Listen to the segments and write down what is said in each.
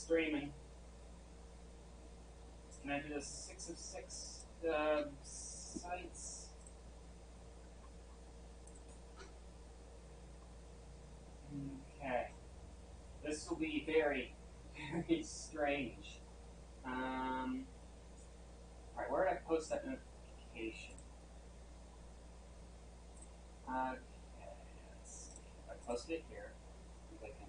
streaming. Can I do the 6 of 6 sites? Okay. This will be very, very strange. Alright, where did I post that notification? Okay, let's see. I posted it here. I can.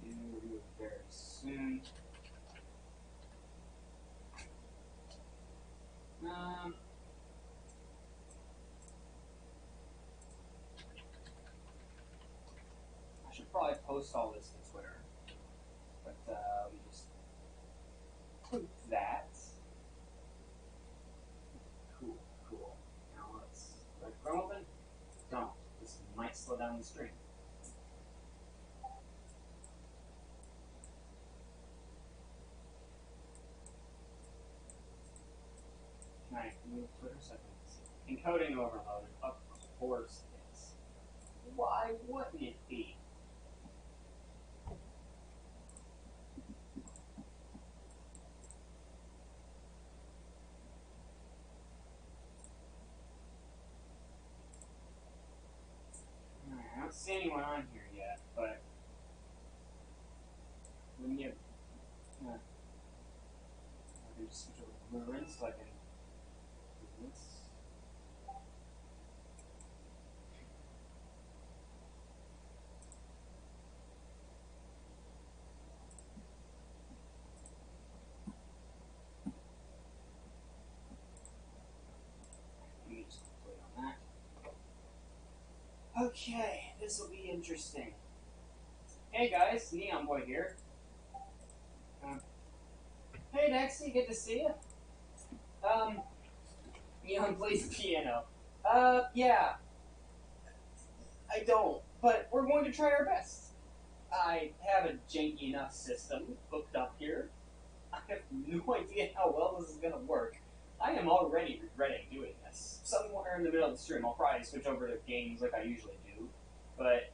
Review it very soon. I should probably post all this to Twitter, but we just put that. Cool. Now let's let Chrome open. Don't. This might slow down the stream. Can I move Twitter settings? Encoding overloaded. Of course it is. Why wouldn't it be? I don't see anyone on here yet, but when you I can just switch over to Lurin so I can do this. Let me just click on that. Okay, this will be interesting. Hey guys, Neon Boy here. Hey Dexy, good to see you. Neon plays piano. Yeah. I don't, but we're going to try our best. I have a janky enough system hooked up here. I have no idea how well this is going to work. I am already regretting doing this. Somewhere in the middle of the stream, I'll probably switch over to games like I usually do. But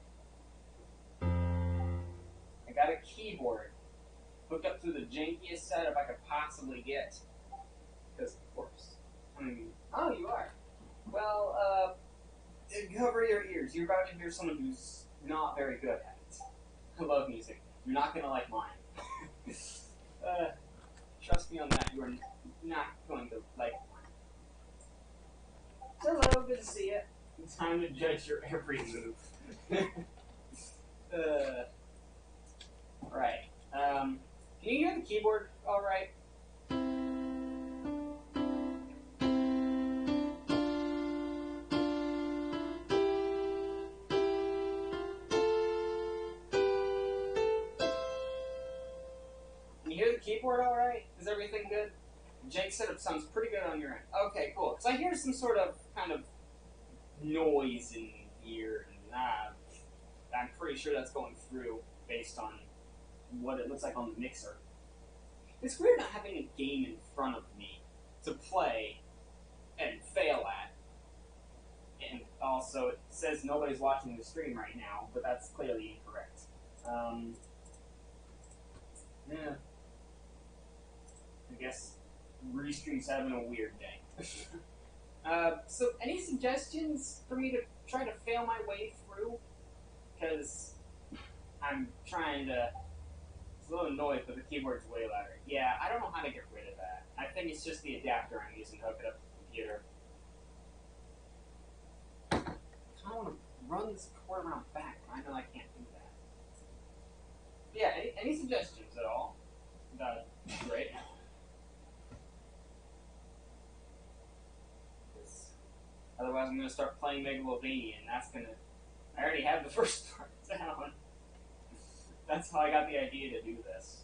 I got a keyboard hooked up to the jankiest setup I could possibly get. Because, of course. I mean, oh, you are. Well, cover your ears. You're about to hear someone who's not very good at it. I love music. You're not going to like mine. Trust me on that. You are not going to like mine. Hello, good to see you. It's time to judge your every move. Right. Can you hear the keyboard all right? Can you hear the keyboard all right? Is everything good? Jake's setup sounds pretty good on your end. Okay, cool. Because I hear some sort of kind of noise in here, and I'm pretty sure that's going through based on what it looks like on the mixer. It's weird not having a game in front of me to play and fail at. And also, it says nobody's watching the stream right now, but that's clearly incorrect. Yeah. I guess Restream's having a weird day. So, any suggestions for me to try to fail my way through? Because I'm trying to... It's a little annoyed, but the keyboard's way louder. Yeah, I don't know how to get rid of that. I think it's just the adapter I'm using to hook it up to the computer. I kind of want to run this cord around back, but I know I can't do that. Yeah, any suggestions at all? That'd be great. Otherwise, I'm going to start playing Megalovania, and that's going to... I already have the first part down. That's how I got the idea to do this.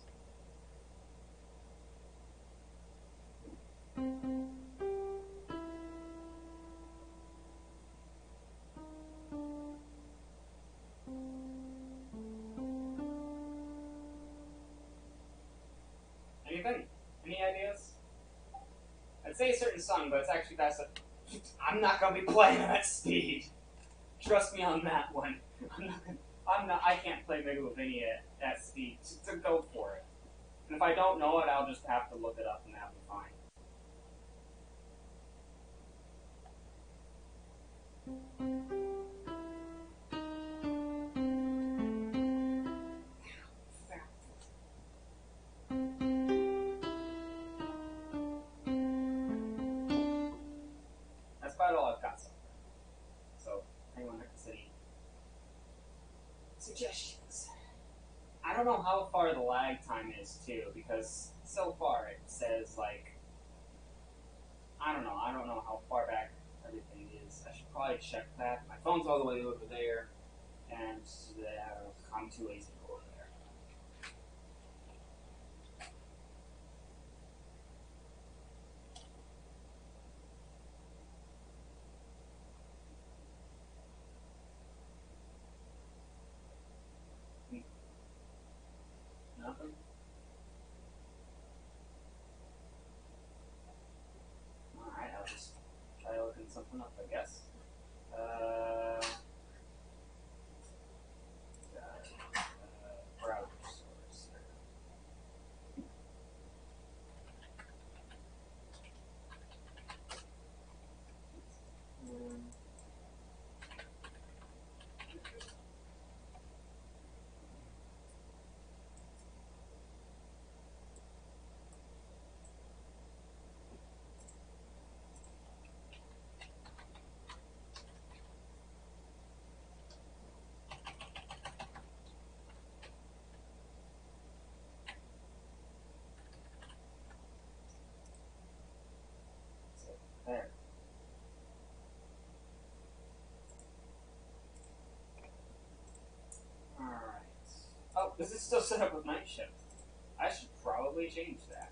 Anything? Any ideas? I'd say a certain song, but it's actually fast. I'm not going to be playing at that speed. Trust me on that one. I can't play Megalovania at speed. So go for it. And if I don't know it, I'll just have to look it up and that'll be fine. That's about all I've got so far. So, anyone has any suggestions? I don't know how far the lag time is too, because so far it says like I don't know how far back everything is. I should probably check that. My phone's all the way over there, and I'm too lazy to go over there. Nothing? Alright, I'll just try looking something up, I guess. Browser source. There. Alright. Oh, this is still set up with night shift. I should probably change that.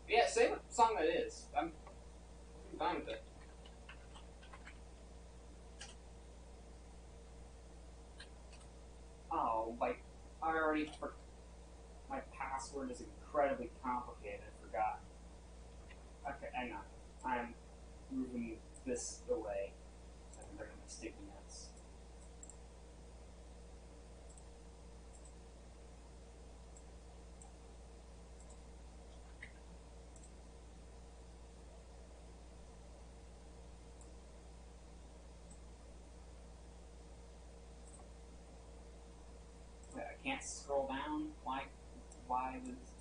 Yeah, say what song that is. I'm fine with it. Oh, like, I already forgot. My password is incredibly complicated. I forgot. Okay, hang on. I'm moving this away so I can bring up my sticky notes. I can't scroll down.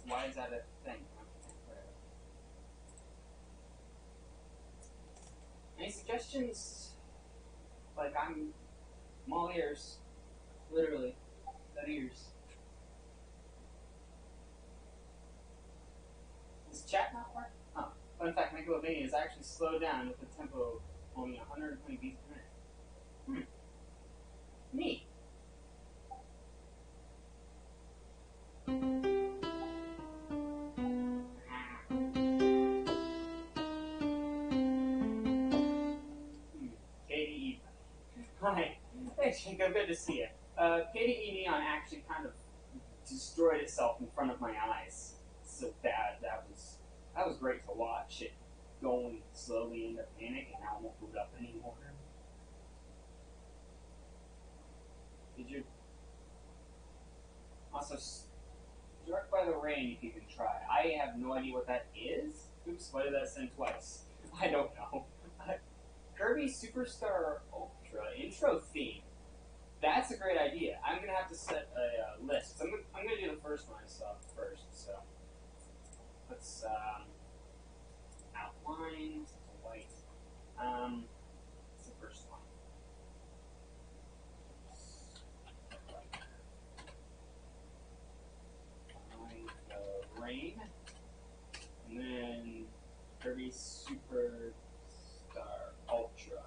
Why is that a thing? Any suggestions? Like I'm all ears, literally, got ears. Does chat not work? Oh, but in fact, Megalovania is actually slowed down with the tempo only 120 beats per minute. Neat. KDE. Hi. Hey, Jacob. Good to see you. KDE Neon actually kind of destroyed itself in front of my eyes. So bad. That was great to watch it going slowly into panic, and now it won't boot up anymore. Did you also Struck by the Rain? If you can try. I have no idea what that is. Oops, why did that send twice? I don't know. Kirby Superstar Ultra intro theme. That's a great idea. I'm gonna have to set a list. I'm gonna do the first one I saw first. So let's outline white. What's the first one? Rain, and then Kirby Superstar Ultra.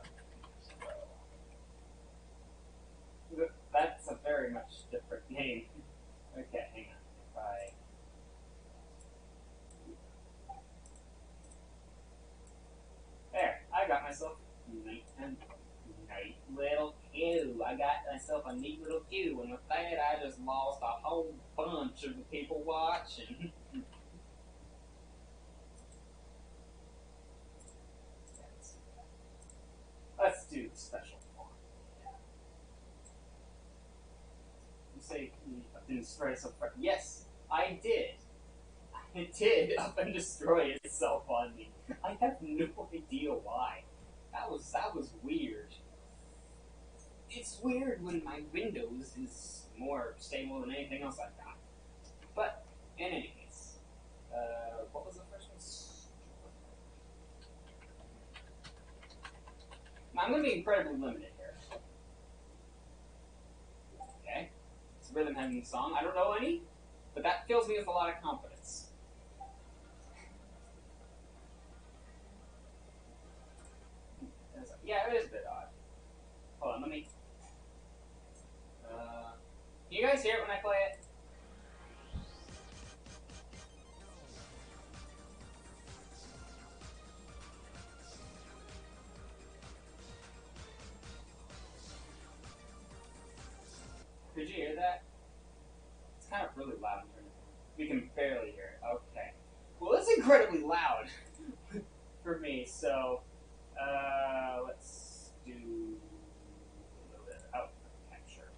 So, that's a very much different name. Okay, hang on. There, I got myself a neat little queue. I got myself a neat little queue, and with that, I just lost a whole bunch of the people watching. and destroy itself. Yes, I did. It did up and destroy itself on me. I have no idea why. That was weird. It's weird when my Windows is more stable than anything else I've got. But in any case, what was the first one? Now, I'm going to be incredibly limited here. Okay, it's a rhythm-heavy song. I don't know any, but that fills me with a lot of confidence. Yeah, it is a bit odd. Hold on, let me. Can you guys hear it when I play it? Could you hear that? It's kind of really loud. We can barely hear it. Okay. Well, it's incredibly loud for me, so let's do a little bit. Oh, okay, sure.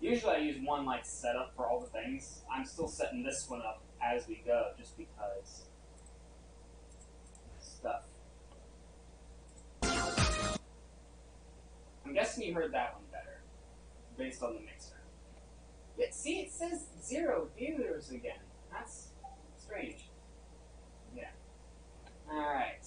Usually I use one like setup for all the things. I'm still setting this one up as we go, just because stuff. I'm guessing you heard that one better, based on the mixer. Yeah, see, it says 0 viewers again. That's strange. Yeah. Alright.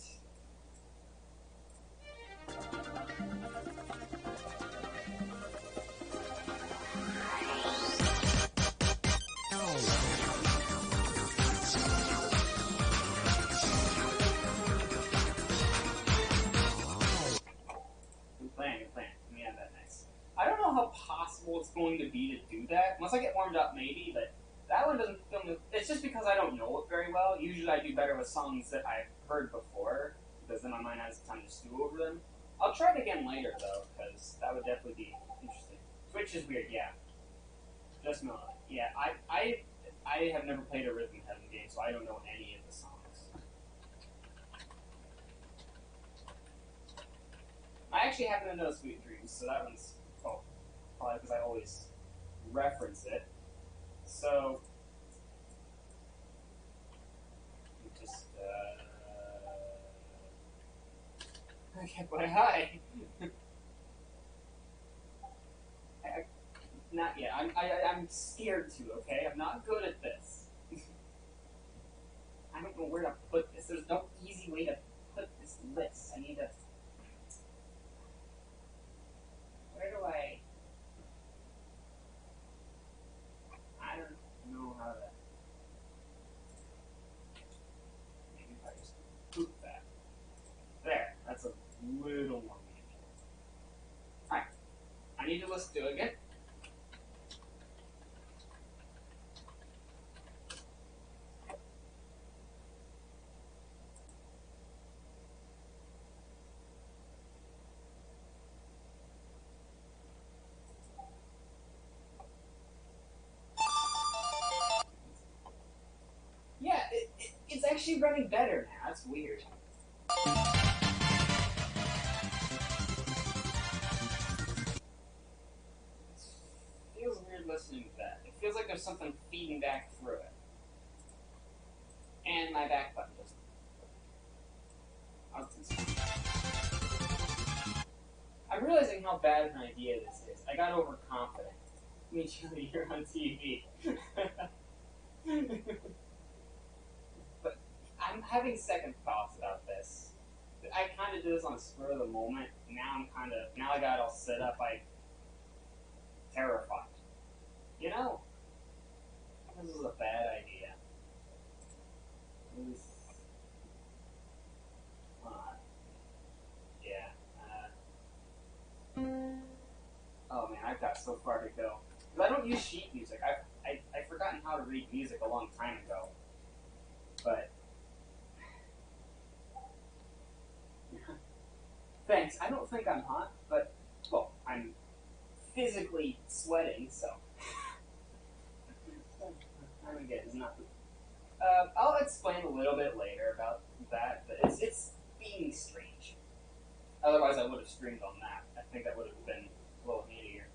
Good plan. Let me add that next. I don't know how possible it's going to be to do that. Once I get warmed up, maybe, but that one doesn't feel me. It's just because I don't know it very well. Usually I do better with songs that I've heard before, because then my mind has time to stew over them. I'll try it again later, though, because that would definitely be interesting. Switch is weird, yeah. Just melody. Yeah, I have never played a rhythm heaven game, so I don't know any of the songs. I actually happen to know Sweet Dreams, so that one's probably because I always reference it. So just okay, but hi. Not yet. I'm scared to. Okay, I'm not good at this. I don't know where to put this. There's no easy way to put this list. I need to. Where do I? I don't know how to. Maybe if I just poop that. There. That's a little more manageable. Alright. I need to listen to it again. Yeah, it's actually running better now. That's weird. It feels weird listening to that. It feels like there's something feeding back through it. And my back button doesn't. I'm realizing how bad an idea this is. I got overconfident. Me too, you're on TV. But I'm having second thoughts about this. I kind of did this on the spur of the moment. Now now I got it all set up. I'm terrified. You know, this is a bad idea. Yeah. Oh man, I've got so far to go. Because I don't use sheet music. I've forgotten how to read music a long time ago. But thanks. I don't think I'm hot, but well, I'm physically sweating, so I'm again it's not. I'll explain a little bit later about that, but it's being strange. Otherwise, I would have streamed on that. I think that would have been a little handier.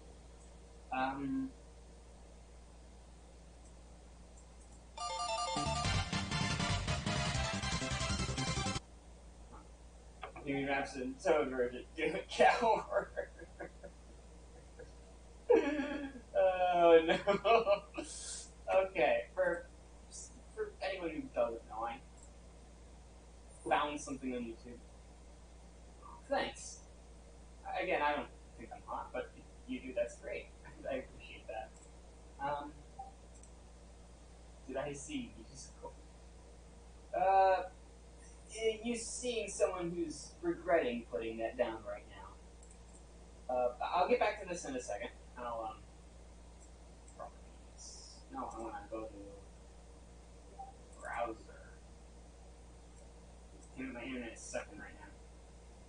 New maps and Toad version. Do it, coward. Oh no. Okay, for anyone who doesn't know, I found something on YouTube. Thanks. Again, I don't think I'm hot, but if you do, that's great. I appreciate that. Did I see musical? You seeing someone who's regretting putting that down right now. I'll get back to this in a second. I'll, properties. No, I want to go to browser. My internet is sucking right now.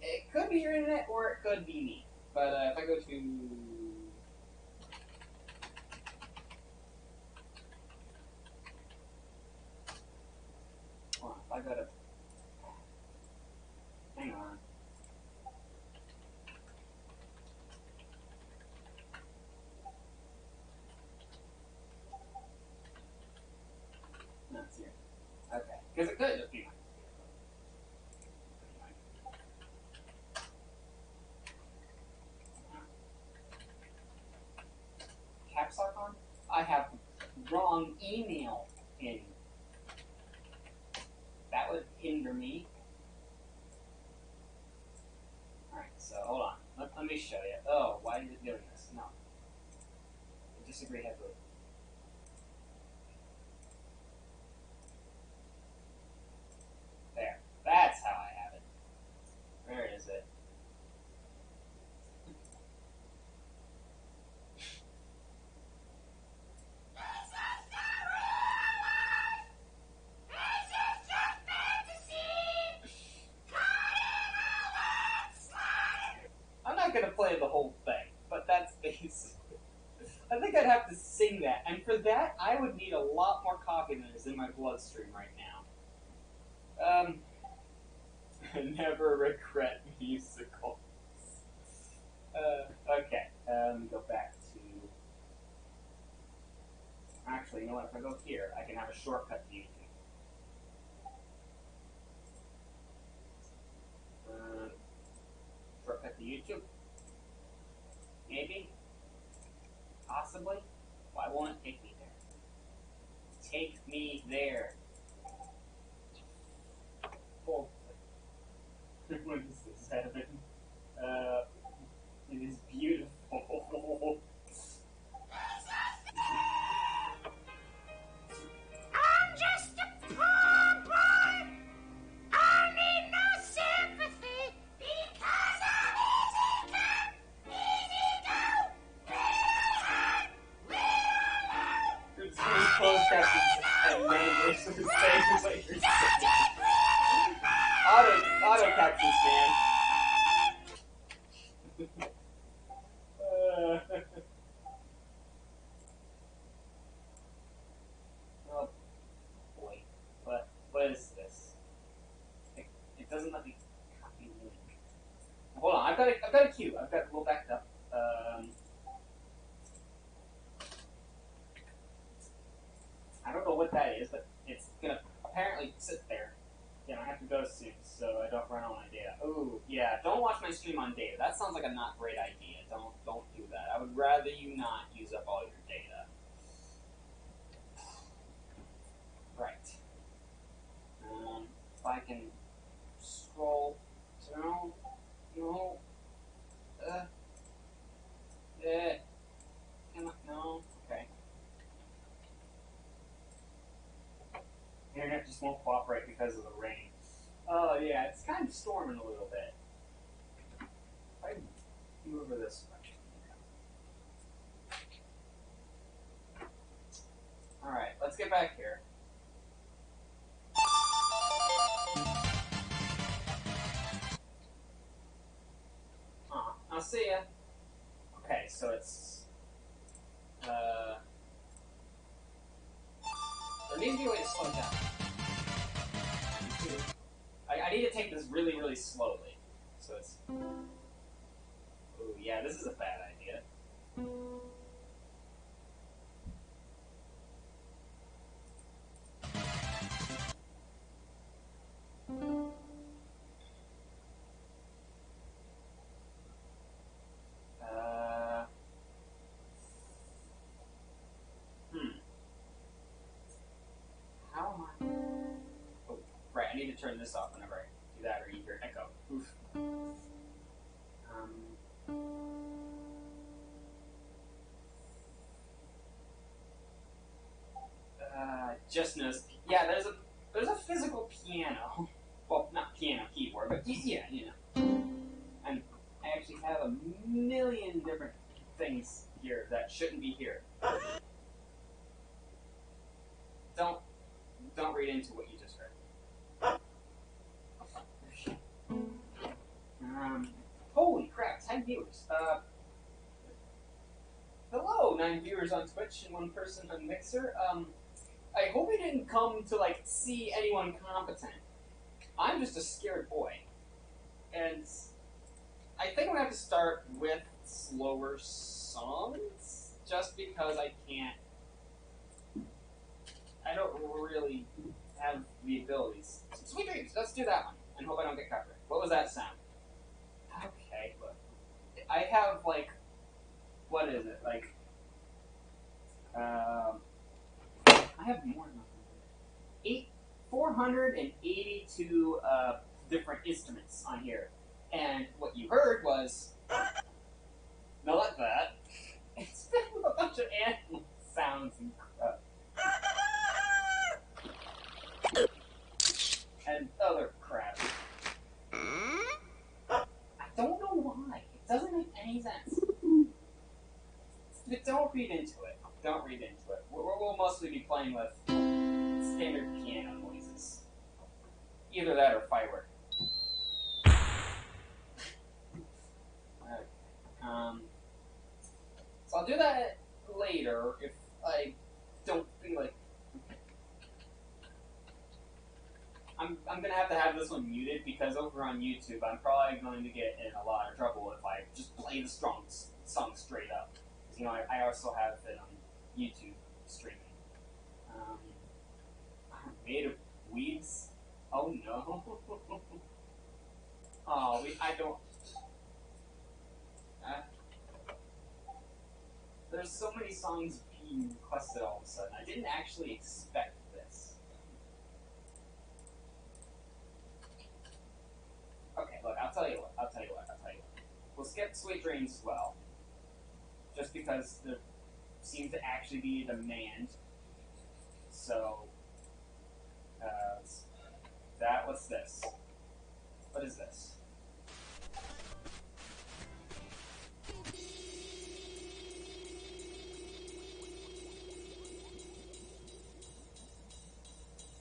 It could be your internet, or it could be me. But if I go to... Hold on, if I go to... Hang on. No, it's here. Okay. Because it could just be my caps lock on? I have wrong email in. That would hinder me. Alright, so hold on. Let me show you. Oh, why is it doing this? No. I disagree heavily. There. That's how I have it. Where is it? I'm not gonna play the whole thing, but that's basically. I think I'd have to sing that, and for that, I would need a lot more coffee than is in my bloodstream right now. Never regret musicals. Okay, go back to... Actually, you know what, if I go here, I can have a shortcut to YouTube. Shortcut to YouTube? Maybe? Possibly? Why won't it take me there? Take me there. Cool. What is this, heaven? It is beautiful. I'm just a poor boy. I need no sympathy because I'm easy come, easy go, real high, real low. It's really close captions and language to the same like you're saying. Auto captions, man. Oh boy, what is this? It doesn't let me copy the link. Hold on, I've got a cue. We'll back it up. I don't know what that is, but it's gonna apparently sit there. Yeah, I have to go soon, so I don't run out of data. Ooh, yeah, don't watch my stream on data. That sounds like a not great idea. Don't do that. I would rather you not use up all your data. Right. If I can scroll down, no, no, okay. The internet just won't cooperate because of the rain. Oh yeah, it's kind of storming a little bit. If I move over this way. Alright, let's get back here. I'll see ya. Okay, so it's... there needs to be a way to slow down. I need to take this really, really slowly. So it's... a bad idea. How am I? Oh, right. I need to turn this off whenever I do that, or you hear echo. Oof. Just noticed. Yeah, there's a physical piano. Well, not piano keyboard, but yeah, you know. And I actually have a million different things here that shouldn't be here. Don't read into what you just heard. Holy crap! 10 viewers. Hello, 9 viewers on Twitch and 1 person on Mixer. I hope you didn't come to like see anyone competent. I'm just a scared boy, and I think I'm gonna have to start with slower songs, just because I don't really have the abilities. Sweet Dreams, let's do that one, and hope I don't get copyright. What was that sound? Okay, look. I have, like, what is it? Like, I have more than 482 different instruments on here. And what you heard was, not that. It's filled with a bunch of animal sounds and and other crap. I don't know why. It doesn't make any sense. But don't read into it. Don't read into it. We'll mostly be playing with standard piano noises. Either that or firework. So I'll do that later if I don't feel like. I'm gonna have to have this one muted because over on YouTube I'm probably going to get in a lot of trouble if I just play the song straight up. You know, I also have it on YouTube streaming. I'm made of weeds. Oh no. Oh, I don't. There's so many songs being requested all of a sudden. I didn't actually expect this. Okay, look, I'll tell you what. We'll skip Sweet Dreams as well. Just because there seems to actually be a demand. So, what's this? What is this?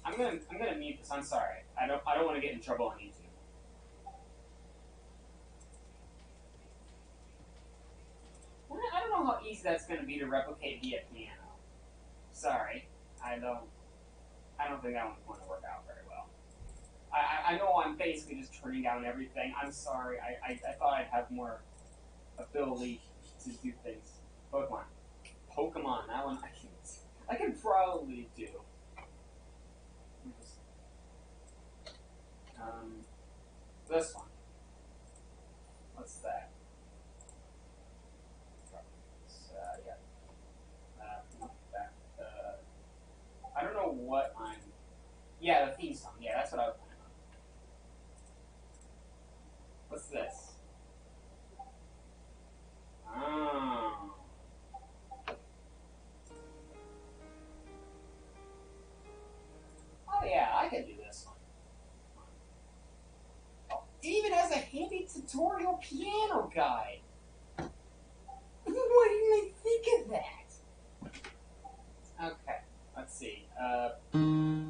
I'm gonna mute this. I'm sorry. I don't want to get in trouble on YouTube. I don't know how easy that's gonna be to replicate via piano. Sorry, I don't think that one's going to work out very well. I know I'm basically just turning down everything. I'm sorry. I thought I'd have more ability to do things. Pokemon. That one I can probably do. This one. What's that? Yeah. I don't know what I'm. Yeah, the theme song. Yeah, that's what I was planning on. What's this? Oh. Oh yeah, I can do this one. Oh, it even has a handy tutorial piano guide. Why didn't I think of that? Okay, let's see. No,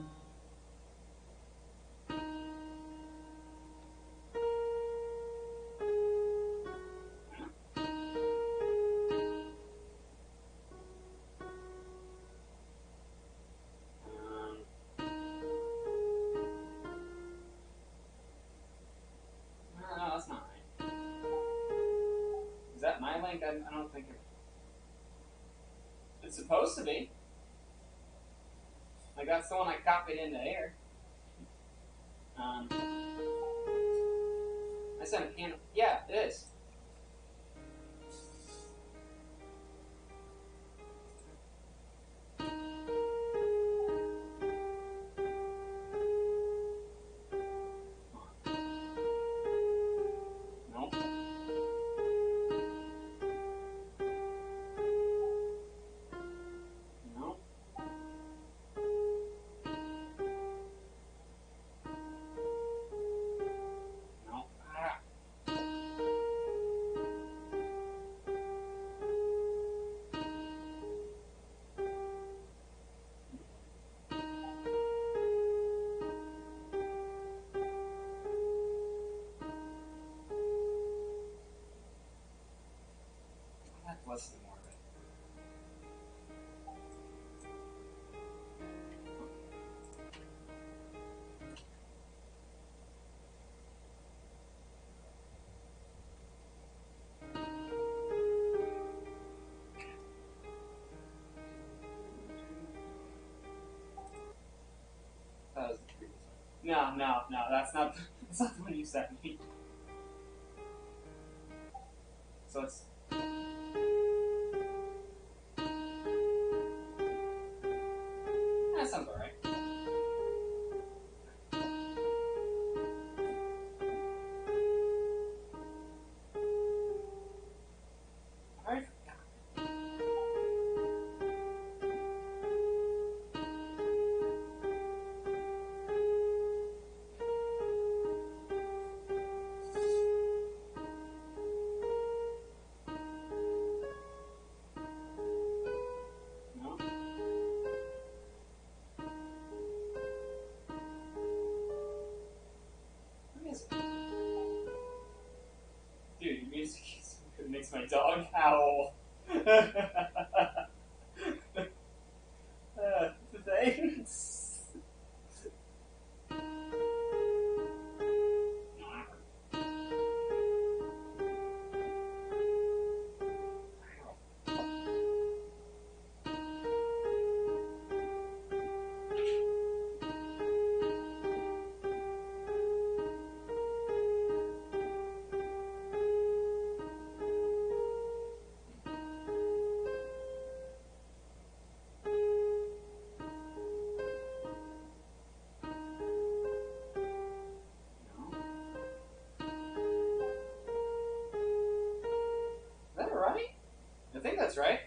that's not right. Is that my link. I don't think it's supposed to be. Like, that's the one I copied into air. I sent a piano. Yeah, it is. Nope. Nope. Nope. Ah. I have to listen to more of it. That was the previous one. No, that's not the one you sent me. So it's that sounds alright. Alright. No. What is it? Dude, your music is, it makes my dog howl. Thanks. Is that right? I think that's right.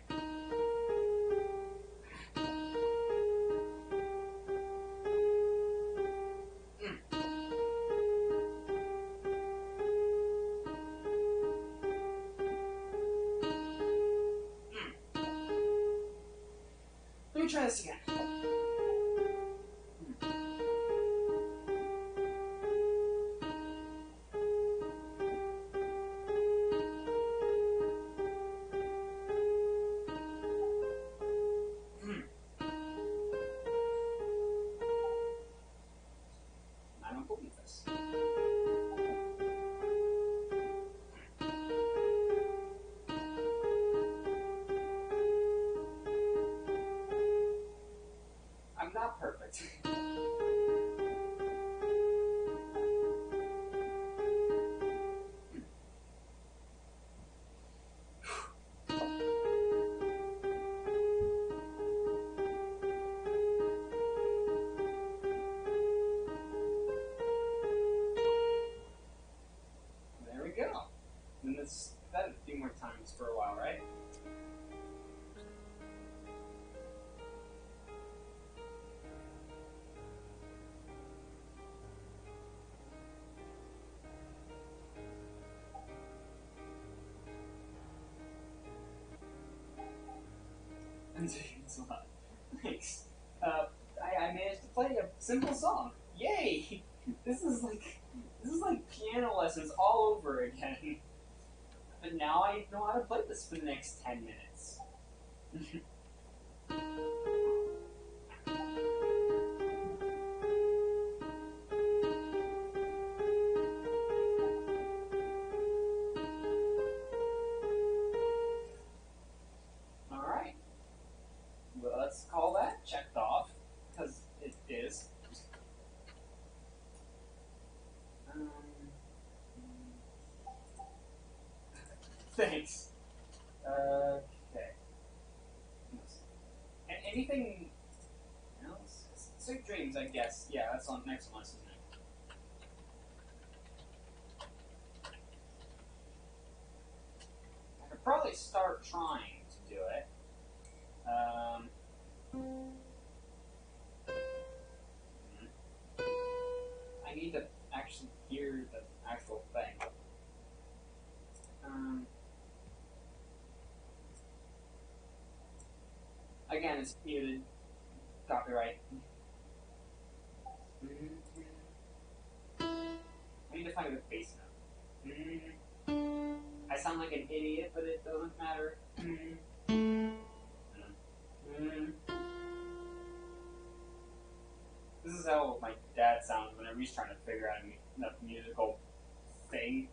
Let me try this again. I don't believe this. I'm not perfect. There we go. And this that a few more times for a while, right? Thanks a lot. Thanks. I managed to play a simple song. Yay! This is like piano lessons all over again. But now I know how to play this for the next 10 minutes. Thanks. Okay. Anything else? Sweet dreams, I guess. Yeah, that's on next one, isn't it? I could probably start trying to do it. I need to actually hear the actual thing. Again, it's muted. Copyright. I need to find a good bass note. I sound like an idiot, but it doesn't matter. This is how my dad sounds whenever he's trying to figure out a musical thing.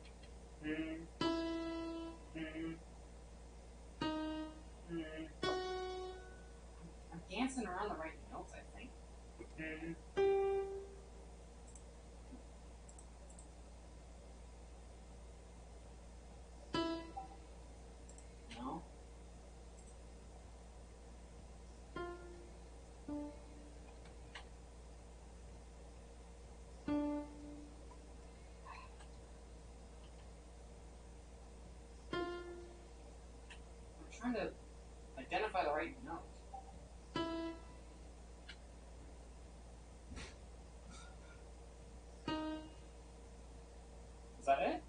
I'm dancing around the right notes, I think. No? I'm trying to identify the right note. Is that it?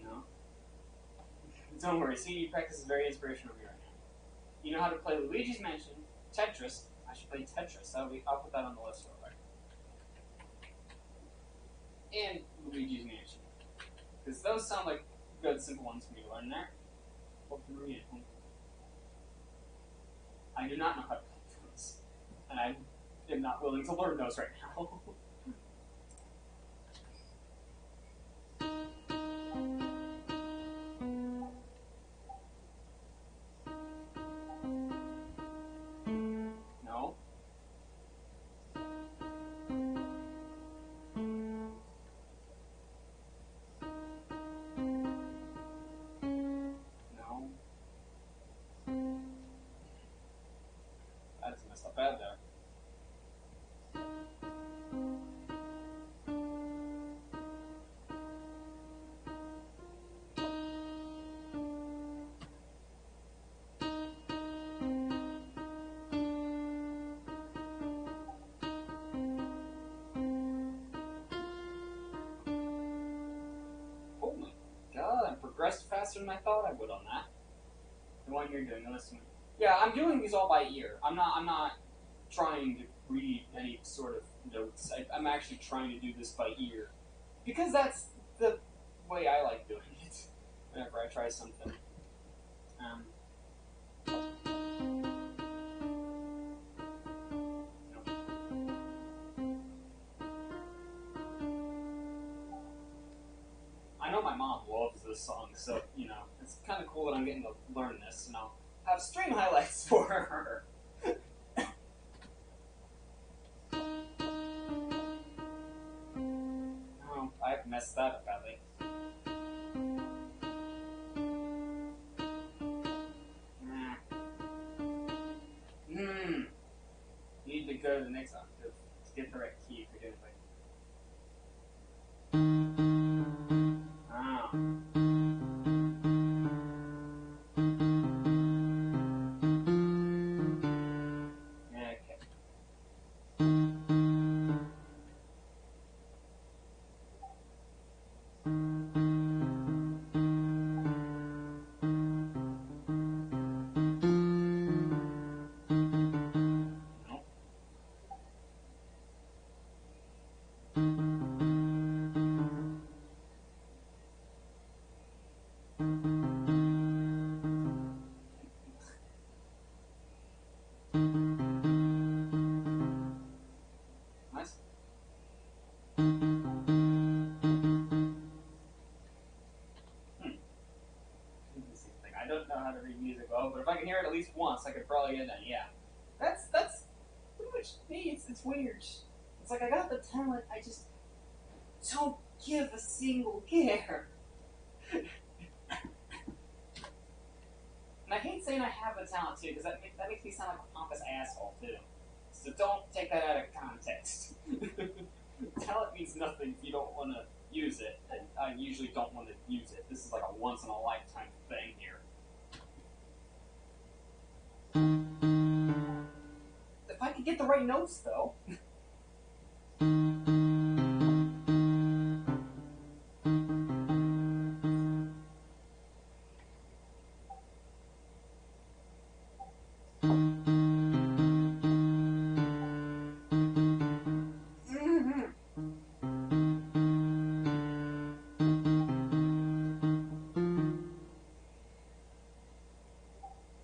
No. Don't worry, CD practice is very inspirational for me right now. You know how to play Luigi's Mansion, Tetris. I should play Tetris. I'll put that on the list real quick. And Luigi's Mansion. Because those sound like good, simple ones for me to learn there. I do not know how to play those. And I am not willing to learn those right now. No. No. That's messed up bad there. Oh my god, I progressed faster than I thought I would on that. The one you're doing, listen. Yeah, I'm doing these all by ear. I'm not trying to read any sort of notes. I'm actually trying to do this by ear. Because that's the way I like doing it. Whenever I try something. I know my mom loves this song, so, you know, it's kind of cool that I'm getting to learn this, and I'll have stream highlights for her. Oh, I've messed that up badly. Need to go to the next octave to get the right key for doing things. Okay. I don't know how to read music well, but if I can hear it at least once, I could probably get it. Yeah, that's pretty much me. It's weird. It's like I got the talent, I just don't give a single care. And I hate saying I have a talent too, because that makes me sound like a pompous asshole too. So don't take that out of context. Talent means nothing if you don't want to use it, and I usually don't want to use it. This is like a once in a lifetime thing here. If I could get the right notes though.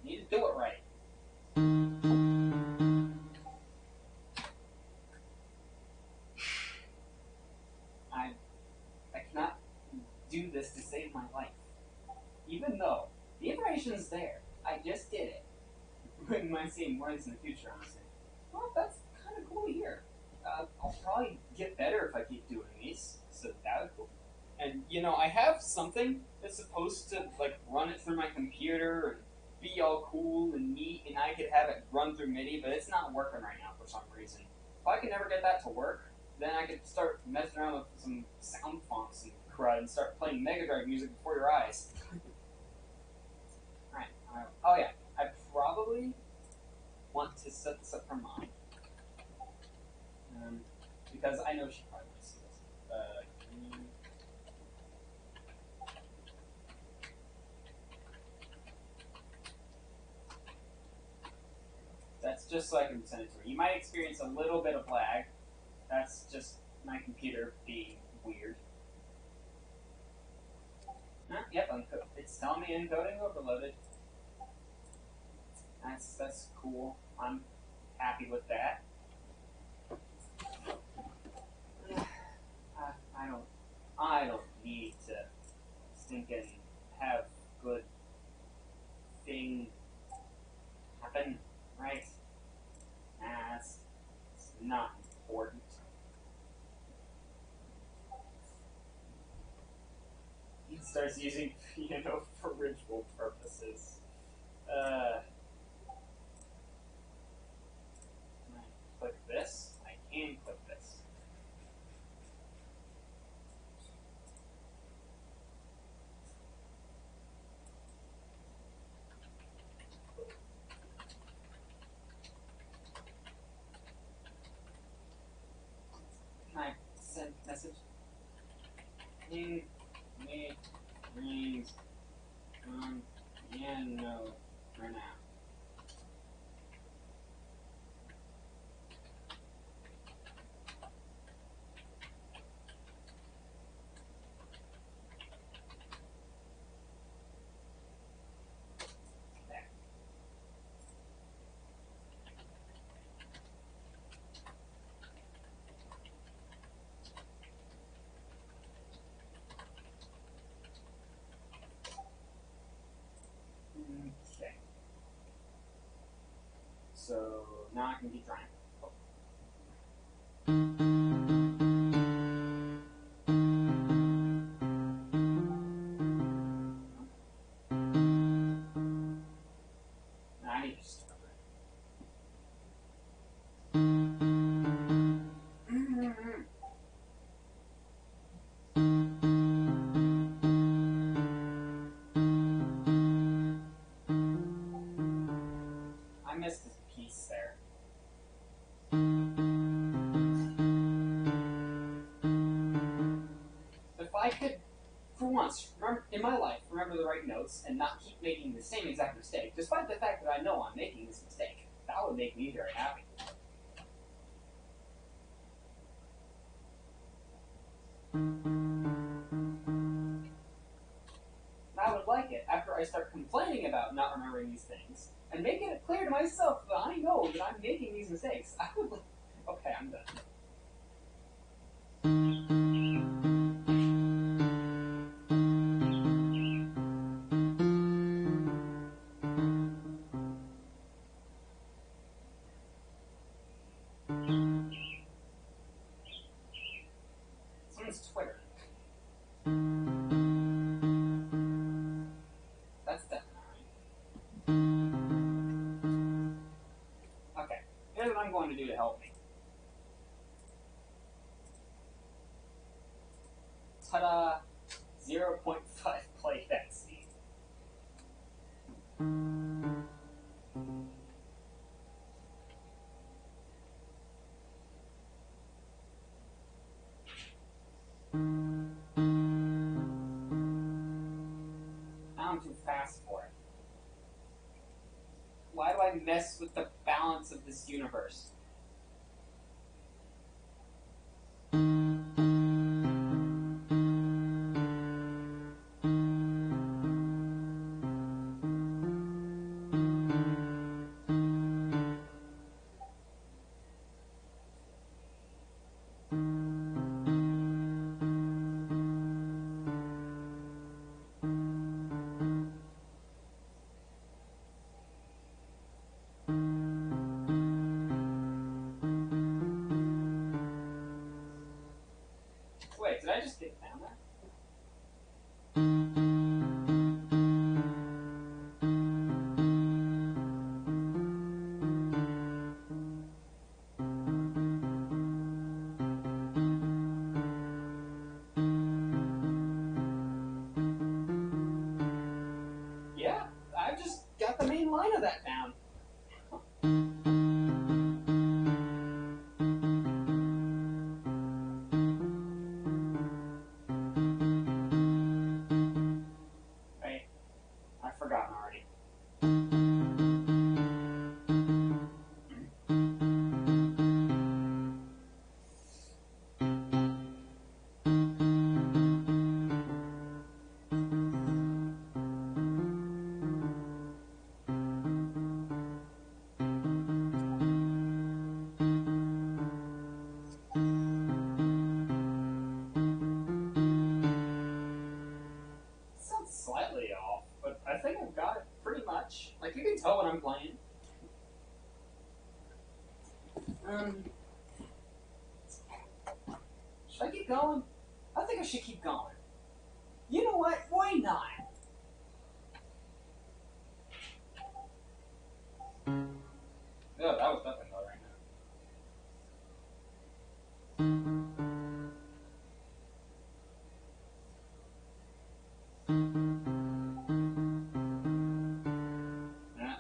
Need to do it right. I cannot do this to save my life. Even though the information's there. I just did it. Wouldn't mind seeing more of this in the future, honestly. Well, that's kind of cool to hear. I'll probably get better if I keep doing these, so that would be cool. And, you know, I have something that's supposed to, like, run it through my computer and be all cool and neat, and I could have it run through MIDI, but it's not working right now for some reason. If I could never get that to work, then I could start messing around with some sound fonts and crud and start playing Mega Drive music before your eyes. Alright, oh yeah, I probably want to set this up for Mom. Because I know she probably wants to see this. That's just so I can send it to her. You might experience a little bit of lag. That's just my computer being weird. Yep, it's telling me encoding overloaded. That's cool. I'm happy with that. I don't need to stinking have good thing happen, right? It's not important. He starts using piano for ritual purposes. Can I click this? I can click this. Can I send message? Ping me rings on piano for now. Okay. So now I can keep trying. Now I need to start I missed a piece there. If I could, for once, remember in my life, remember the right notes and not keep making the same exact mistake, despite the fact that I know I'm making this mistake, that would make me very happy. I would like it after I start complaining about not remembering these things and making it clear to myself that I know that I'm making these mistakes. I would. Okay, I'm done. Okay, here's what I'm going to do to help me. Ta-da! 0.5 playback speed. I'm too fast for it. Why do I mess with the balance of this universe? Wait, did I just get down there? Yeah, I just got the main line of that down. Wait, I've forgotten already. Sounds slightly off, but I think I've got it pretty much. Like, you can tell what I'm playing. Should I keep going? I think I should keep going. You know what? Why not? Oh, that was nothing though right now. Yeah.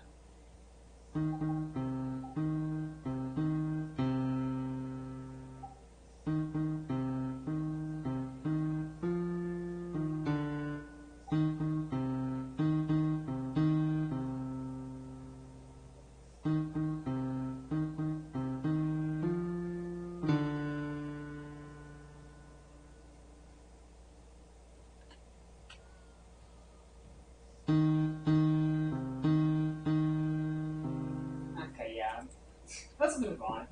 Okay, yeah. Let's move on.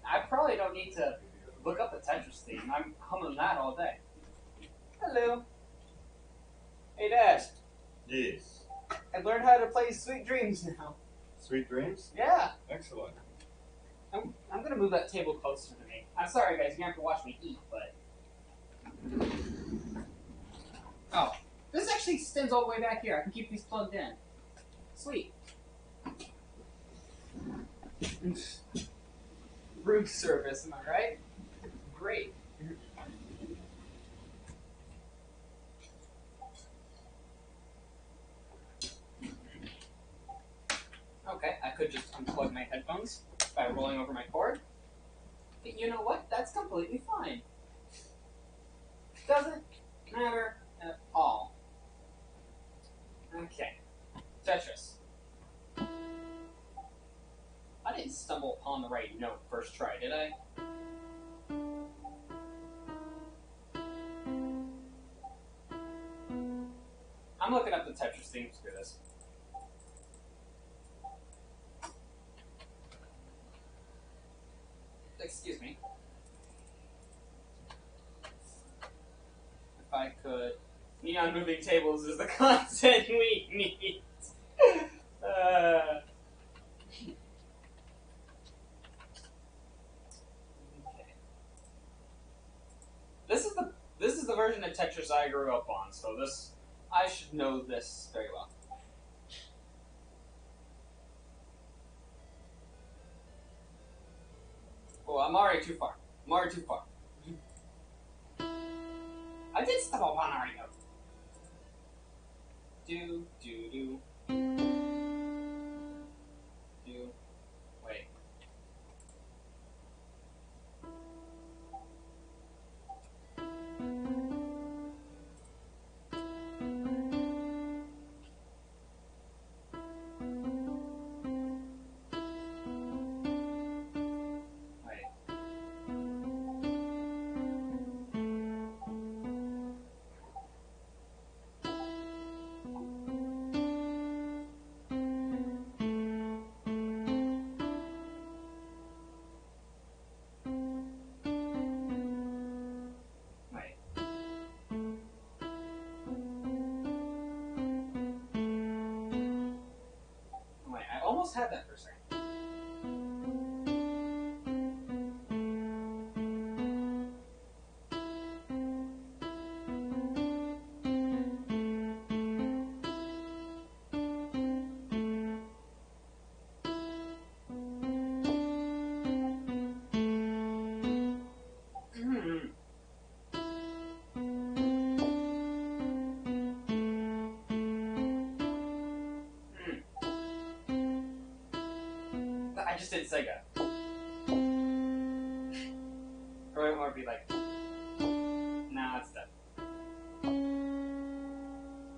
I probably don't need to look up the Tetris theme. I'm humming that all day. Hello. Hey, Dad. Yes. I've learned how to play Sweet Dreams now. Sweet dreams? Yeah. Excellent. I'm gonna move that table closer to me. I'm sorry, guys. You have to watch me eat, but. Oh. This actually extends all the way back here. I can keep these plugged in. Sweet. Room service, am I right? Great. Okay, I could just unplug my headphones by rolling over my cord. But you know what? That's completely fine. Doesn't matter at all. Okay. Tetris. I didn't stumble upon the right note first try, did I? I'm looking up the Tetris themes for this. Excuse me. If I could... Neon moving tables is the content we need. Okay. This is the version of Tetris I grew up on, so I should know this very well. already too far. I'm already too far. I did step up on Mario. Do. Wait. I almost had that for a second. I just did Sega. Or it would be like, nah, it's that.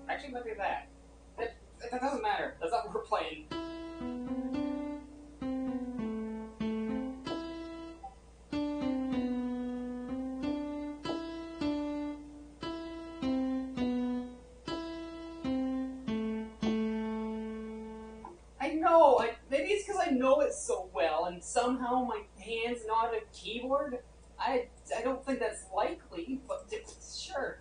Actually, it might be that. That doesn't matter. That's not what we're playing. I know. Maybe it's because I know it so well, and somehow my hand's not a keyboard. I don't think that's likely, but sure.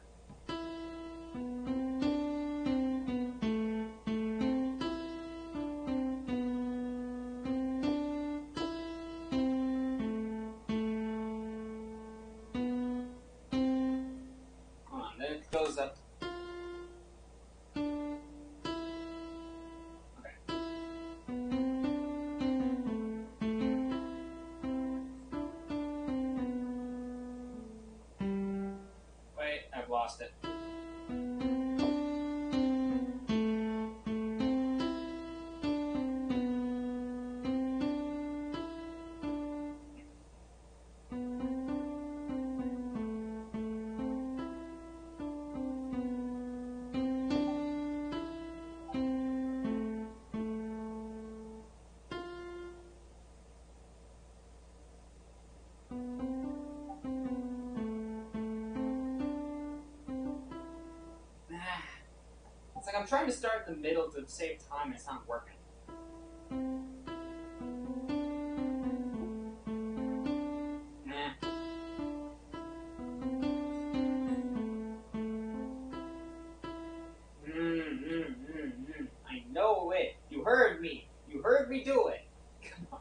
Hold on, then it goes up. Wait, I've lost it. It's like I'm trying to start in the middle to save time and it's not working. Nah. I know it. You heard me. You heard me do it. Come on.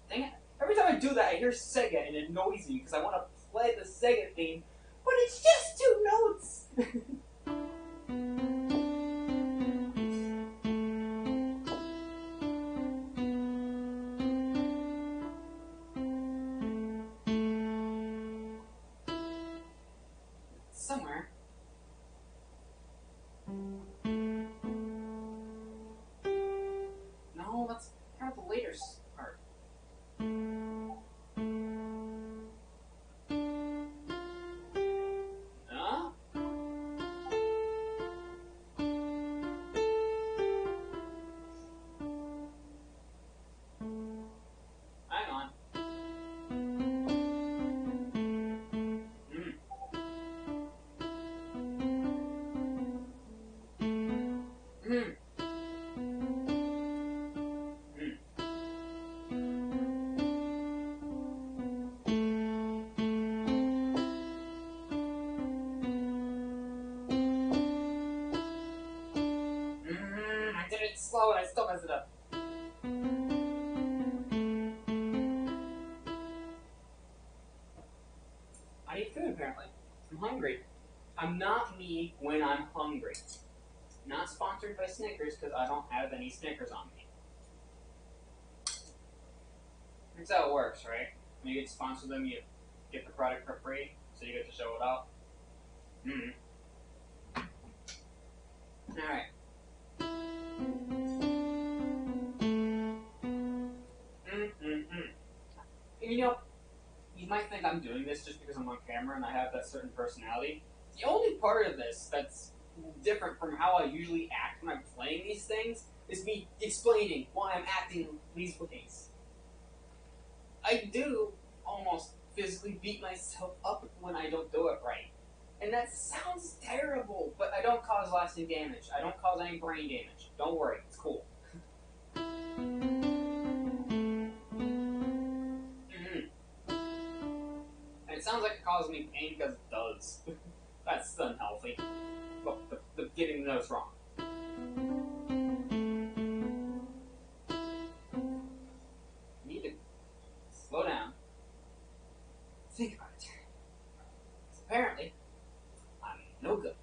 Dang it. Every time I do that, I hear Sega and it annoys me because I want to play the Sega theme, but it's just 2 notes. Somewhere. No, that's kind of the later part. Huh? Hang on. I did it slow and I still messed it up. I need food apparently. I'm hungry. I'm not me when I'm hungry. Not sponsored by Snickers because I don't have any Snickers on me. That's how it works, right? When you get to sponsor them, you get the product for free, so you get to show it off. Alright. And you know, you might think I'm doing this just because I'm on camera and I have that certain personality. The only part of this that's different from how I usually act when I'm playing these things is me explaining why I'm acting these ways. I do almost physically beat myself up when I don't do it right. And that sounds terrible, but I don't cause lasting damage. I don't cause any brain damage. Don't worry, it's cool. And it sounds like it causes me pain because it does. That's unhealthy. But the getting the notes wrong. You need to slow down. Think about it. Apparently, I'm no good.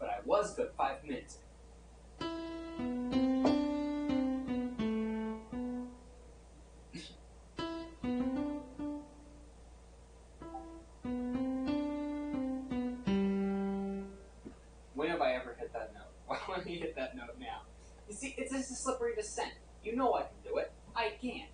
But I was good 5 minutes ago. When have I ever hit that note? Why would I hit that note now? You see, it's just a slippery descent. You know I can do it. I can.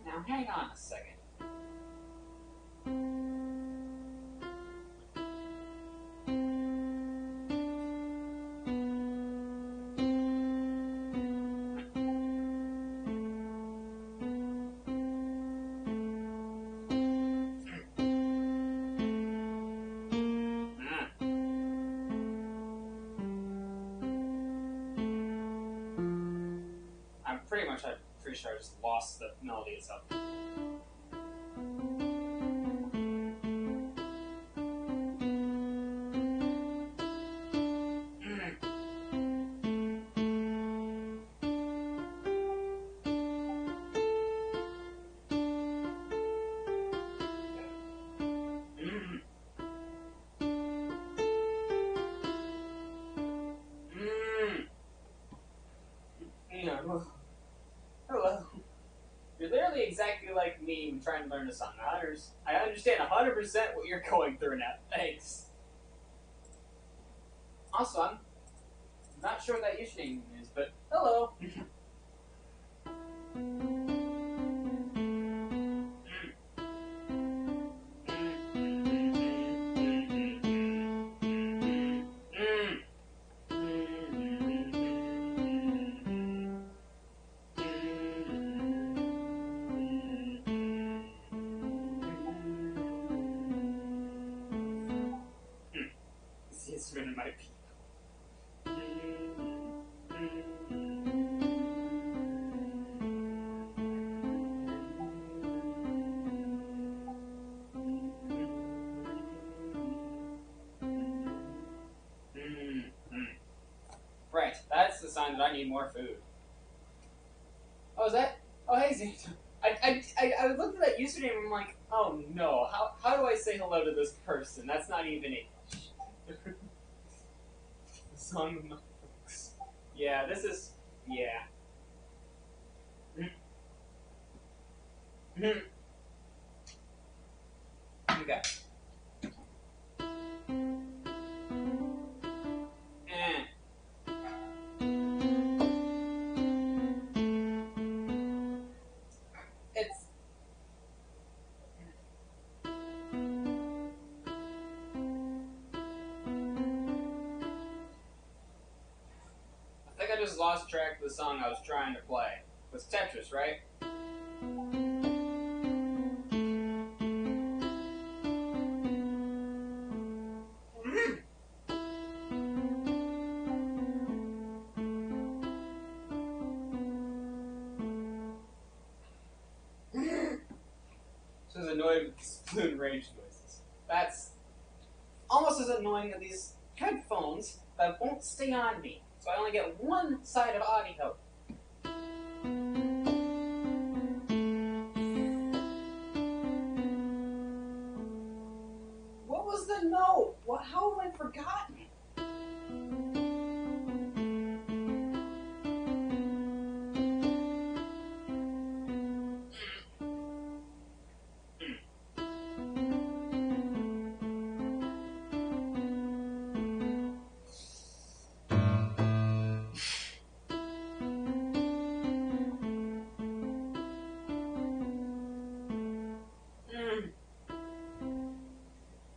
Now hang on a second. I'm pretty sure I just lost the melody itself. Hello. You're literally exactly like me when trying to learn a song. I understand 100% what you're going through now. Thanks. Also, I'm not sure what that username is, but hello. It's written my people. Right, that's the sign that I need more food. Oh, is that? Oh, hey, Zane. I looked at that username and I'm like, oh no, how do I say hello to this person? That's not even English. The song of my folks. Yeah, this is, yeah. Okay. It's I think I just lost track of the song I was trying to play. It was Tetris, right? Spoon rage noises. That's almost as annoying as these headphones that won't stay on me. So I only get one side of audio. What was the note? What? How have I forgotten?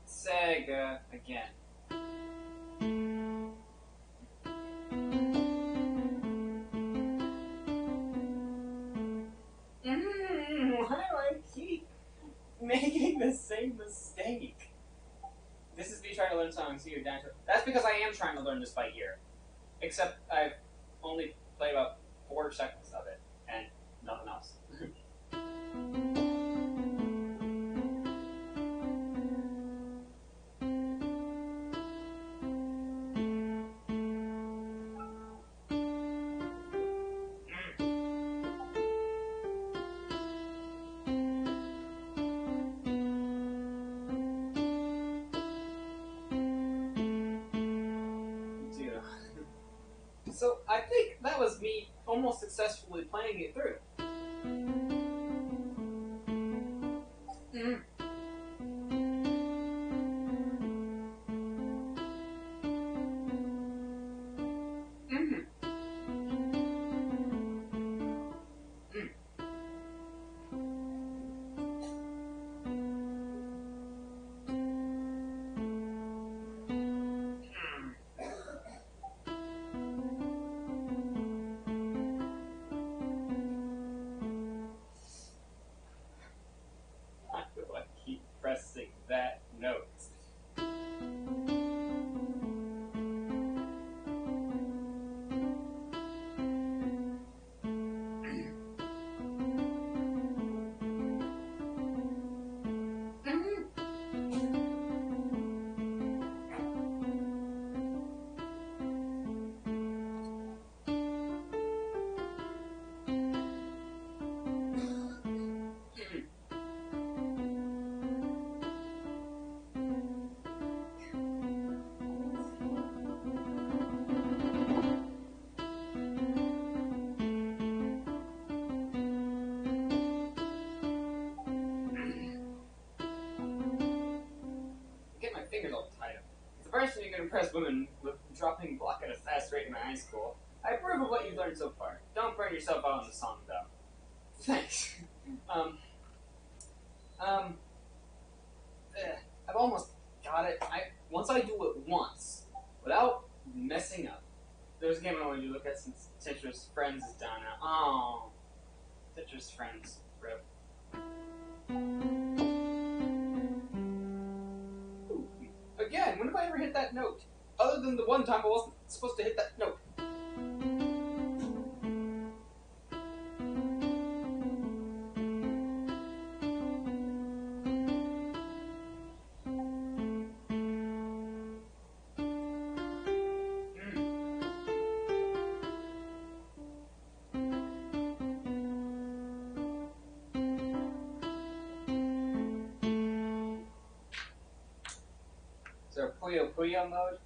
Sega again. Why do I keep making the same mistake? This is me trying to learn songs. You're down to. That's because I am trying to learn this by ear. Except I've only played about 4 seconds of it and nothing else. So I think that was me almost successfully playing it through. Why do I keep pressing that note? Get my fingers all tied up. It's the first thing you can impress women with dropping block at a fast rate in my high school. I approve of what you've learned so far. Don't burn yourself out on the song, though. Thanks. I've almost got it. Once I do it once, without messing up. There's a game I wanted to look at since Citrus Friends is down now. Oh, Citrus Friends, rip. Ooh. Again, when have I ever hit that note? Other than the one time I wasn't supposed to hit that note. Is there a Puyo Puyo mode?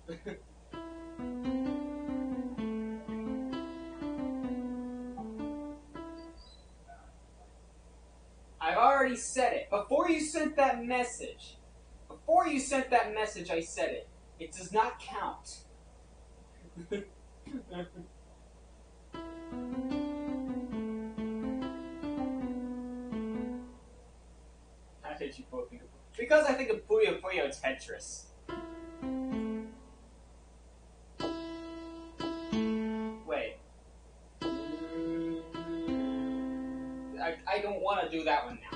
I've already said it. Before you sent that message, I said it. It does not count. How did you both think of Because I think of Puyo Puyo Tetris. Wait. I don't want to do that one now.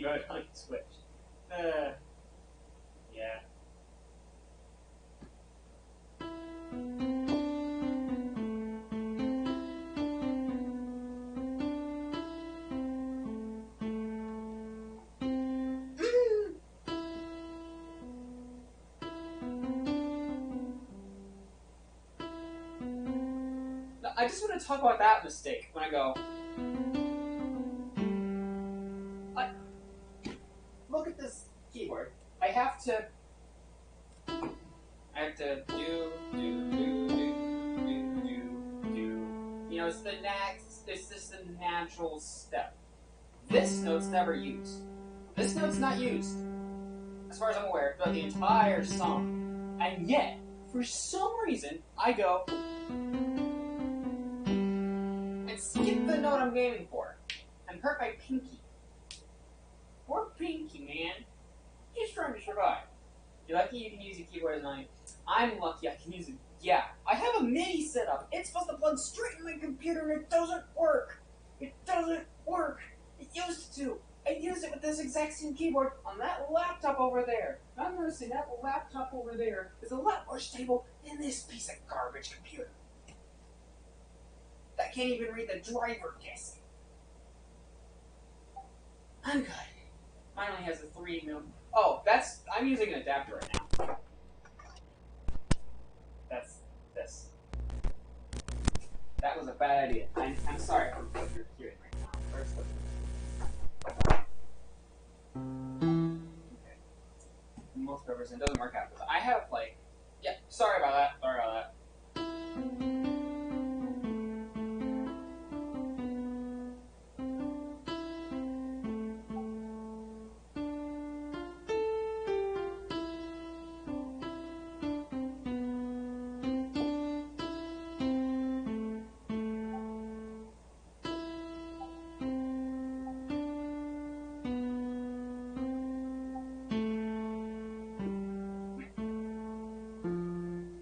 wrote on Switch. Yeah. No, I just want to talk about that mistake when I go. Look at this keyboard. I have to do. You know, it's just the natural step. This note's never used. This note's not used, as far as I'm aware, throughout the entire song. And yet, for some reason, I go and skip the note I'm aiming for and hurt my pinky. Poor pinky, man. He's trying to survive. You're lucky you can use your keyboard as mine. I'm lucky I can use it. Yeah, I have a MIDI set up. It's supposed to plug straight in my computer and it doesn't work. It doesn't work. It used to. I used it with this exact same keyboard on that laptop over there. I'm noticing that laptop over there is a lot more stable than this piece of garbage computer. That can't even read the driver disc. I'm good. Mine only has a 3 Oh, I'm using an adapter right now. That's this. That was a bad idea. I'm sorry for what you're hearing right now. First, okay. Most purpose, it doesn't work out. I have yeah. Sorry about that. Sorry about that.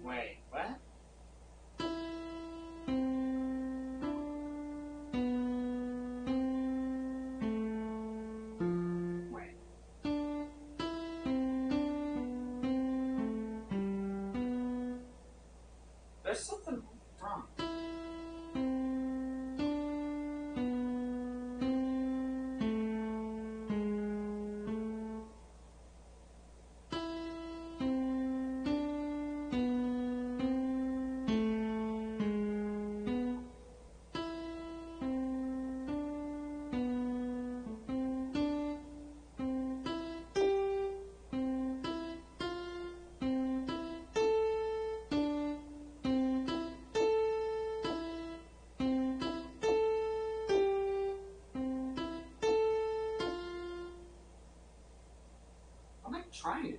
Wait, what? Wait. There's something wrong. What am I trying to do?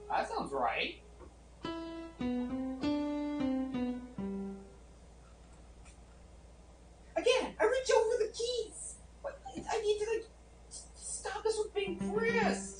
That sounds right. Again, I reach over the keys. What? I need to stop this from being pressed.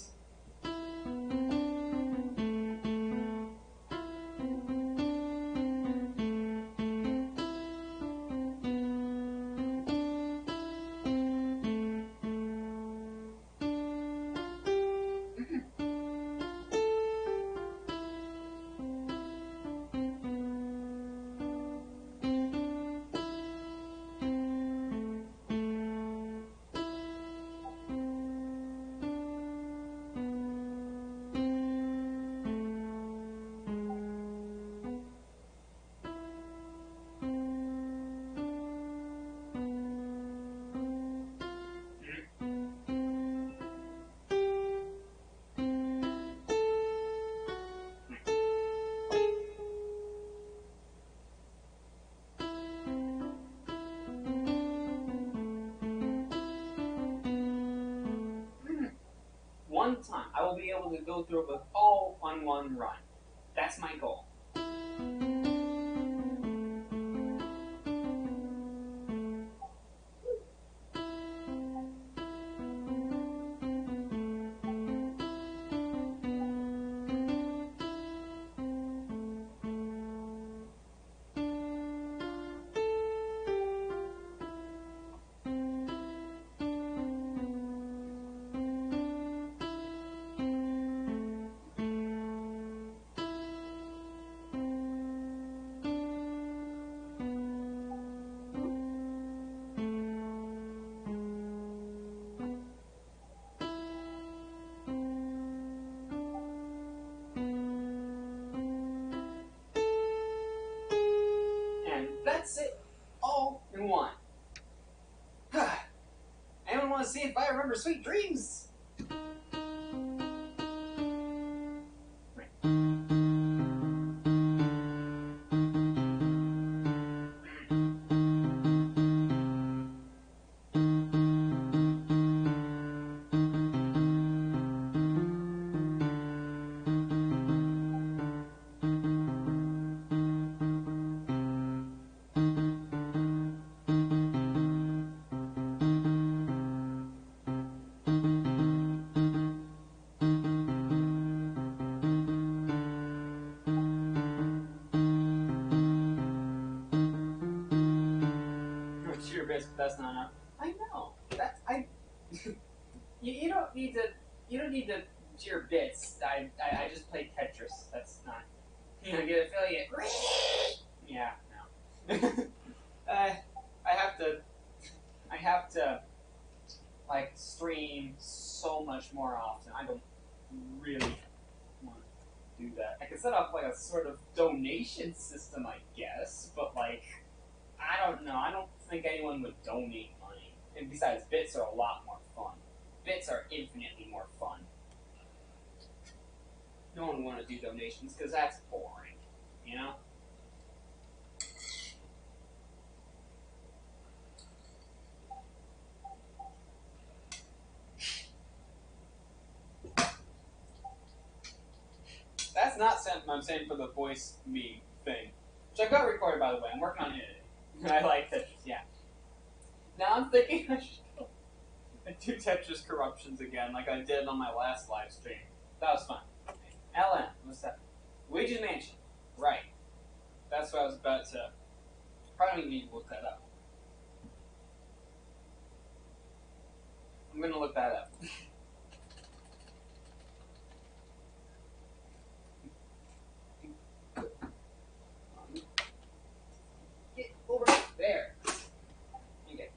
One time, I will be able to go through it with all on one run. That's my goal. sweet dreams. Cheer bits, but that's not enough. I know. You don't need to. You don't need to cheer bits. I just play Tetris. That's not. You know, get affiliate. Yeah, no. I have to. I have to like stream so much more often. I don't really want to do that. I could set up like a sort of donation system, I guess, but like I don't know. I don't think anyone would donate money. And besides, bits are a lot more fun. Bits are infinitely more fun. No one would want to do donations because that's boring, you know? That's not what I'm saying for the voice me thing. Which I got recorded, by the way. I'm working on editing. I like Tetris, yeah. Now I'm thinking I should go and do Tetris corruptions again, like I did on my last live stream. That was fun. LM, what's that? Luigi's Mansion. Right. That's what I was about to. Probably need to look that up. I'm gonna look that up. Get over there. Okay.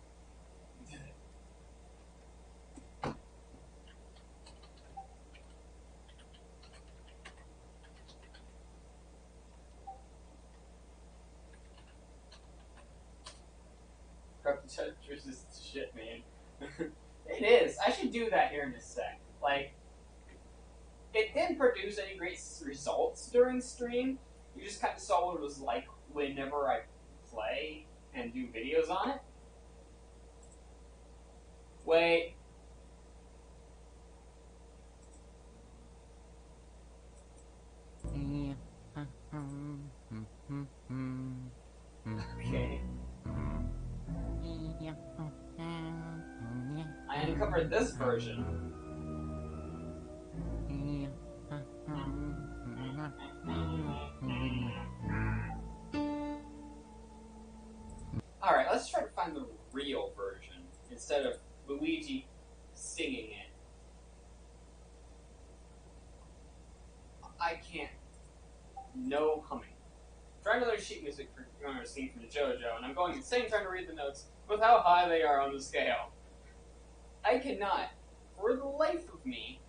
Corrupted Tetris is shit, man. It is. I should do that here in a sec. Like, it didn't produce any great results during stream. You just kind of saw what it was like whenever I play and do videos on it. Wait. Okay. I uncovered this version. Alright, let's try to find the real version instead of Luigi singing it. I can't. No humming. Try another sheet music for a scene from the JoJo, and I'm going insane trying to read the notes with how high they are on the scale. I cannot, for the life of me,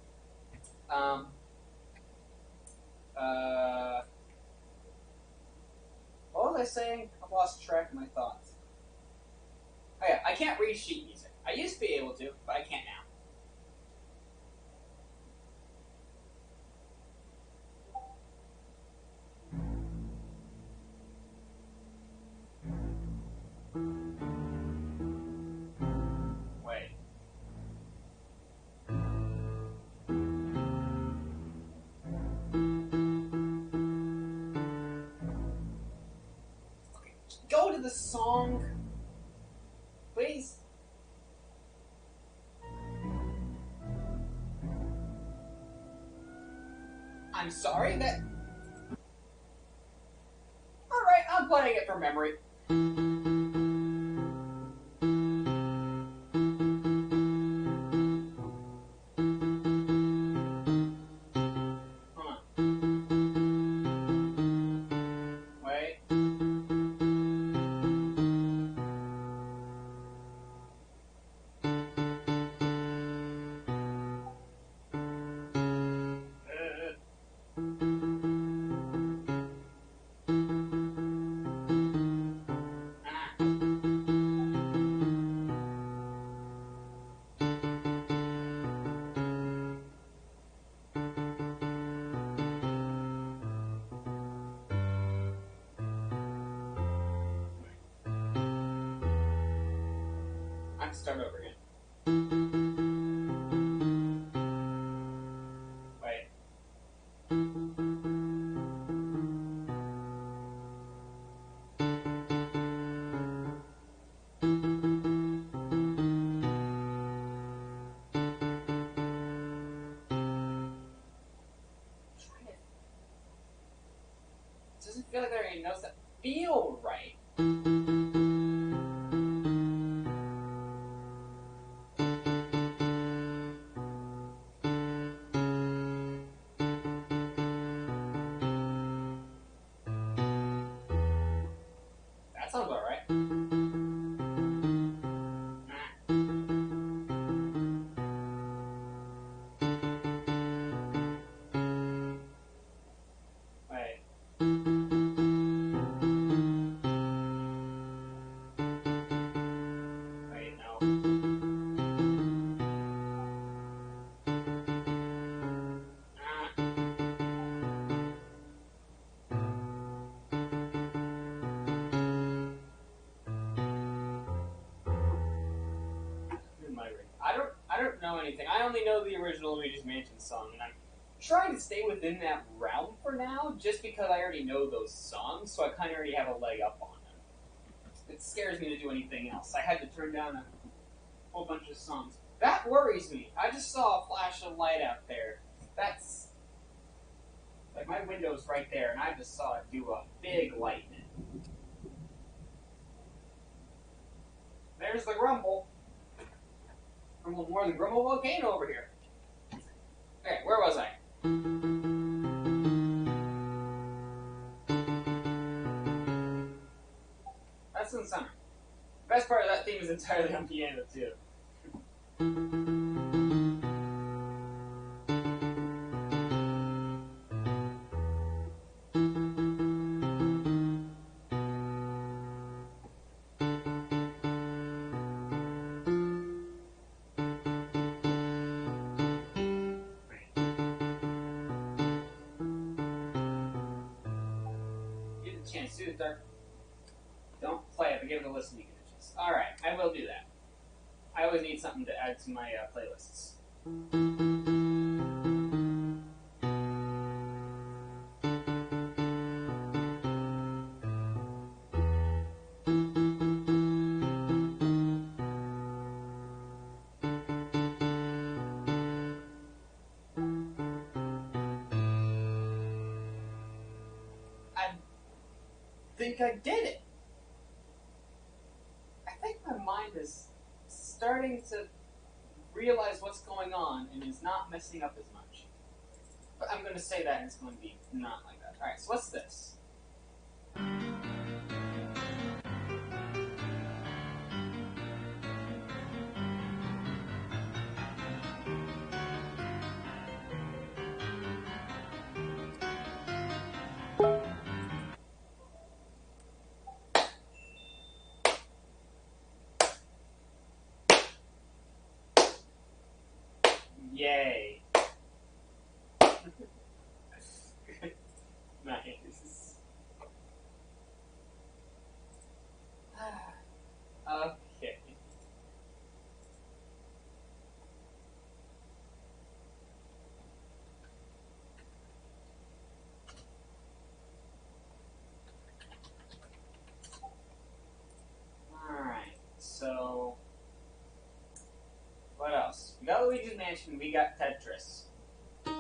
what was I saying? I've lost track of my thoughts. Oh yeah, I can't read sheet music. I used to be able to, but I can't now. Wait. Okay, go to the song, please. I'm sorry that. Alright, I'm playing it from memory. Hold on. Wait. to start over again. Wait. It doesn't feel like there are any notes that feel right. That sounds about right. Wait. Wait, no. I don't know anything. I only know the original Luigi's Mansion song, and I'm trying to stay within that realm for now, just because I already know those songs, so I kind of already have a leg up on them. It scares me to do anything else. I had to turn down a whole bunch of songs. That worries me. I just saw a flash of light out there. That's like my window's right there, and I just saw it do a big lightning. There's the grumble. A little more than Grumble Volcano over here. Okay, where was I? That's in summer. The best part of that theme is entirely on piano, too. Chance to do the don't play it, but give it a listen, you can adjust. Alright, I will do that. I always need something to add to my playlists. I think I did it. I think my mind is starting to realize what's going on and is not messing up as much. But I'm going to say that and it's going to be not like that. Alright, so what's this? Yay. Nice. Okay. Alright, so what else? We got Luigi's Mansion, we got Tetris. Can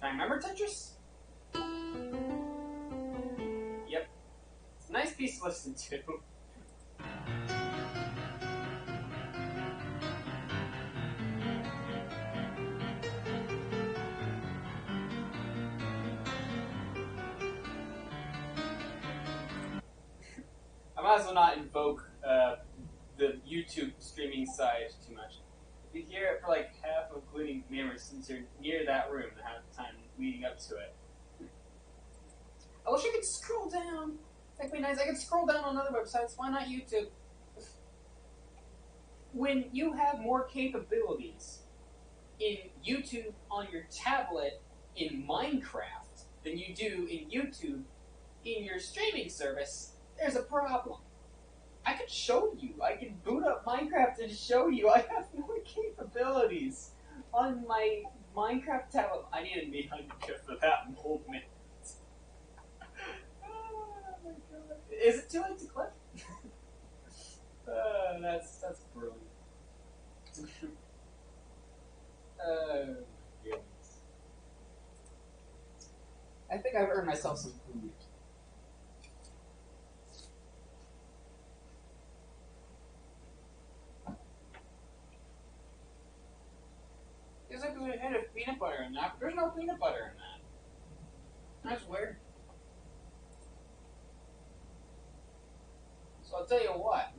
I remember Tetris? Yep. It's a nice piece to listen to. I might as well not invoke the YouTube streaming side too much. If you hear it for like half of including memories, since you're near that room and have time leading up to it. I wish I could scroll down. That'd be nice. I could scroll down on other websites. Why not YouTube? When you have more capabilities in YouTube on your tablet in Minecraft than you do in YouTube in your streaming service, there's a problem. I could show you. I can boot up Minecraft and show you. I have no capabilities on my Minecraft tablet. I need a meat hunter for that moment. Oh my god! Is it too late to clip? That's brilliant. Oh my goodness! I think I've earned myself some food. There's like a hint of peanut butter in that, but there's no peanut butter in that. That's weird. So I'll tell you what.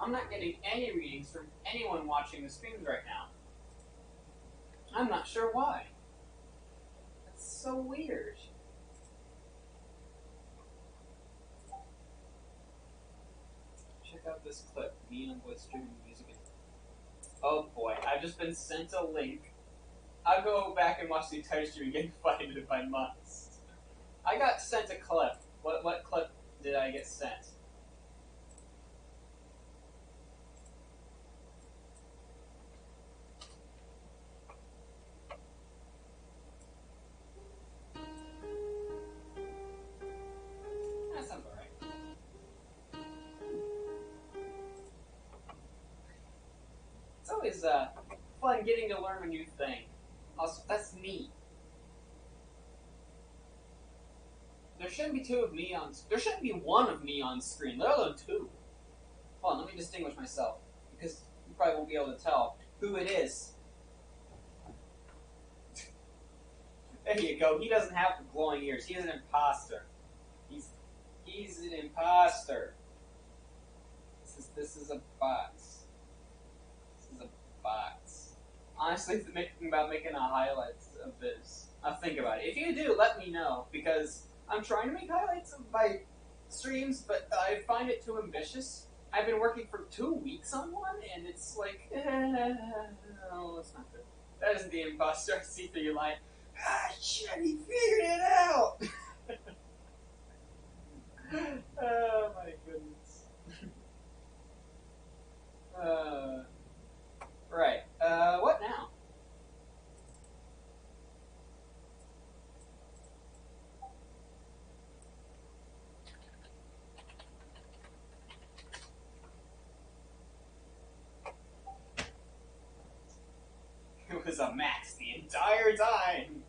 I'm not getting any readings from anyone watching the streams right now. I'm not sure why. That's so weird. Check out this clip. Me and a boy streaming music. Oh boy, I've just been sent a link. I'll go back and watch the entire stream again and find it if I must. I got sent a clip. What clip did I get sent? That sounds alright. It's always fun getting to learn a new thing. Also, that's me. There shouldn't be two of me on. There shouldn't be one of me on screen, let alone two. Hold on, let me distinguish myself because you probably won't be able to tell who it is. There you go. He doesn't have the glowing ears. He is an imposter. He's an imposter. This is a box. This is a box. Honestly, thinking about making a highlights of this. I'll think about it. If you do, let me know because I'm trying to make highlights of my streams, but I find it too ambitious. I've been working for 2 weeks on one, and it's like, no, that's not good. That isn't the imposter. I see through your line. Ah, shit, he figured it out! Oh my goodness. Right. What now? It was a max the entire time.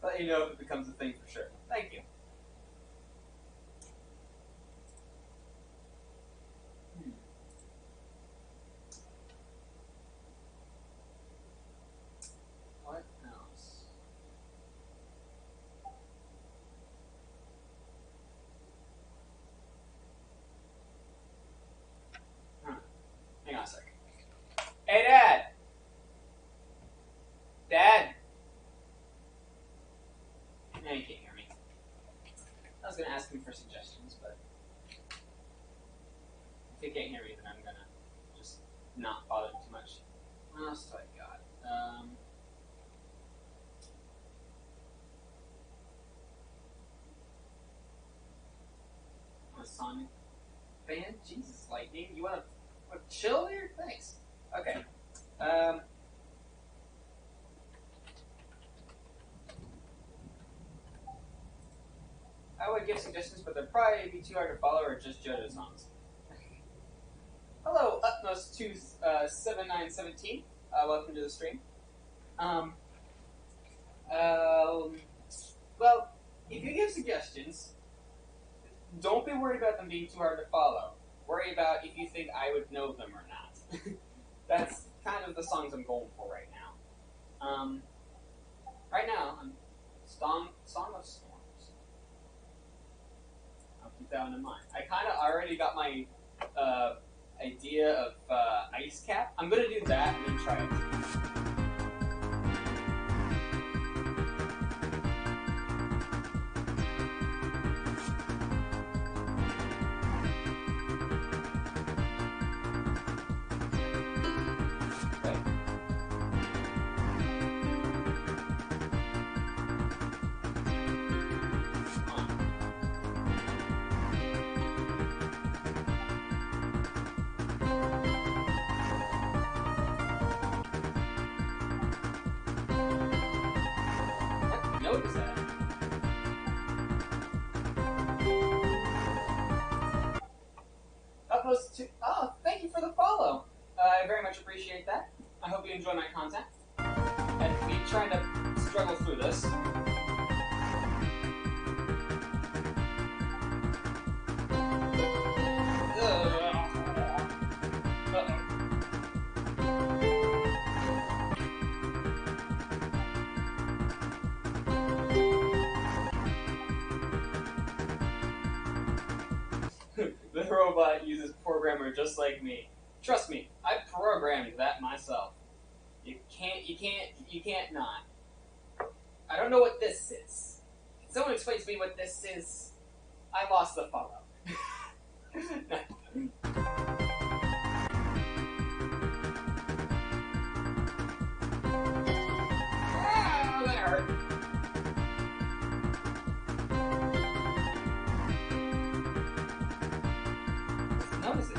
Let you know if it becomes a thing for sure. Thank you. What else? Hang on a second. Hey, Dad! Dad! No, you can't hear me. I was going to ask him for suggestions, but if he can't hear me, then I'm going to just not bother too much. What else do I got? I'm a Sonig fan? Jesus, Lightning. You want to chill here? Thanks. Okay. I would give suggestions, but they'd probably be too hard to follow or just JoJo songs. Hello, Utmost27917. Welcome to the stream. Well, if you give suggestions, don't be worried about them being too hard to follow. Worry about if you think I would know them or not. That's kind of the songs I'm going for right now. Right now, I'm Song of Storms. I'll keep that one in mind. I kind of already got my idea of Ice Cap. I'm going to do that and then try it. note is that? Uploads to. Oh, thank you for the follow. I very much appreciate that. I hope you enjoy my content. And me trying to struggle through this. The robot uses programmer just like me. Trust me, I programmed that myself. You can't not. I don't know what this is. Can someone explain to me what this is? I lost the follow. Ah, that hurt. Notice it.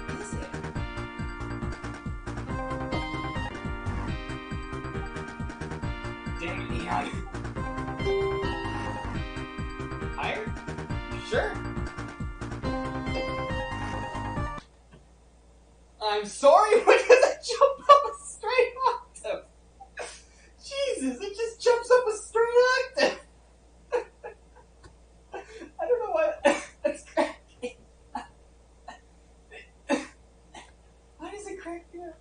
What is it? Damn it, Neon. Higher? Sure. I'm sorry, when does it jump up a straight octave? Jesus, it just jumps up a straight octave. I don't know why that's cracking. Why does it crack me up?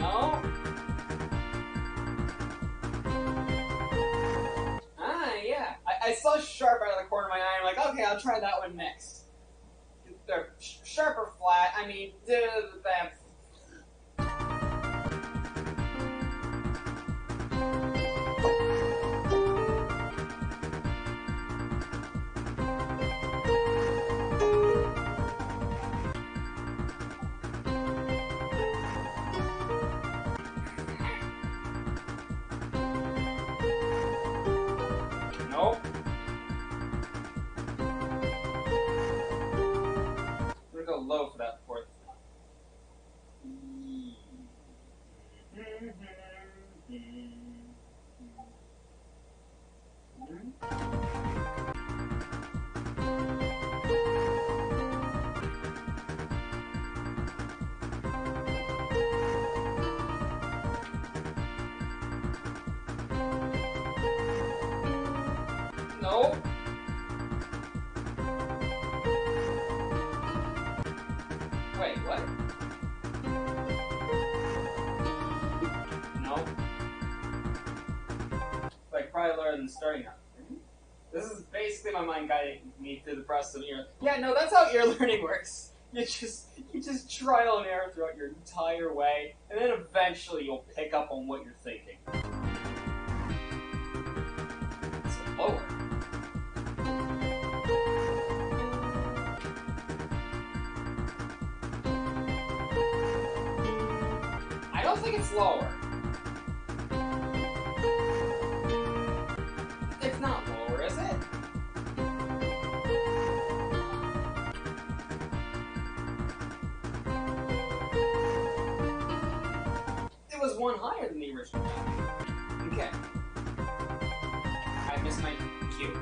No. Yeah. I saw sharp out of the corner of my eye. I'm like, okay, I'll try that one next. They're sharp or flat. I mean, that. Nope. I'm gonna go low for that fourth. No. Wait, what? No. Like, probably lower than starting out. This is basically my mind guiding me through the process of ear. Yeah, no, that's how ear learning works. You just trial and error throughout your entire way, and then eventually you'll pick up on what you're thinking. So lower. I don't think it's lower. It's not lower, is it? It was one higher than the original one. Okay. I missed my cue.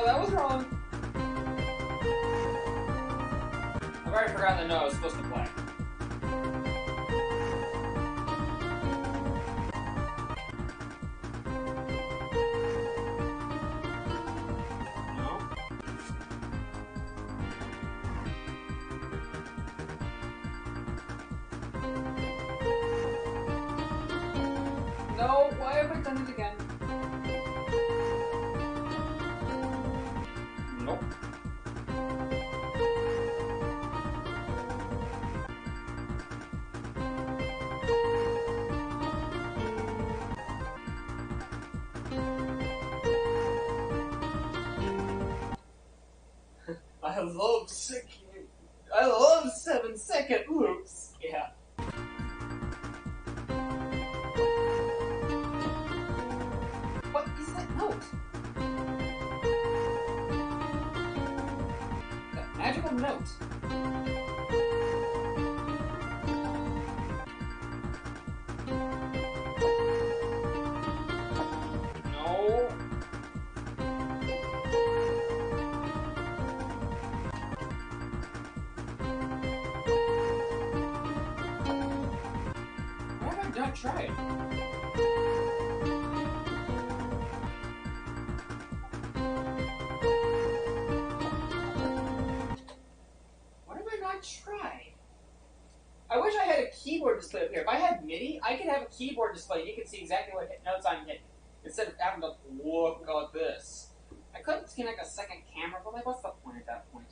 That was wrong. I've already forgotten the note I was supposed to play. No, why have I done it again? Nope. I love 7-second loops. Yeah. What is that note? That magical note. No. Why have I not tried? What have I not tried? I wish I had a keyboard display up here. If I had MIDI, I could have a keyboard display and you could see exactly what notes I'm hitting. Instead of having to look at this. I could connect a second camera, but like, what's the point at that point?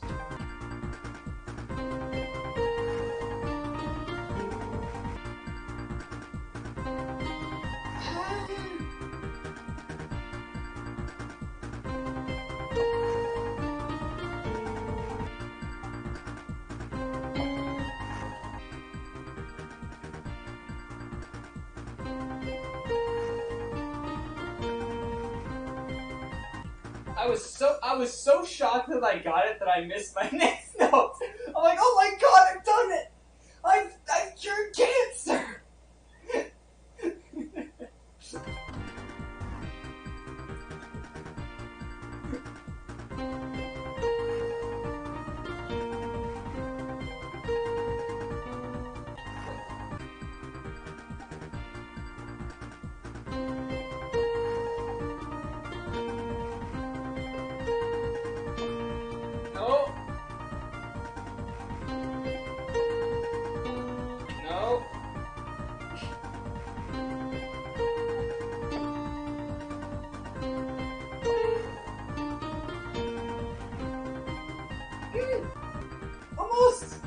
I was so shocked that I got it that I missed my next note. I'm like, oh my god, I've done it! I've cured cancer! No. No. Almost.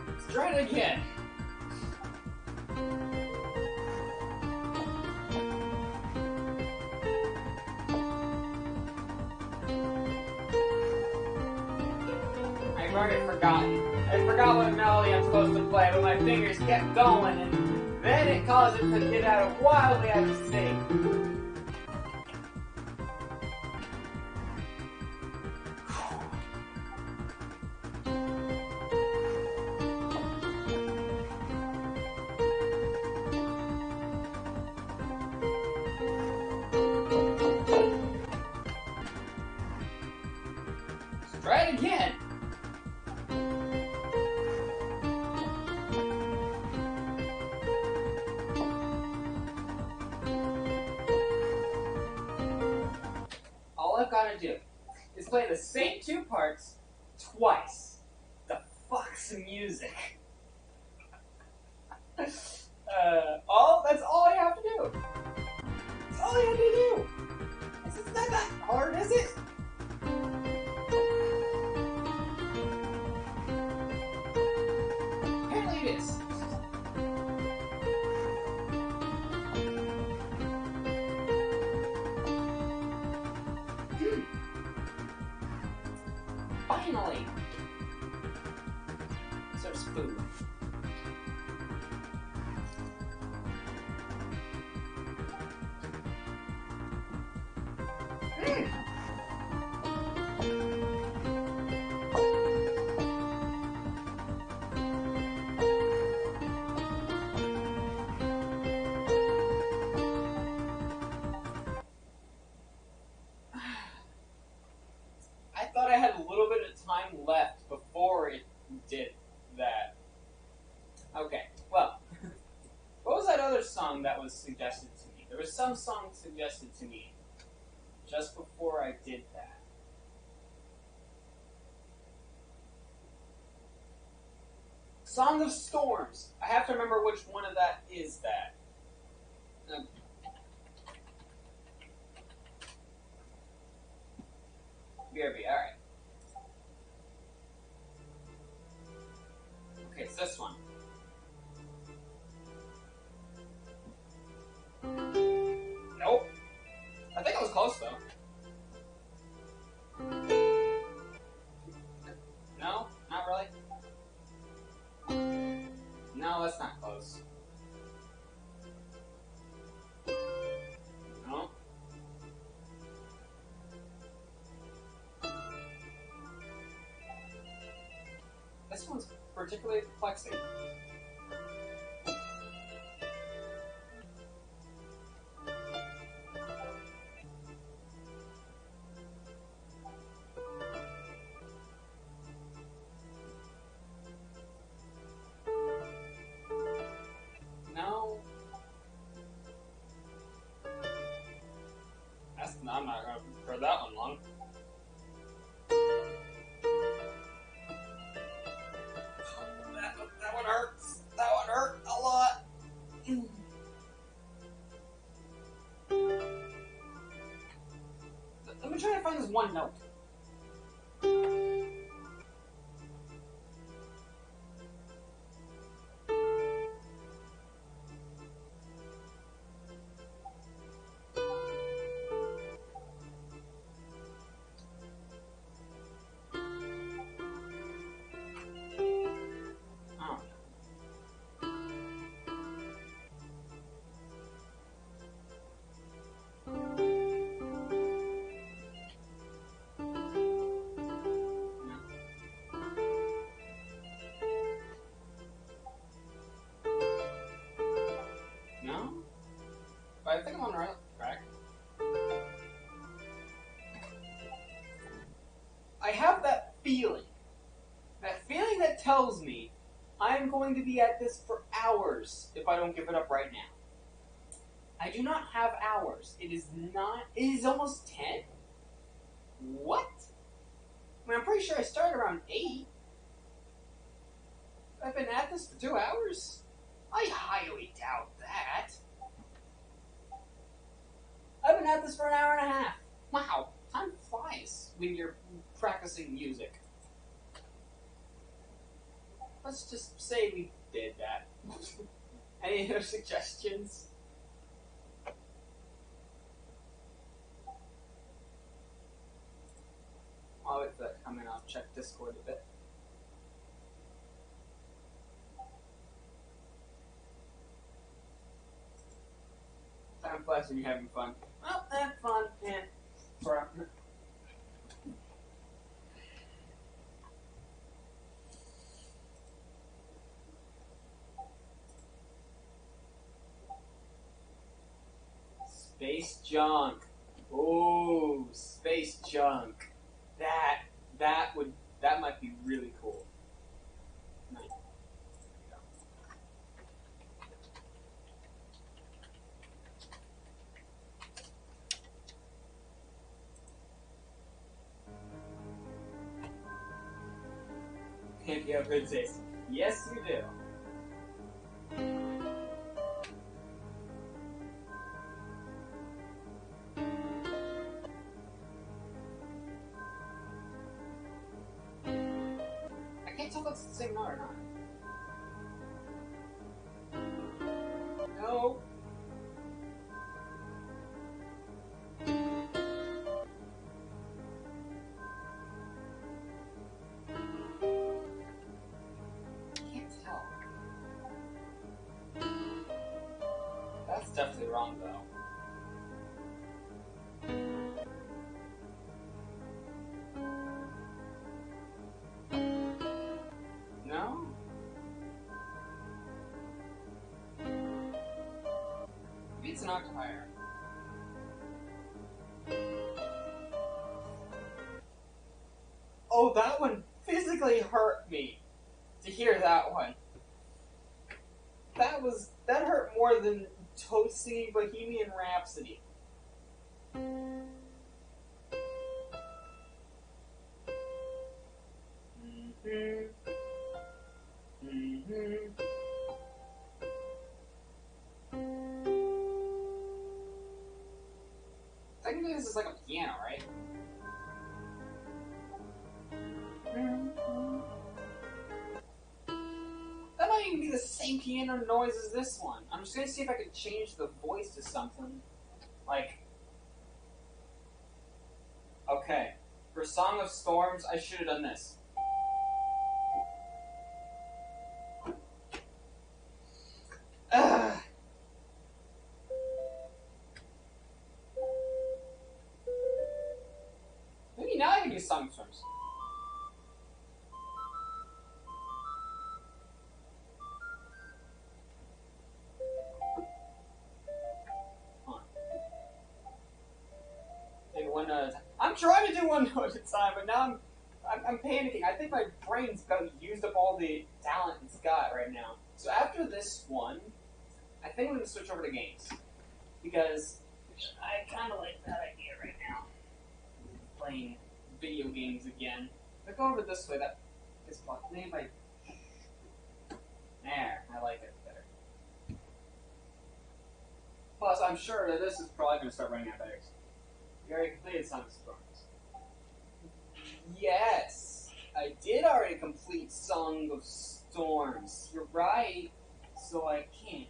Let's try it again. I've already forgotten. I forgot what melody I'm supposed to play, but my fingers kept going, and then it caused it to get wildly out of sync. Let's try it again. All I've got to do is play the same two parts twice. The fuck's music? That's all I have to do. That's all I have to do. It's not that hard, is it? Apparently it is. Finally! So smooth. I thought I had little bit of time left before it did that. Okay, well, what was that other song that was suggested to me? There was some song suggested to me just before I did that. Song of Storms. I have to remember which one of that is that. BRB, alright. Okay, it's this one. Nope. I think I was close, though. No? Not really? No, that's not close. No? This one's particularly perplexing. No. I'm not gonna for that one long. That one hurts. That one hurt a lot. Let me try to find this one note. No? But I think I'm on the right track. I have that feeling. That feeling that tells me I'm going to be at this for hours if I don't give it up right now. I do not have hours. It is not... It is almost 10? What? I mean, I'm pretty sure I started around 8. I've been at this for 2 hours? I highly doubt that. I've been at this for an hour and a half. Wow, time flies when you're practicing music. Let's just say we did that. Any other suggestions? I'll wait for that to come in. I'll check Discord a bit. Time flies when you're having fun. Well, have fun and forever. Space junk. Ooh, space junk. That might be really cool. Nice. If you have good taste. Yes, you do. I can't tell if it's the same note or not. No. That's definitely wrong, though. No? Maybe it's an octave higher. Oh, that one physically hurt me to hear that one. That hurt more than Toasty Bohemian Rhapsody. Technically, this is like a piano, right? That might even be the same piano noise as this one. I'm just gonna see if I can change the voice to something. Like, okay, for Song of Storms, I should have done this. Ugh. Maybe now I can do Song of Storms. One note at a time. I'm trying to do one note at a time, but now I'm panicking. I think my brain's used up all the talent it's got right now. So after this one, I think I'm going to switch over to games. Because I kind of like that idea right now. Playing video games again. If I go over this way, that is blocked. Maybe I... There, I like it better. Plus, I'm sure that this is probably going to start running out of batteries. You already completed Song of Storms. Yes! I did already complete Song of Storms. You're right, so I can't.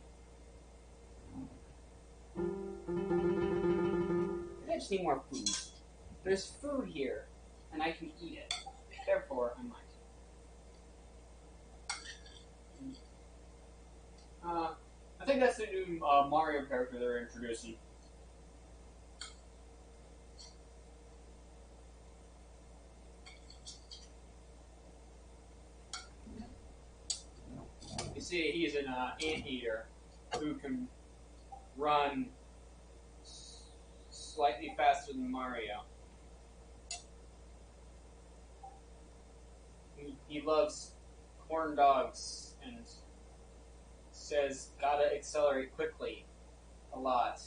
I just need more food. There's food here, and I can eat it. Therefore, I might. I think that's the new Mario character they're introducing. You see, he's an anteater who can run slightly faster than Mario. He loves corn dogs and says, gotta accelerate quickly a lot.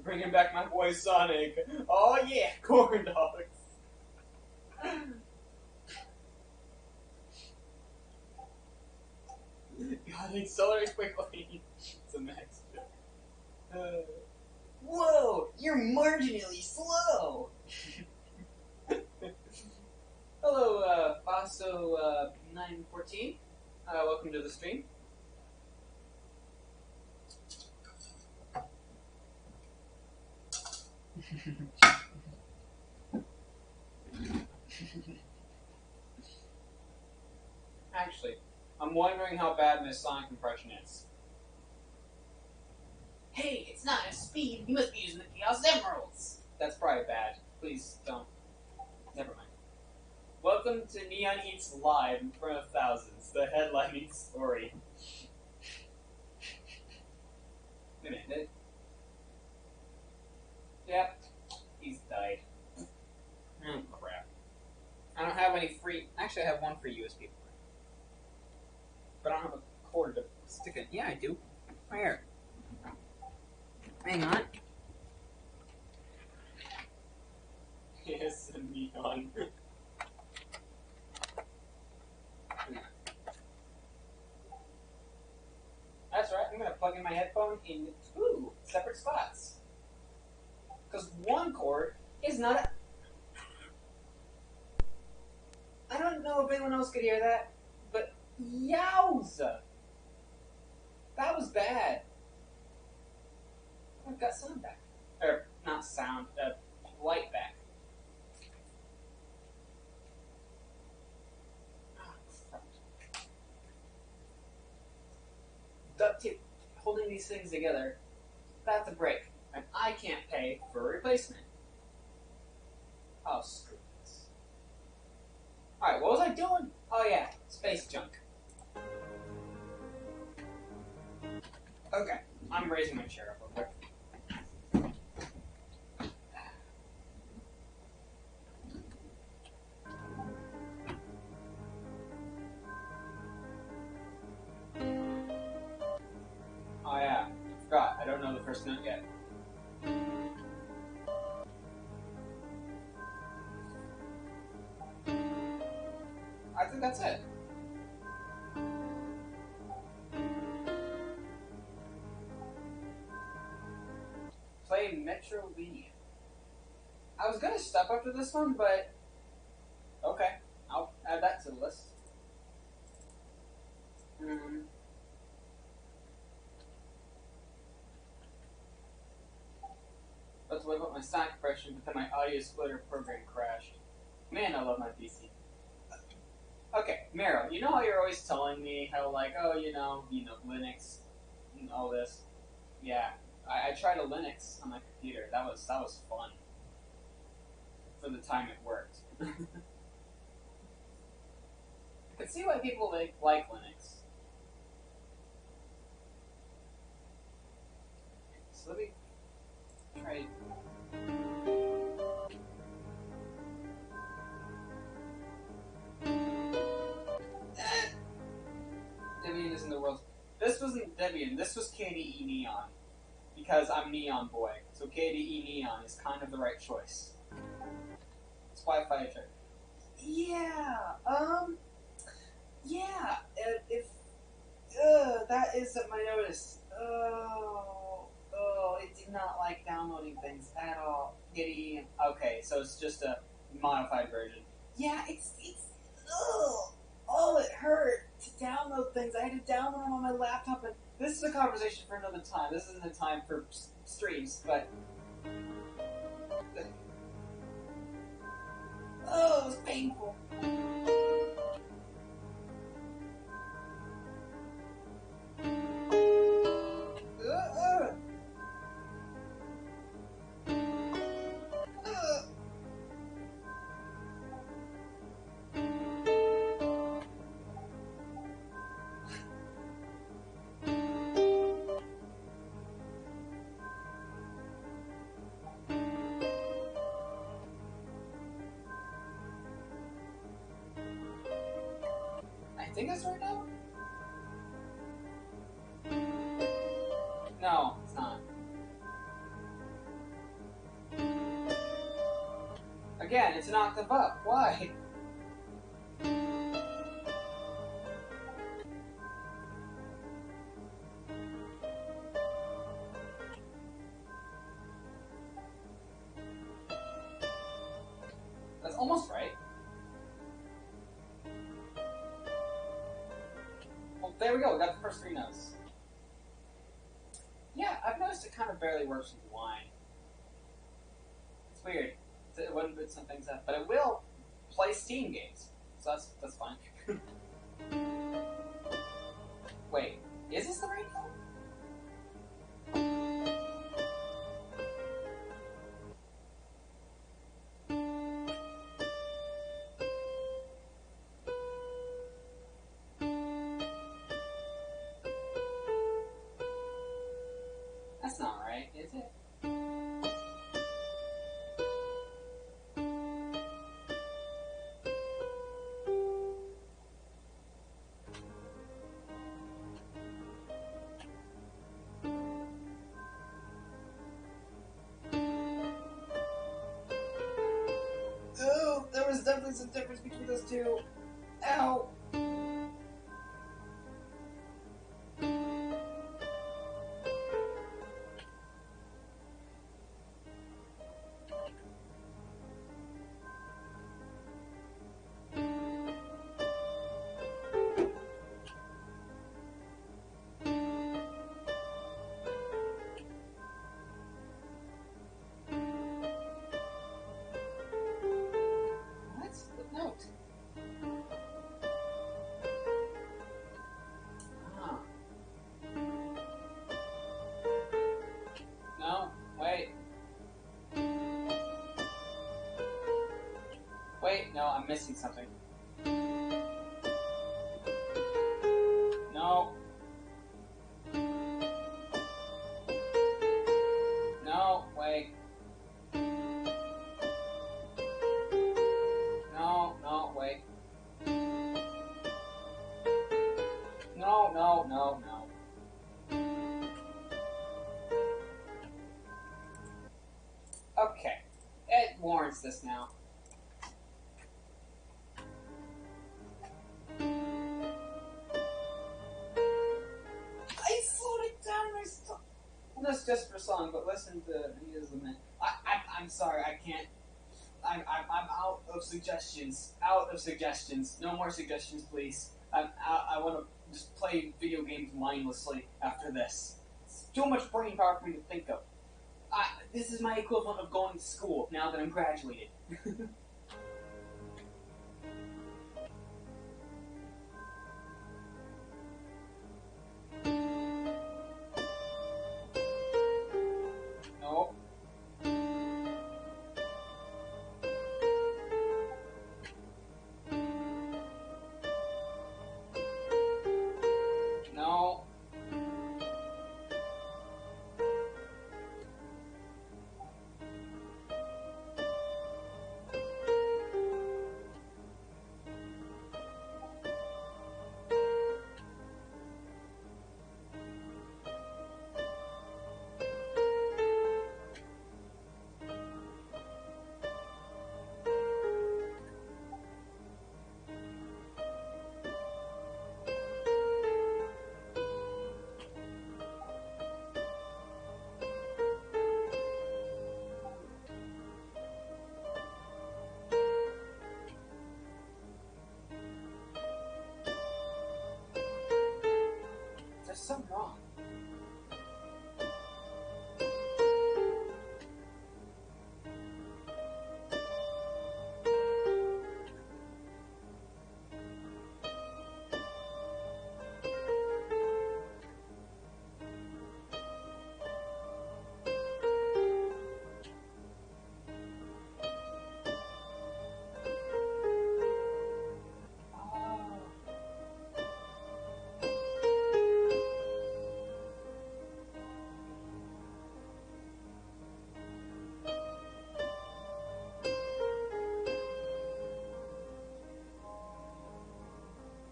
Bringing back my boy Sonic. Oh yeah, corn dogs. Gotta accelerate quickly. It's a max joke. Whoa, you're marginally slow. Hello, Faso 914. Welcome to the stream. Actually, I'm wondering how bad Miss Sonic impression is. Hey, it's not a speed. You must be using the Chaos Emeralds. That's probably bad. Please don't. Never mind. Welcome to Neon Eats Live in front of thousands, the headlining story. Wait a minute. Yep, he's died. Oh, crap. I don't have any free... Actually, I have one free USB. But I don't have a cord to stick it. Yeah, I do. Where? Hang on. Yes, neon. That's right, I'm going to plug in my headphone in two separate spots. Because one cord is not a... I don't know if anyone else could hear that, but yowza! That was bad. I've got sound back. Or, not sound, light back. Duct tape holding these things together, about to break, and I can't pay for a replacement. Oh, screw this. Alright, what was I doing? Oh yeah, space junk. Okay, I'm raising my chair up real quick. Oh yeah, forgot. I don't know the first note yet. I think that's it. Play Metrovania. I was gonna stop after this one, but okay, I'll add that to the list. About to live up my sound compression, but then my audio splitter program crashed. Man, I love my PC. Okay, Meryl, you know how you're always telling me how, like, oh, you know, Linux and all this? Yeah, I tried a Linux on my computer. That was fun. For the time it worked. I can see why people like Linux. So let me try. Debian isn't the world's. This wasn't Debian. This was KDE Neon, because I'm Neon Boy. So KDE Neon is kind of the right choice. It's Wi-Fi check. Yeah. Yeah. If. That is at my notice. It did not like downloading things at all. KDE. Okay, so it's just a modified version. Yeah, it's. Oh, it hurt to download things. I had to download them on my laptop, and this is a conversation for another time. This isn't a time for streams, but. Oh, it was painful. I think that's right now? No, it's not. Again, it's an octave up. Why? That's almost right. Well, there we go. We got the first three notes. Yeah, I've noticed it kind of barely works with wine. It's weird. It wouldn't boot some things up, but it will play Steam games, so that's fine. Wait, is this the right phone? That's not right, is it? Oh, there was definitely some difference between those two. Ow! What? What note? Ah. No, wait. Wait, no, I'm missing something. No. no, no, no. Okay. It warrants this now. I slowed it down. Well, that's just for song, but listen to me as a man. I'm sorry, I can't. I'm out of suggestions. Out of suggestions. No more suggestions, please. I want to just play video games mindlessly after this. It's too much brain power for me to think of. This is my equivalent of going to school now that I'm graduated. No. No. There's something wrong.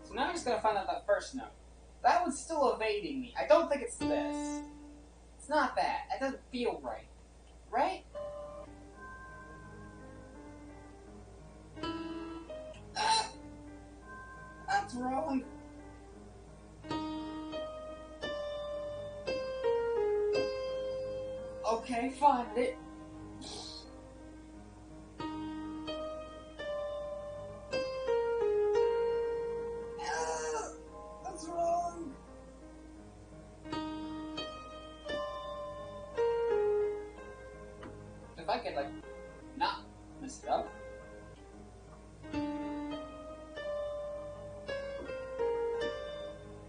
So now I'm just gonna find out that first note. That one's still evading me. I don't think it's this. It's not that. That doesn't feel right. Right? That's wrong. Okay, fine. That's wrong. If I could, like, not mess it up.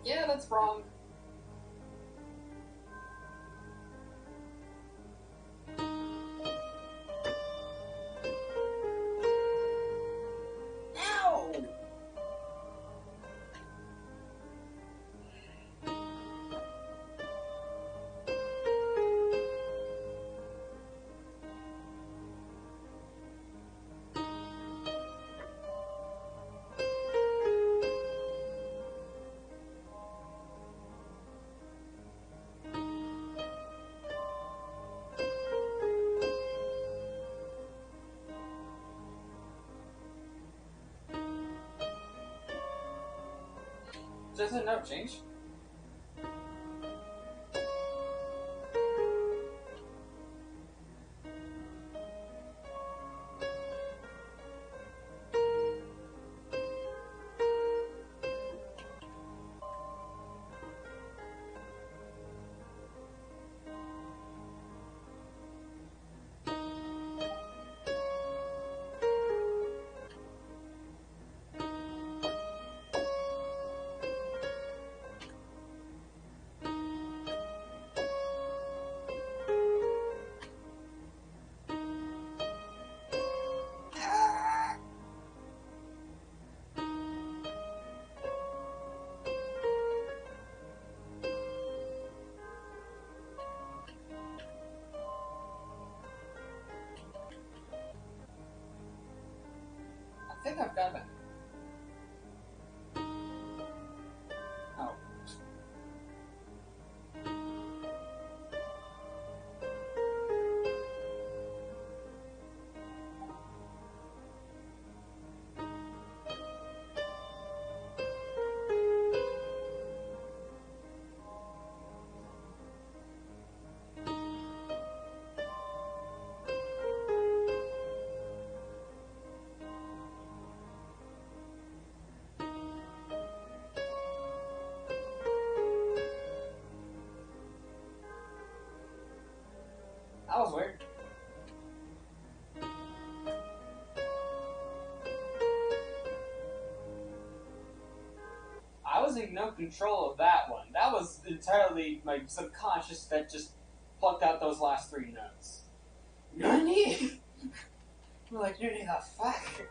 Yeah, that's wrong. Ow! Does the note change? I think I've got it. Oh. was in no control of that one. That was entirely my subconscious that just plucked out those last three notes. Nani? I'm like, Nani the fuck?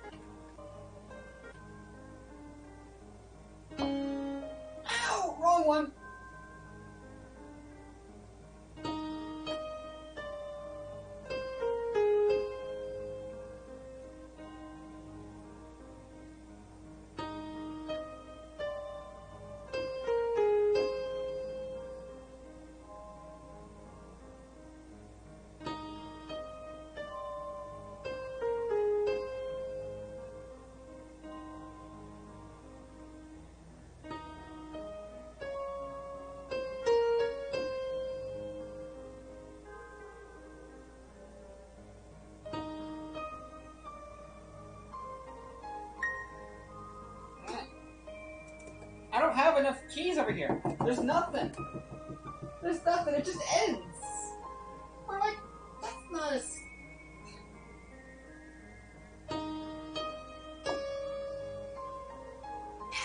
Ow! Wrong one! I don't have enough keys over here. There's nothing. There's nothing. It just ends. I'm like, that's not a...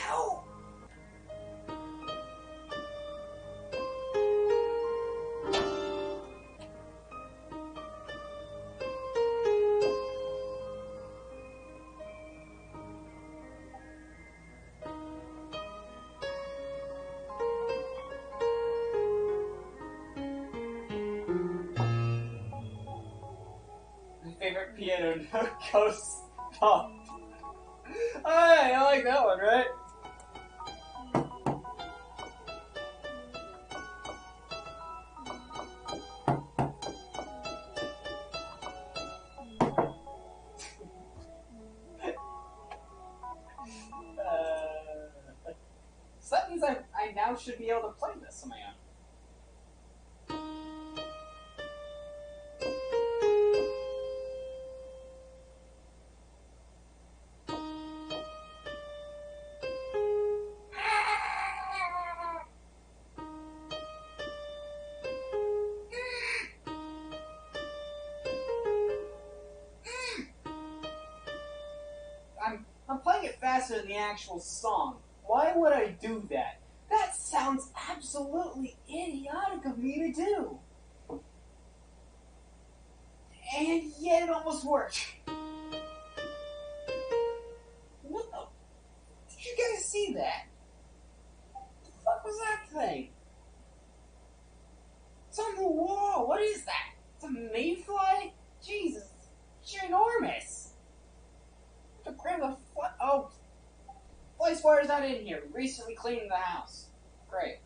Ow! Favorite piano note goes pop. Alright, I like that one, right? So that means I now should be able to play this on my own. I'm playing it faster than the actual song. Why would I do that? That sounds absolutely idiotic of me to do. And yet it almost worked. What the... Did you guys see that? What the fuck was that thing? It's on the wall. What is that? It's a mayfly? Jesus. It's ginormous. To grab the fly... Oh. Fly swatter not in here. We recently cleaned the house. Great.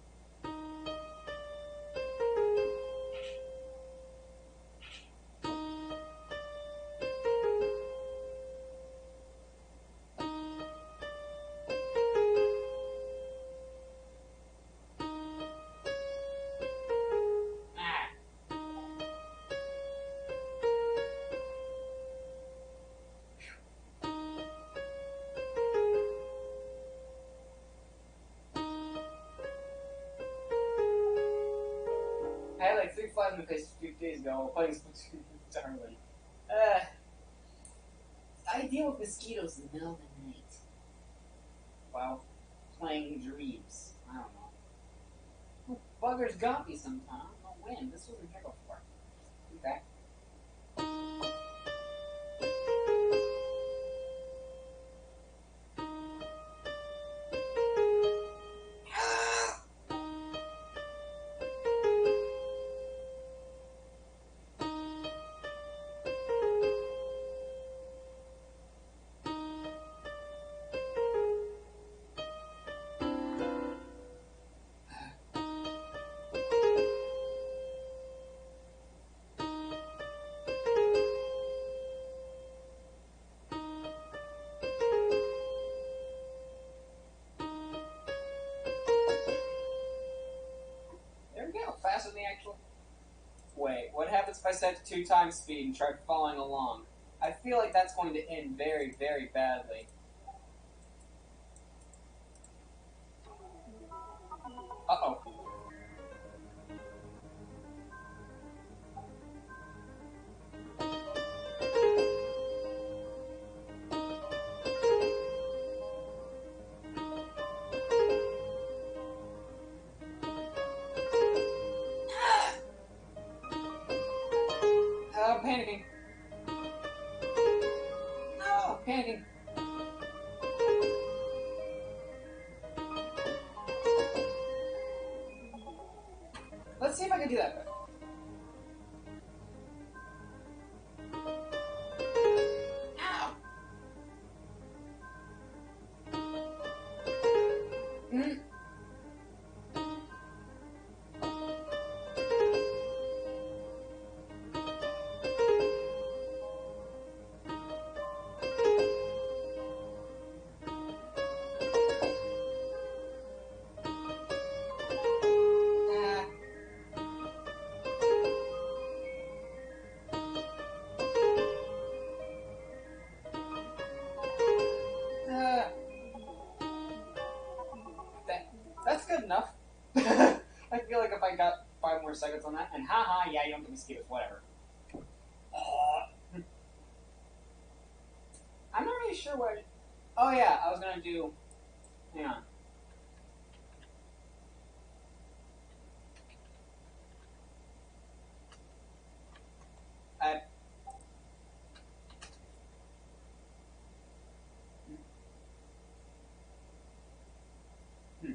I had like 3 flies in the face a few days ago while playing Darwin. I deal with mosquitoes in the middle of the night. While playing dreams. I don't know. Well, buggers got me sometime. I don't know when. This wasn't here before. Okay. Faster than the actual... Wait, what happens if I set to 2 times speed and try following along? I feel like that's going to end very, very badly. Uh-oh. could do that better. Ow! Mm. That's good enough. I feel like if I got 5 more seconds on that, and haha, yeah, you don't get mosquitoes, whatever. I'm not really sure what. Oh yeah, I was gonna do. Hang on. I. Hmm.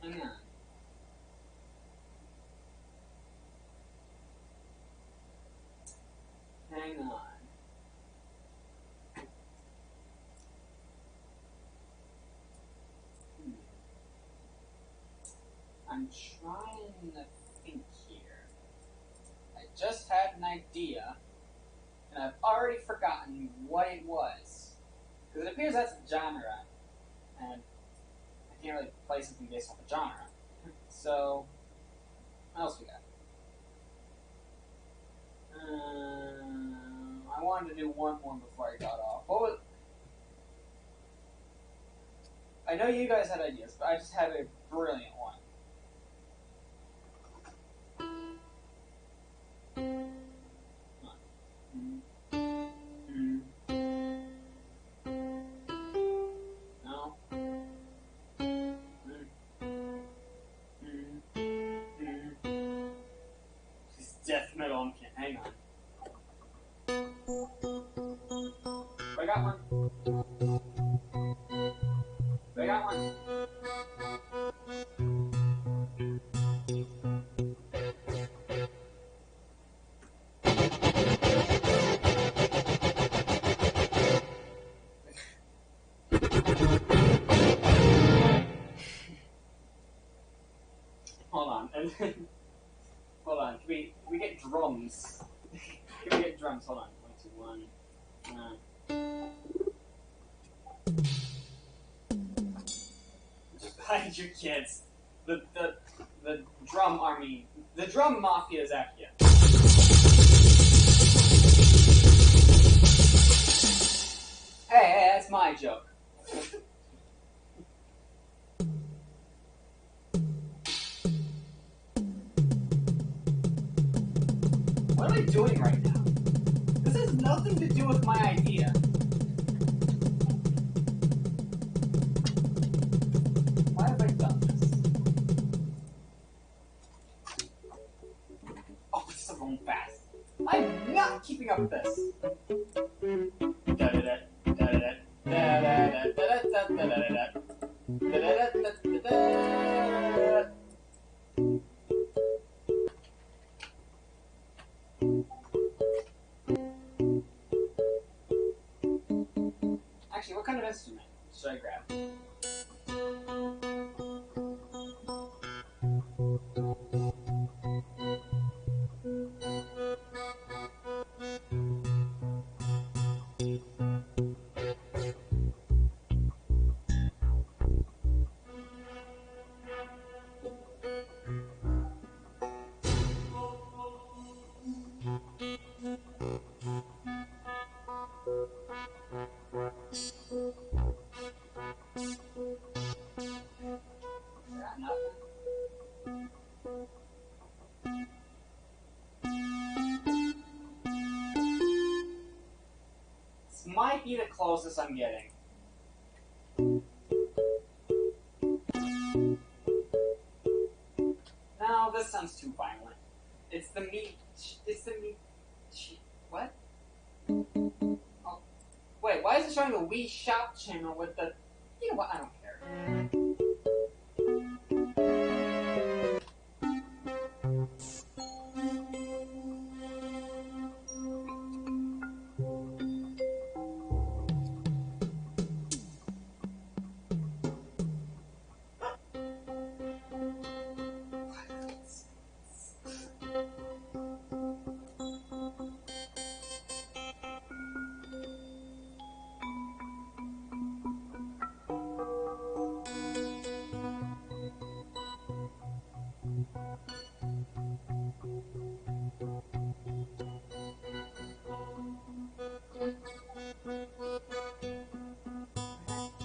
Hang on. Hang on. I'm trying to think here. I just had an idea, and I've already forgotten what it was. Because it appears that's a genre, and I can't really play something based on the genre. So, what else we got? I wanted to do one more before I got off. What was? I know you guys had ideas, but I just had a brilliant one. No. It's death metal. I can't. Hang on. I got one. I got one. Hold on. Hold on. Can we get drums? Can we get drums? Hold on. 1, 2, 1. Hide your kids. The drum army. The drum mafia is after you. Hey, that's my joke. What am I doing right now? This has nothing to do with my idea. Why have I done this? Oh, this is going fast. I'm not keeping up with this. Actually, what kind of instrument should I grab? Got nothing. This might be the closest I'm getting. No, this sounds too violent. It's the meat. It's the meat. What? Oh. Wait, why is it showing the Wii Shop channel with the You know what? I don't care.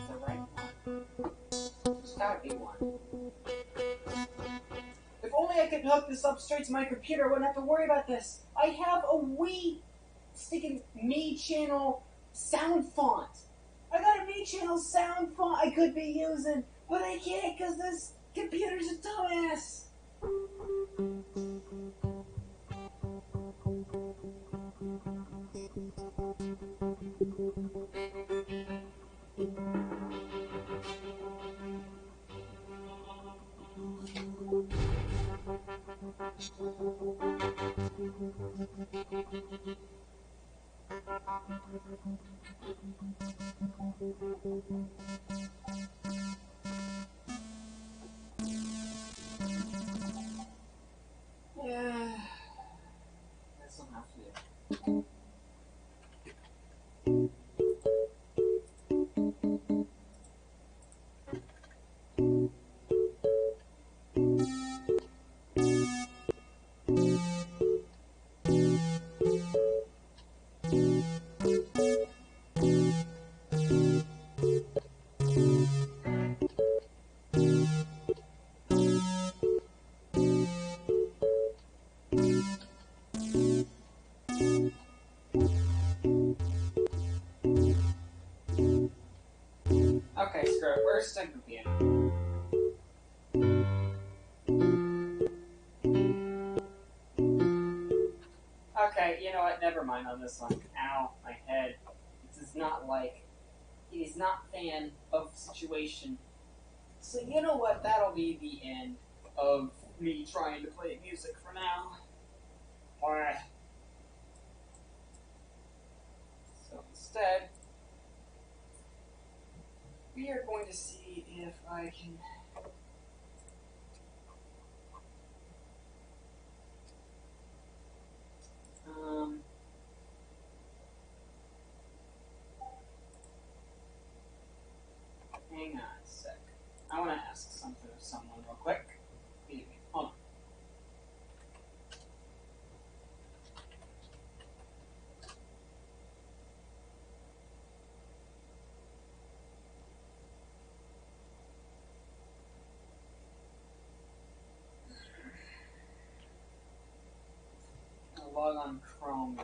The right one. There's gotta be one. If only I could hook this up straight to my computer, I wouldn't have to worry about this. I have a Wii sticking me channel sound font. I got a me channel sound font I could be using, but I can't because this computer's a dumbass. Yeah, guess I'll have to. Okay, screw it. Where's Stig the piano? Okay, you know what? Never mind on this one. Ow, my head. This is not like. He's not fan of the situation. So you know what? That'll be the end of me trying to play music for now. Alright. So instead, we are going to see if I can. Hang on a sec. I want to ask something of someone real quick. Hold on. I'll log on Chrome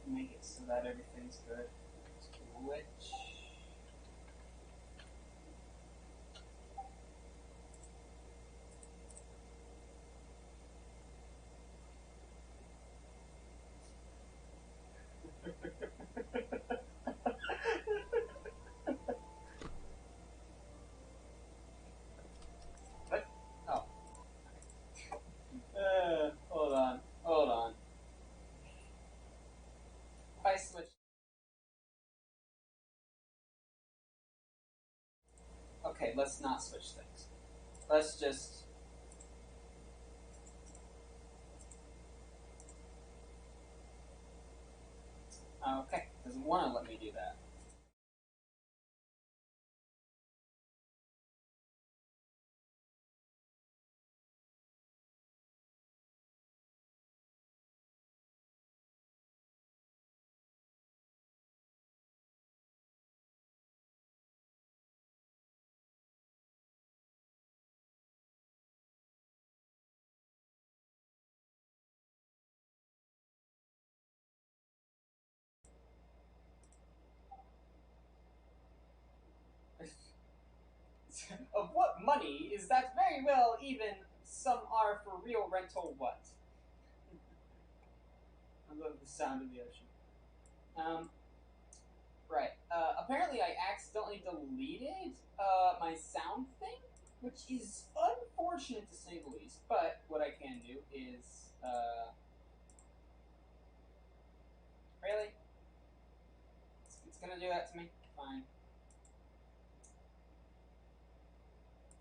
and make it so that everything's good. Which. What? Oh. Hold on. Hold on. I switched. Okay, let's not switch things. Let's just. Okay, doesn't want to let me do that. Of what money is that very well even some are for real rental what? I love the sound of the ocean. Right. Apparently, I accidentally deleted my sound thing, which is unfortunate to say the least. But what I can do is, really, it's gonna do that to me. Fine.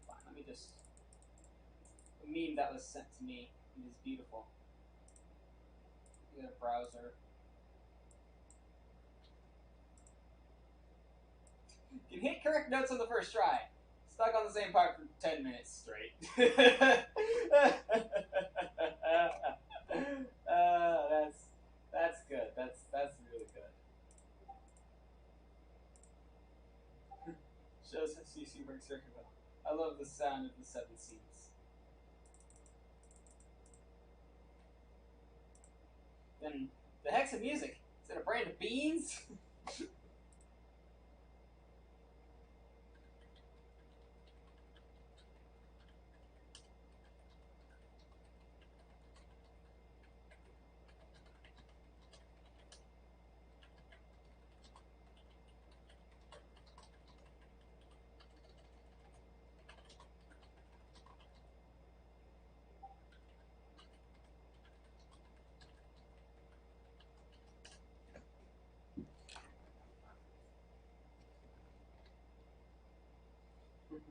Fine. Let me just. The meme that was sent to me. It is beautiful. Get a browser. Can hit correct notes on the first try. Stuck on the same part for 10 minutes straight. That's good. That's really good. Shows how CC works very well. I love the sound of the 7 C's. Then the heck's of music? Is it a brand of beans?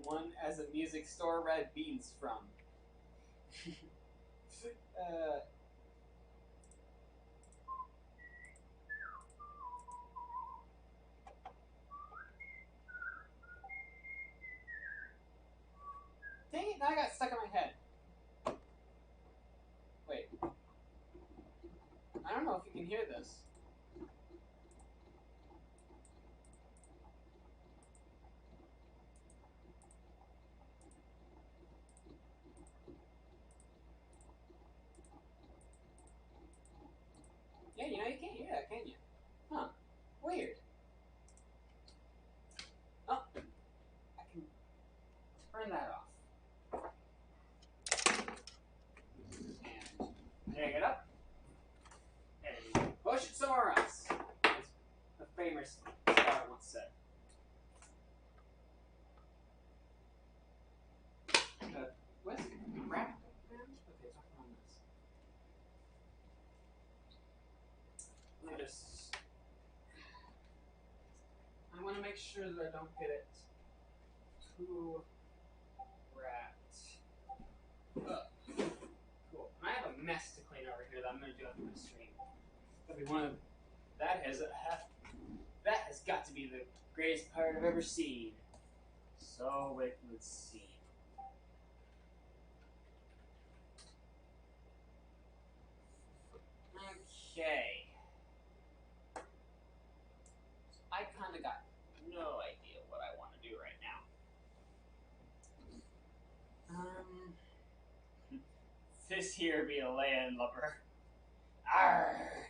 One as a music store red beans from. uh, Dang it, now I got stuck in my head. Wait. I don't know if you can hear this. Yeah, you know, you can't hear that, can you? Huh. Weird. Oh, I can turn that off. And hang it up. And push it somewhere else. As the famous star once said. What's the wrap? Okay, talk on this. Let me just. I want to make sure that I don't get it too wrapped up. Cool. And I have a mess to clean over here that I'm going to do after the stream. That'll be one of. That has got to be the greatest part I've ever seen. So wait, let's see. Okay. I kind of got no idea what I want to do right now. This here be a landlubber. Arrgh.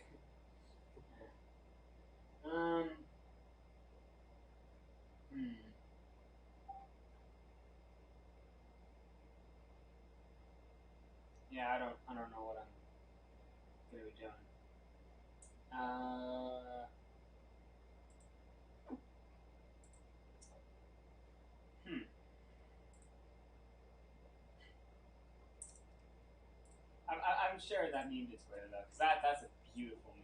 Hmm. Yeah, I don't know what I'm gonna be doing. Hmm. I'm sure that meme is Twitter though, because that's a beautiful meme.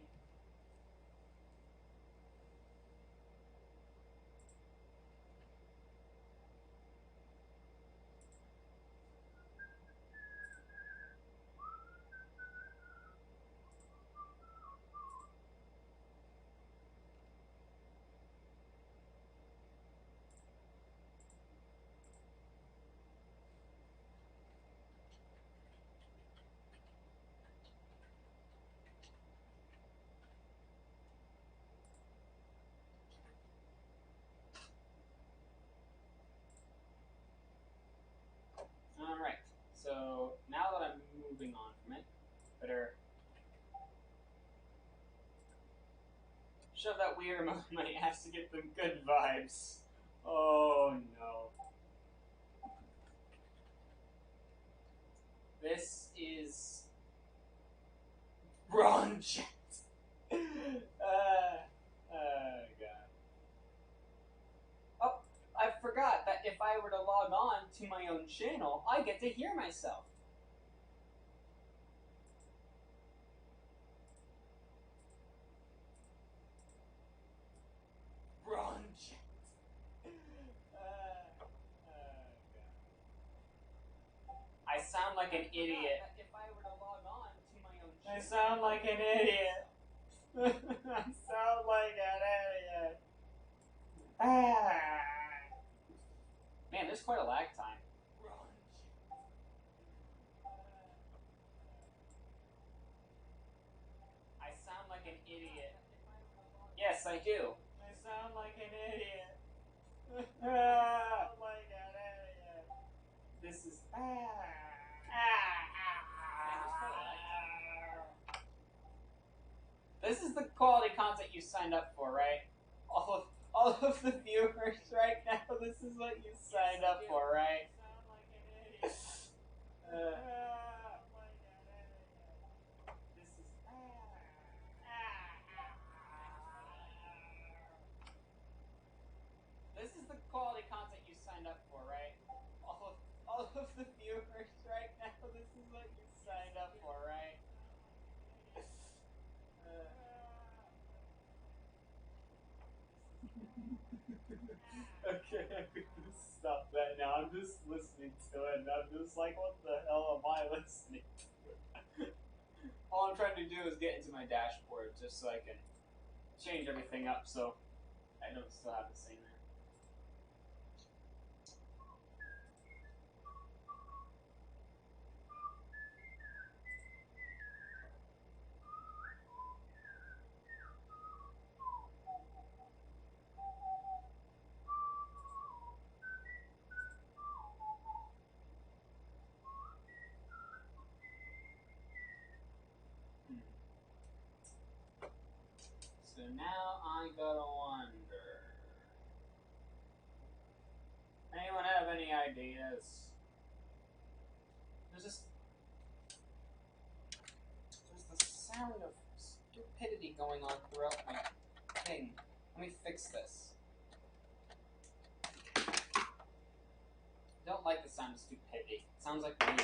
All right. So now that I'm moving on from it, better shove that weird emoji in my ass to get the good vibes. Oh no. This is wrong chat. God. own channel, I get to hear myself. Run, Jack. I sound like an idiot. If I were to log on to my own channel, I sound like an idiot. I sound like an idiot. Man, there's quite a lag time. I sound like an idiot. Yes, I do. I sound like an idiot. I sound like an idiot. This is. This is the quality content you signed up for, right? All of the viewers right now, this is what you signed up for, right? This is. This is the quality content you signed up for, right? All of the viewers right now, this is what you signed up for, right? Okay, I'm gonna stop that now. I'm just listening to it, and I'm just like, what the hell am I listening to? All I'm trying to do is get into my dashboard just so I can change everything up so I don't still have the same there. So now I gotta wonder. Anyone have any ideas? There's the sound of stupidity going on throughout my thing. Let me fix this. I don't like the sound of stupidity. It sounds like me.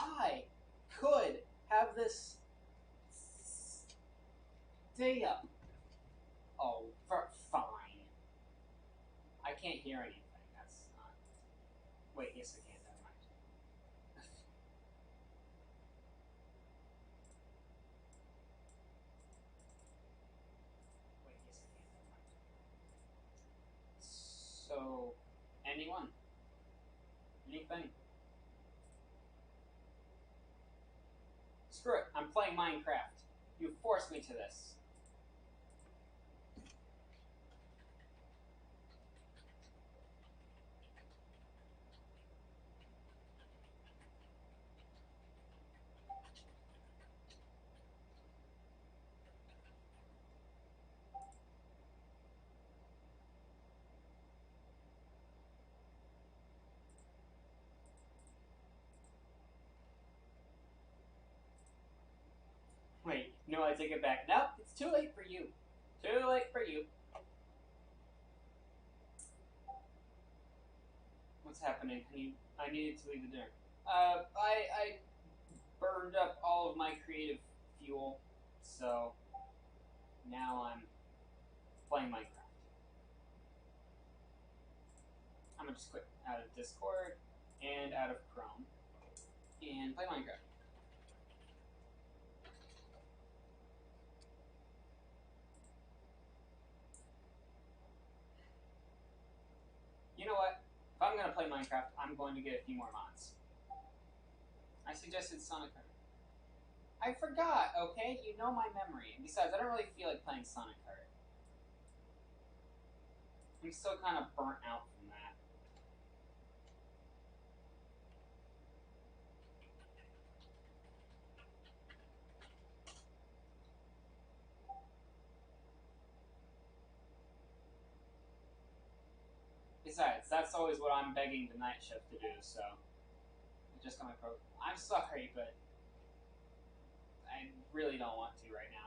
I could have this stay up. Oh, fine. I can't hear anything. That's not. Wait, yes, I can. Never mind. Wait, yes, I can. Never mind. So, anyone? Anything? Screw it. I'm playing Minecraft. You forced me to this. Wait, no, I take it back. Nope, it's too late for you. Too late for you. What's happening? I needed to leave the dinner. I burned up all of my creative fuel, so now I'm playing Minecraft. I'm gonna just quit out of Discord and out of Chrome and play Minecraft. You know what? If I'm gonna play Minecraft, I'm going to get a few more mods. I suggested Sonic. I forgot, okay? You know my memory. And besides, I don't really feel like playing Sonic Kart. I'm still kind of burnt out from that. Besides, because that's always what I'm begging the night shift to do. So, I just got my pro. I'm sorry, but I really don't want to right now.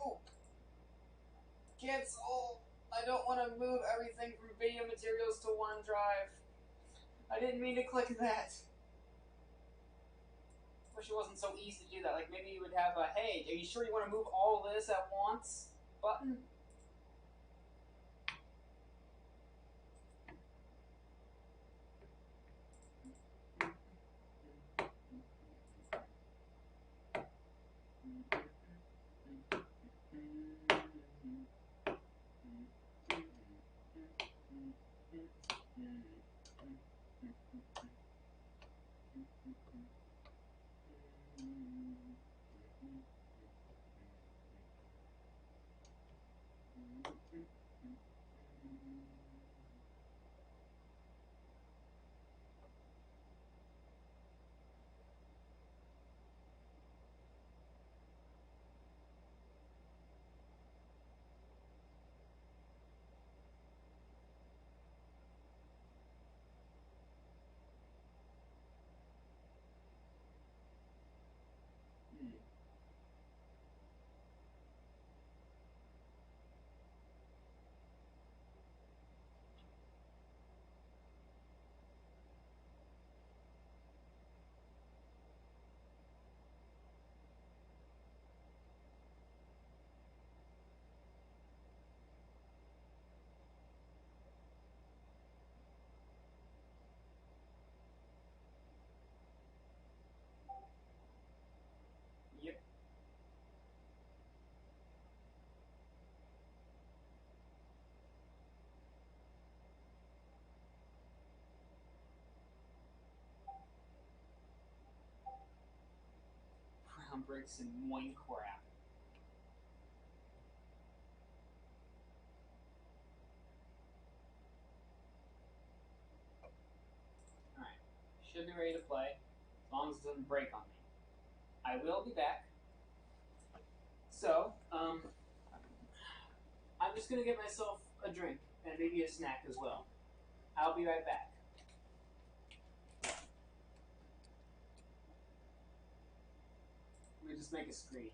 Ooh. Cancel! I don't want to move everything from video materials to OneDrive. I didn't mean to click that. Wish it wasn't so easy to do that. Like maybe you would have a, hey, are you sure you want to move all this at once button? Yep. Brown bricks and moin crap. Alright. Should be ready to play. As long as it doesn't break on me. I will be back. So, I'm just gonna get myself a drink and maybe a snack as well. I'll be right back. Let me just make a screen.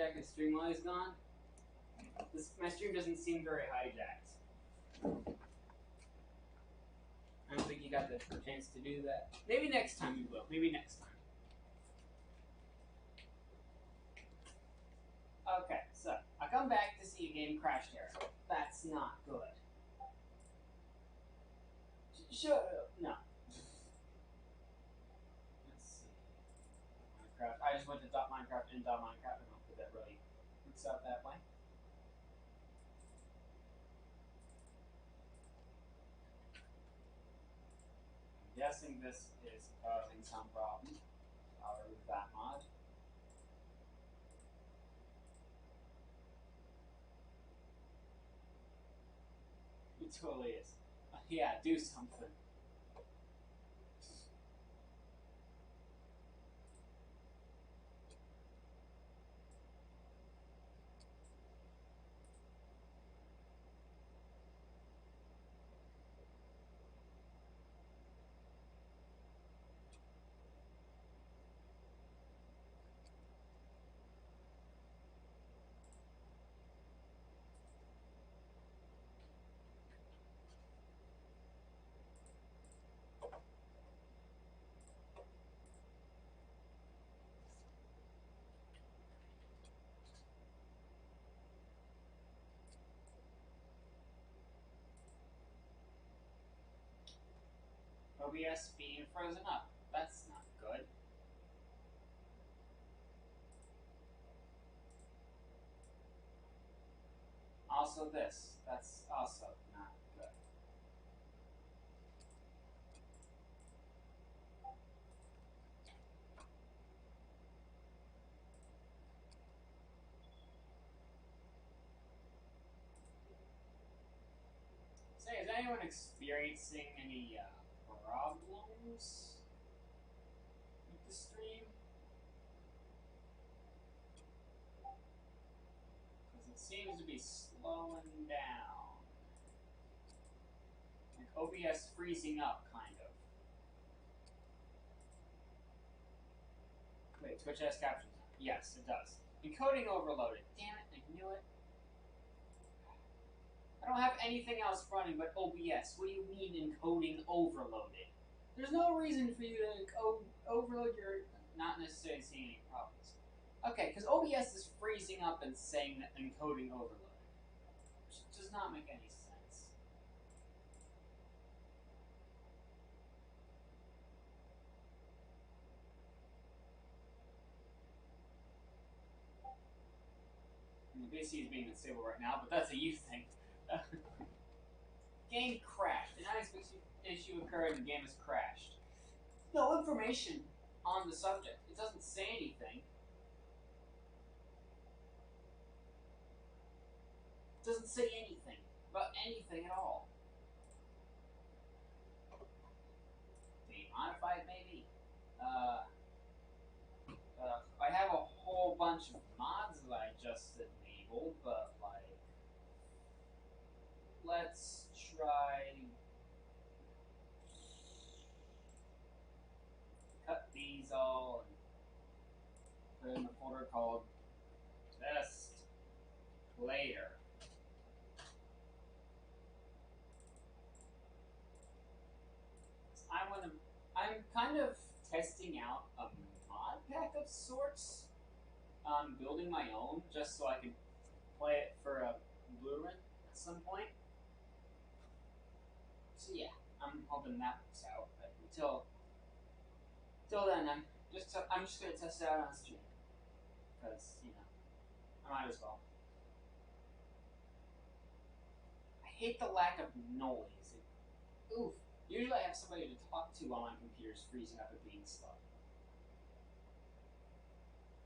hijacked the stream while he's gone? My stream doesn't seem very hijacked. I don't think you got the chance to do that. Maybe next time you will. Maybe next time. Okay, so I come back to see a game crashed error. That's not good. Shut up. No. Let's see. Minecraft. I just went to .minecraft and .minecraft. I don't know if that really works out that way. I'm guessing this is causing some problem. I'll remove that mod. It totally is. Yeah, do something. OBS being frozen up. That's not good. Also this. That's also not good. Say, is anyone experiencing any problems with the stream? Because it seems to be slowing down. Like OBS freezing up, kind of. Wait, Twitch has captions. Yes, it does. Encoding overloaded. Damn it, I knew it. I don't have anything else running but OBS. What do you mean encoding overloaded? There's no reason for you to overload your... Not necessarily seeing any problems. Okay, because OBS is freezing up and saying that encoding overloaded. Which does not make any sense. I mean, basically, it's being unstable right now, but that's a you thing. Game crashed. An unexpected issue occurred and the game has crashed. No information on the subject. It doesn't say anything. It doesn't say anything about anything at all. Be modified, maybe? I have a whole bunch of mods that I just enabled, but like, let's try cut these all and put it in a folder called Test Player. I'm kind of testing out a mod pack of sorts. Building my own just so I can play it for a Blu-ray at some point. So yeah, I'm hoping that works out. But until then, I'm just gonna test it out on stream because I might as well. I hate the lack of noise. Oof. Usually I have somebody to talk to while my computer's freezing up and being slow.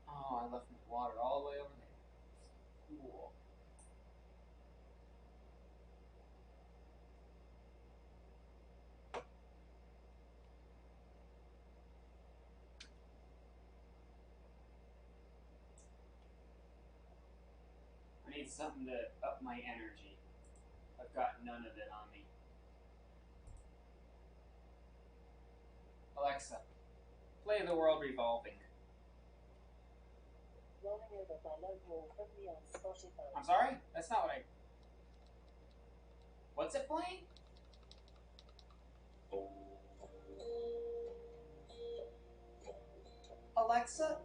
Oh, I left my water all the way over there. Cool. I need something to up my energy. I've got none of it on me. Alexa, play The World Revolving. Rolling over by Low Ball from me on Spotify. I'm sorry? That's not what I... What's it playing? Alexa,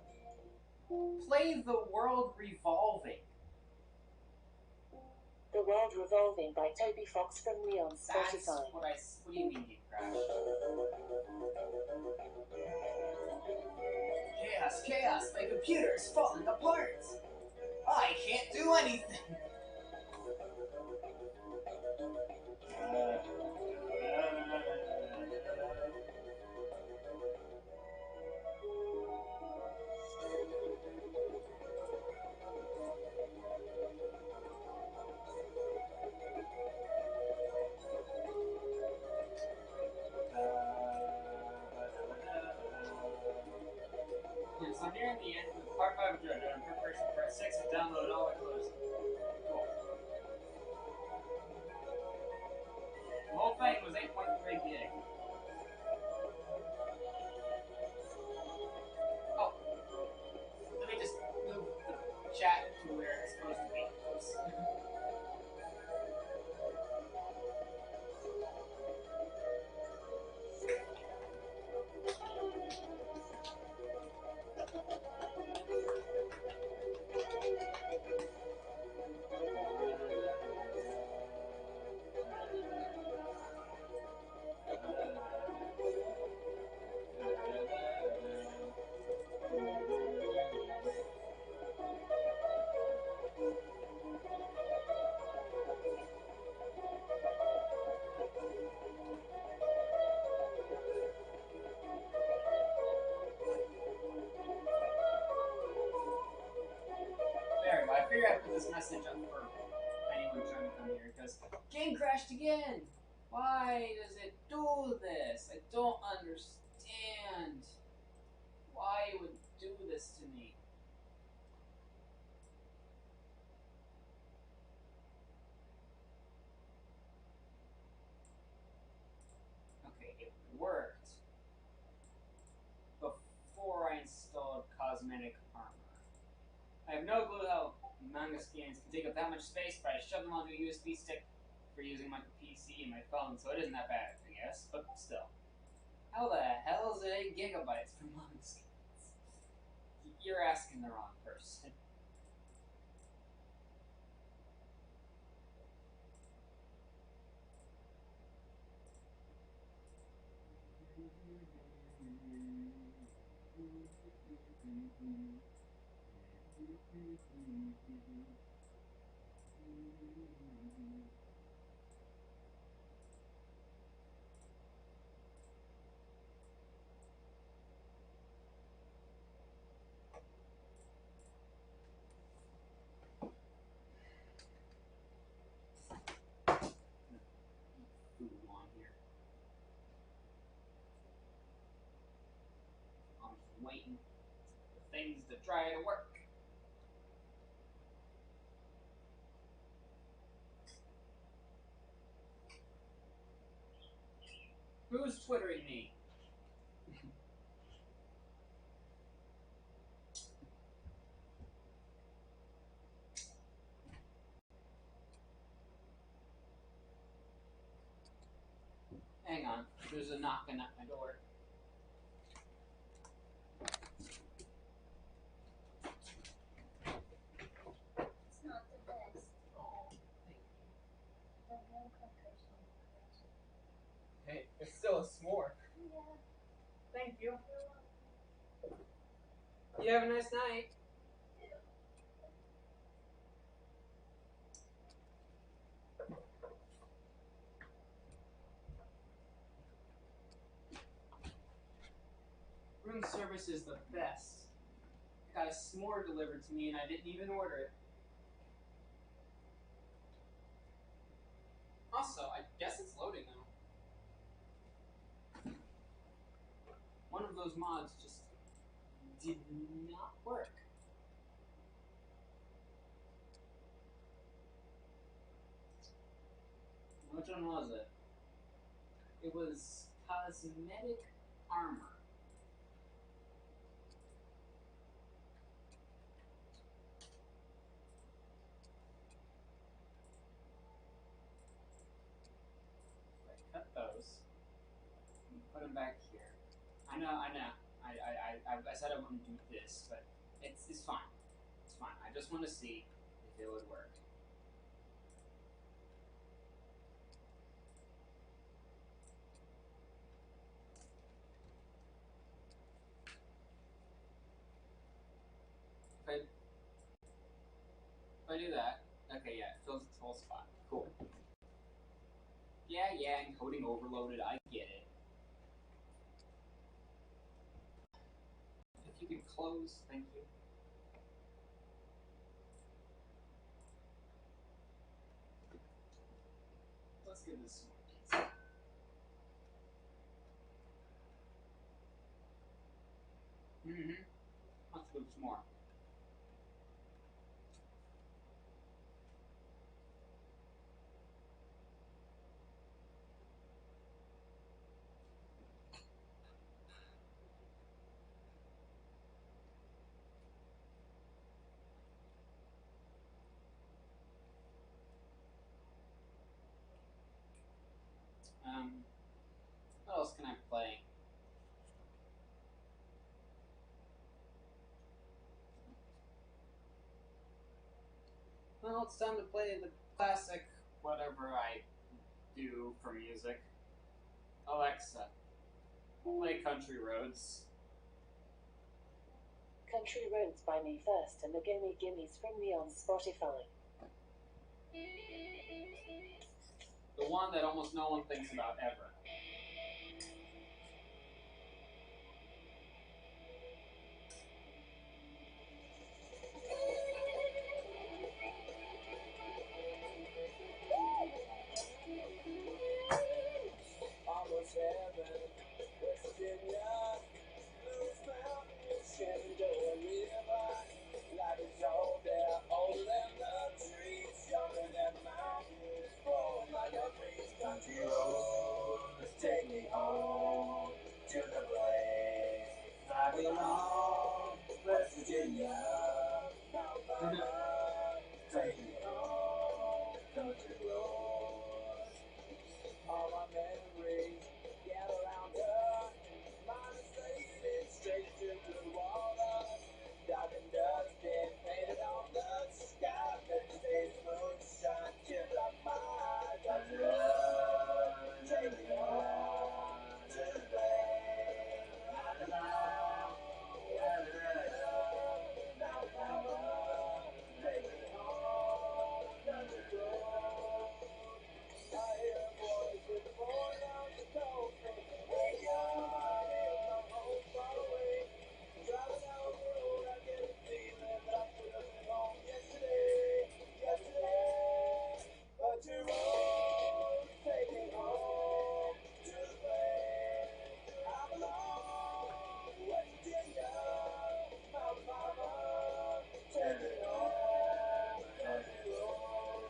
play The World Revolving. The World Revolving by Toby Fox from me on That's Spotify. what I... What do you mean, Deep Crash? Chaos, chaos, my computer's falling apart. I can't do anything. Yeah, so nearing the end of part 5 of JoJo, in preparation for part 6 and download all episodes. Cool. The whole thing was 8.3 gig. Oh, let me just move the chat to where it's supposed to be. Oops. There we go. I figured I'd put this message up for anyone trying to come here, because game crashed again! Why does it do this? I don't understand why it would do this to me. Okay, it worked before I installed cosmetic armor. I have no clue how manga scans can take up that much space, but I shoved them onto a USB stick for using my PC and my phone, so it isn't that bad, I guess, but still. How the hell is it 8 gigabytes for manga scans? You're asking the wrong person. Food on here. I'm just waiting for things to try to work. Who's twittering me? Hang on, there's a knocking at my door. It's not the best. Oh, thank The milk cookies are you. Hey, it's still a s'more. Yeah. Thank you. You have a nice night. Room service is the best. I got a s'more delivered to me and I didn't even order it. Also, I guess it's loading now. One of those mods just did not work. Which one was it? It was cosmetic armor. those. Put them back here. I know. I said I wouldn't do this, but it's fine. It's fine. I just want to see if it would work. If I do that, okay, yeah, it fills its whole spot. Cool. Yeah, encoding overloaded. I get it. If you could close, thank you. Let's give this some more pizza. Let's do some more. What else can I play? Well, it's time to play the classic whatever I do for music. Alexa, play Country Roads. Country Roads by Me First and the Gimme Gimmes from me on Spotify. The one that almost no one thinks about ever. Almost heaven, West Virginia, Blues Mountain, Shenandoah River. Life is older, older than the trees, younger than mountains, flow like a breeze. Country roads, take me home to the place I belong. West Virginia, Alabama, take me home. Country roads. All my memories gather around her. Mine is faded straight to blue water. Dark and dusty, painted on the sky. Vegetated moonshine, chill up my eyes. Country road, take me home to the place I belong. Alabama, take me home. Country road. I hear a voice with the voice on the coast. Wake up, I feel my home far away. Driving down the road, I get a feeling that I should have been home yesterday. But your road take me home to the place I belong. West Virginia, my mama, take me home, country road.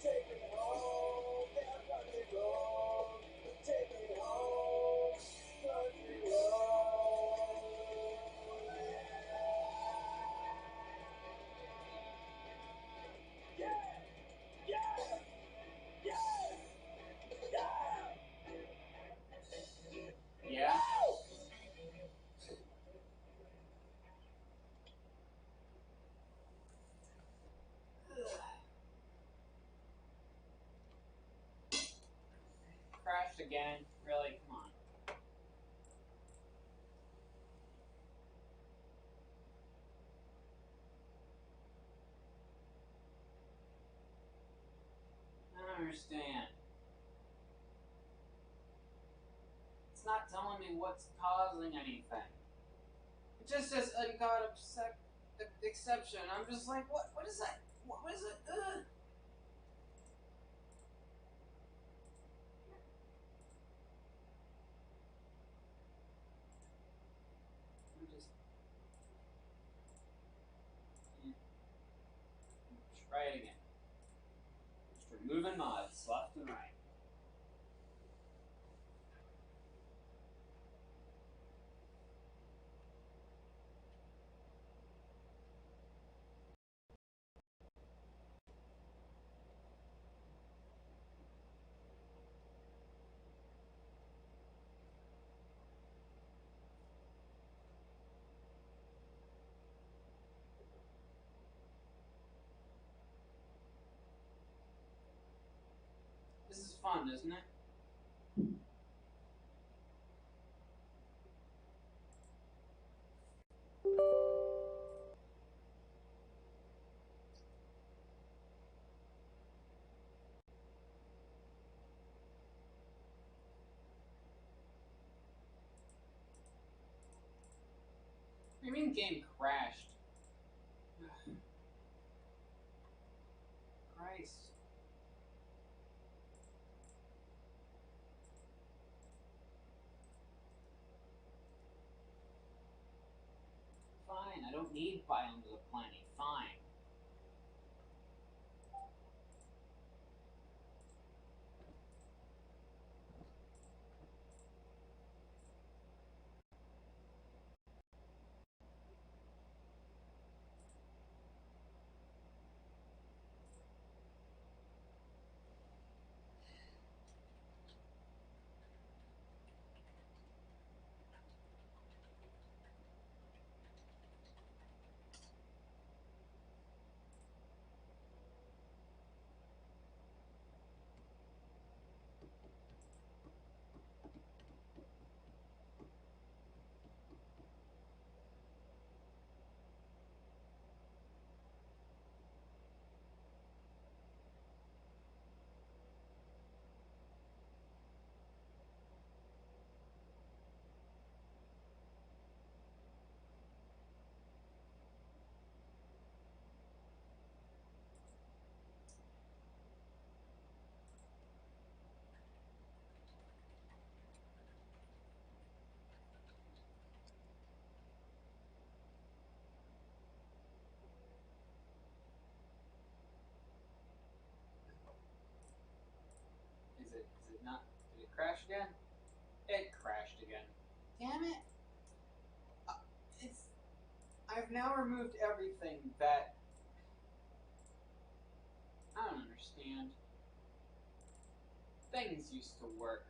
Take me home, down country road. Take me home, country road. Yeah, yeah, yeah, yeah. Yeah? Crashed again? Really? Come on. I don't understand. It's not telling me what's causing anything. It just says uncaught exception. I'm just like, what is that? What is it? Ugh. I'm just try it again. Just removing mods left and right. fun, isn't it? What do you mean game crashed? Christ. Fine, I don't need biomes of plenty. Fine. Is it not? Did it crash again? It crashed again. Damn it! It's. I've now removed everything that. I don't understand. Things used to work.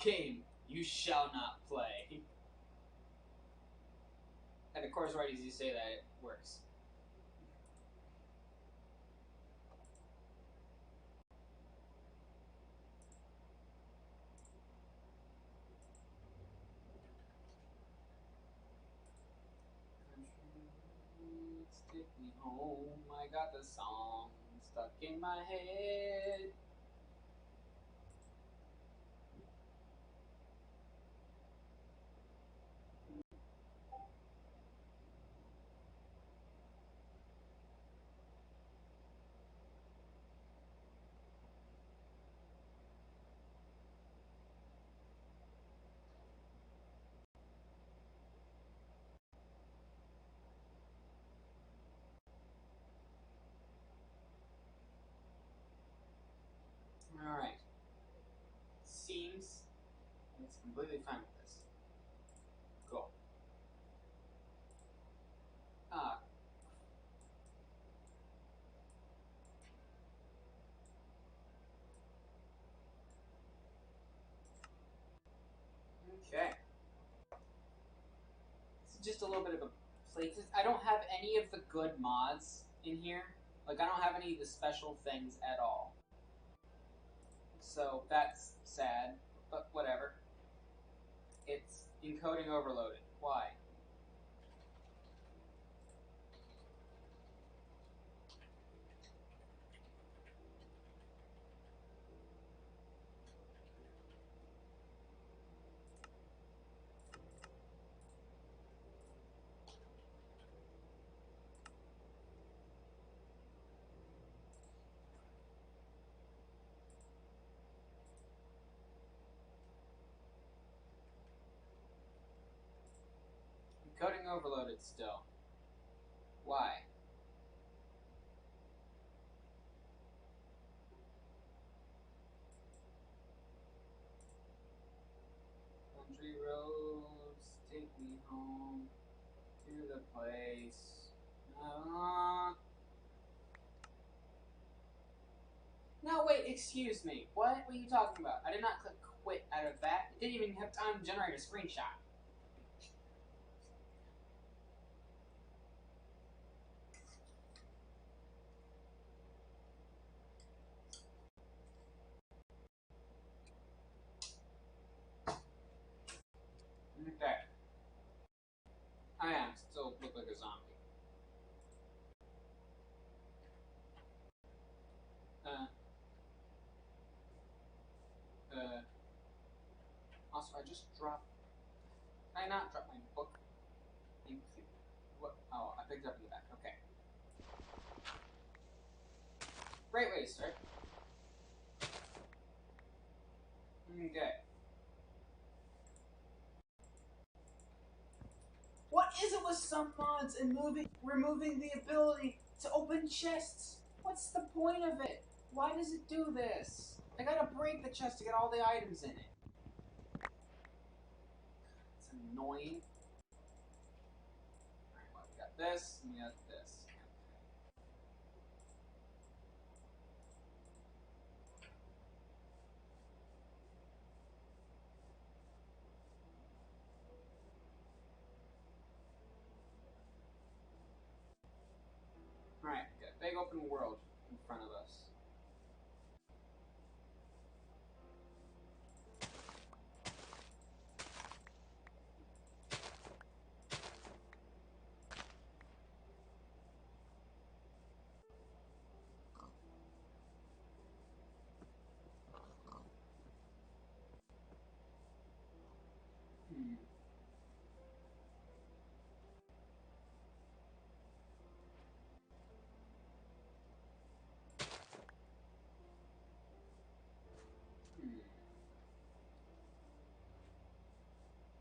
Game, you shall not play. And of course, right as you say that, it works. Take me home, I got the song stuck in my head. Alright. Seems it's completely fine with this. Cool. Ah. Okay. This is just a little bit of a playtest. I don't have any of the good mods in here. Like, I don't have any of the special things at all. So, that's sad, but whatever. It's encoding overloaded. Why? overloaded still. Why? Country roads take me home to the place. No, wait, excuse me. What were you talking about? I did not click quit out of that. It didn't even have time to generate a screenshot. Okay. I am. Still look like a zombie. Also, I just dropped. Can I not drop my book? Thank you. What? Oh, I picked it up in the back. Okay. Great way to start. Okay. What is it with some mods and removing the ability to open chests? What's the point of it? Why does it do this? I gotta break the chest to get all the items in it. It's annoying. Alright, well, we got this, and we got this. Okay. Alright, we got a big open world in front of us. Hmm. Hmm.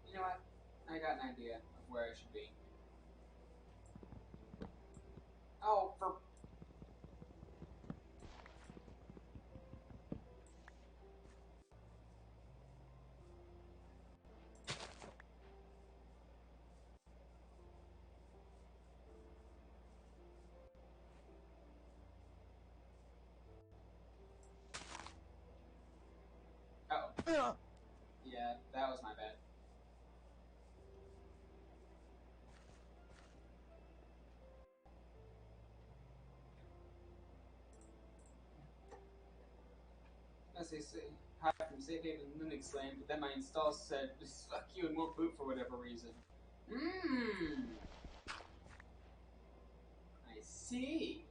You know what? I got an idea of where I should be. Oh, for... Uh-oh. Yeah, that was my bad. As they say, hi from Safe Haven Linux Slam, but then my install said, fuck you and won't boot for whatever reason. Mmm. I see.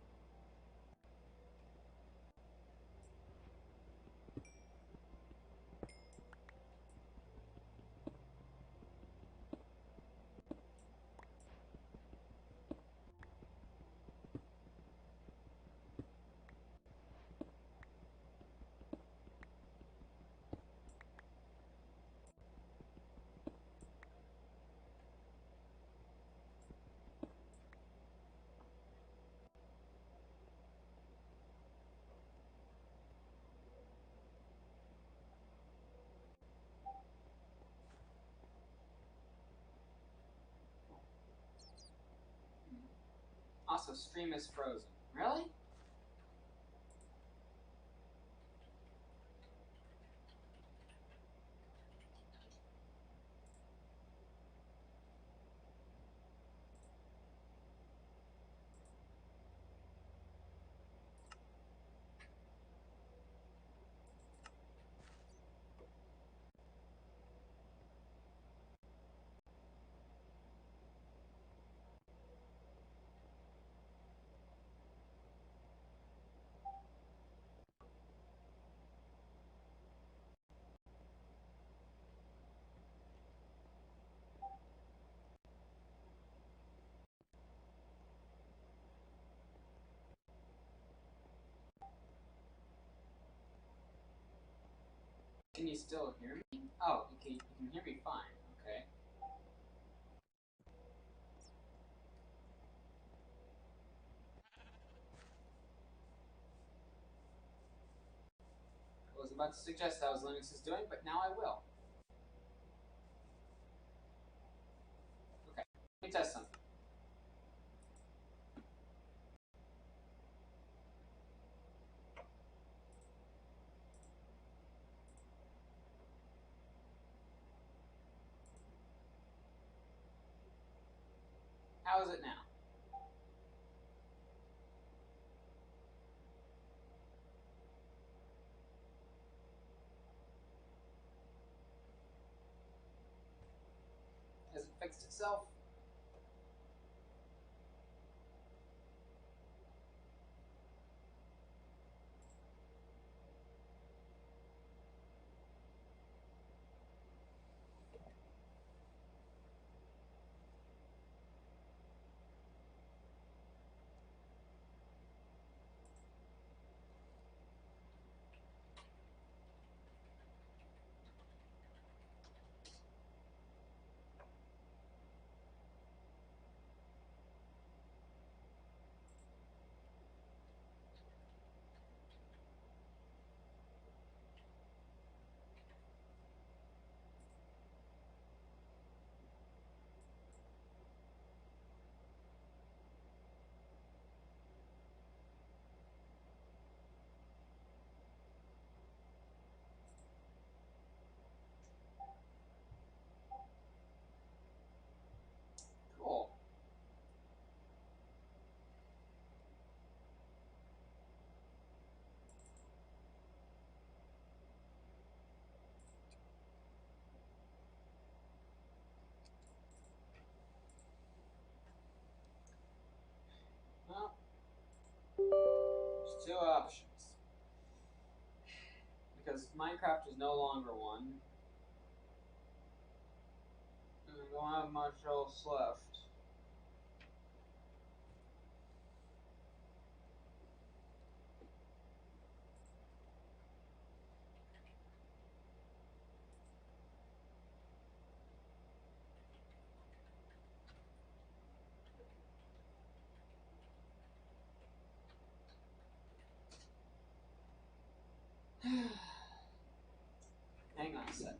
Also, stream is frozen. Really? Can you still hear me? Oh, okay, you can hear me fine. Okay. about to suggest that was Linux is doing, but now I will. Okay, let me test something. How is it now? Has it fixed itself? Cool. Well, there's two options. Because Minecraft is no longer one, and I don't have much else left. Hang on a sec.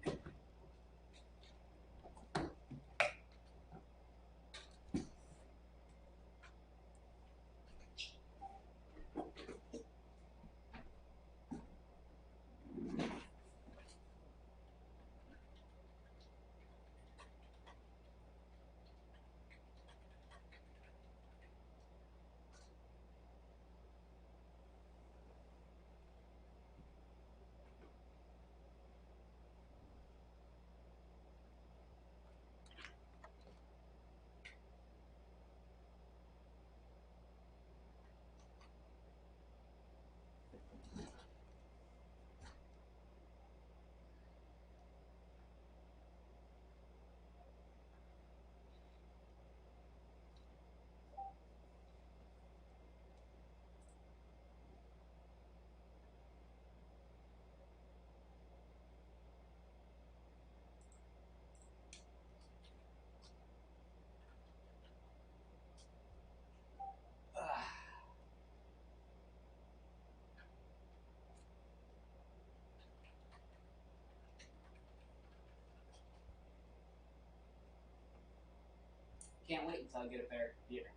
Can't wait until I get a better computer.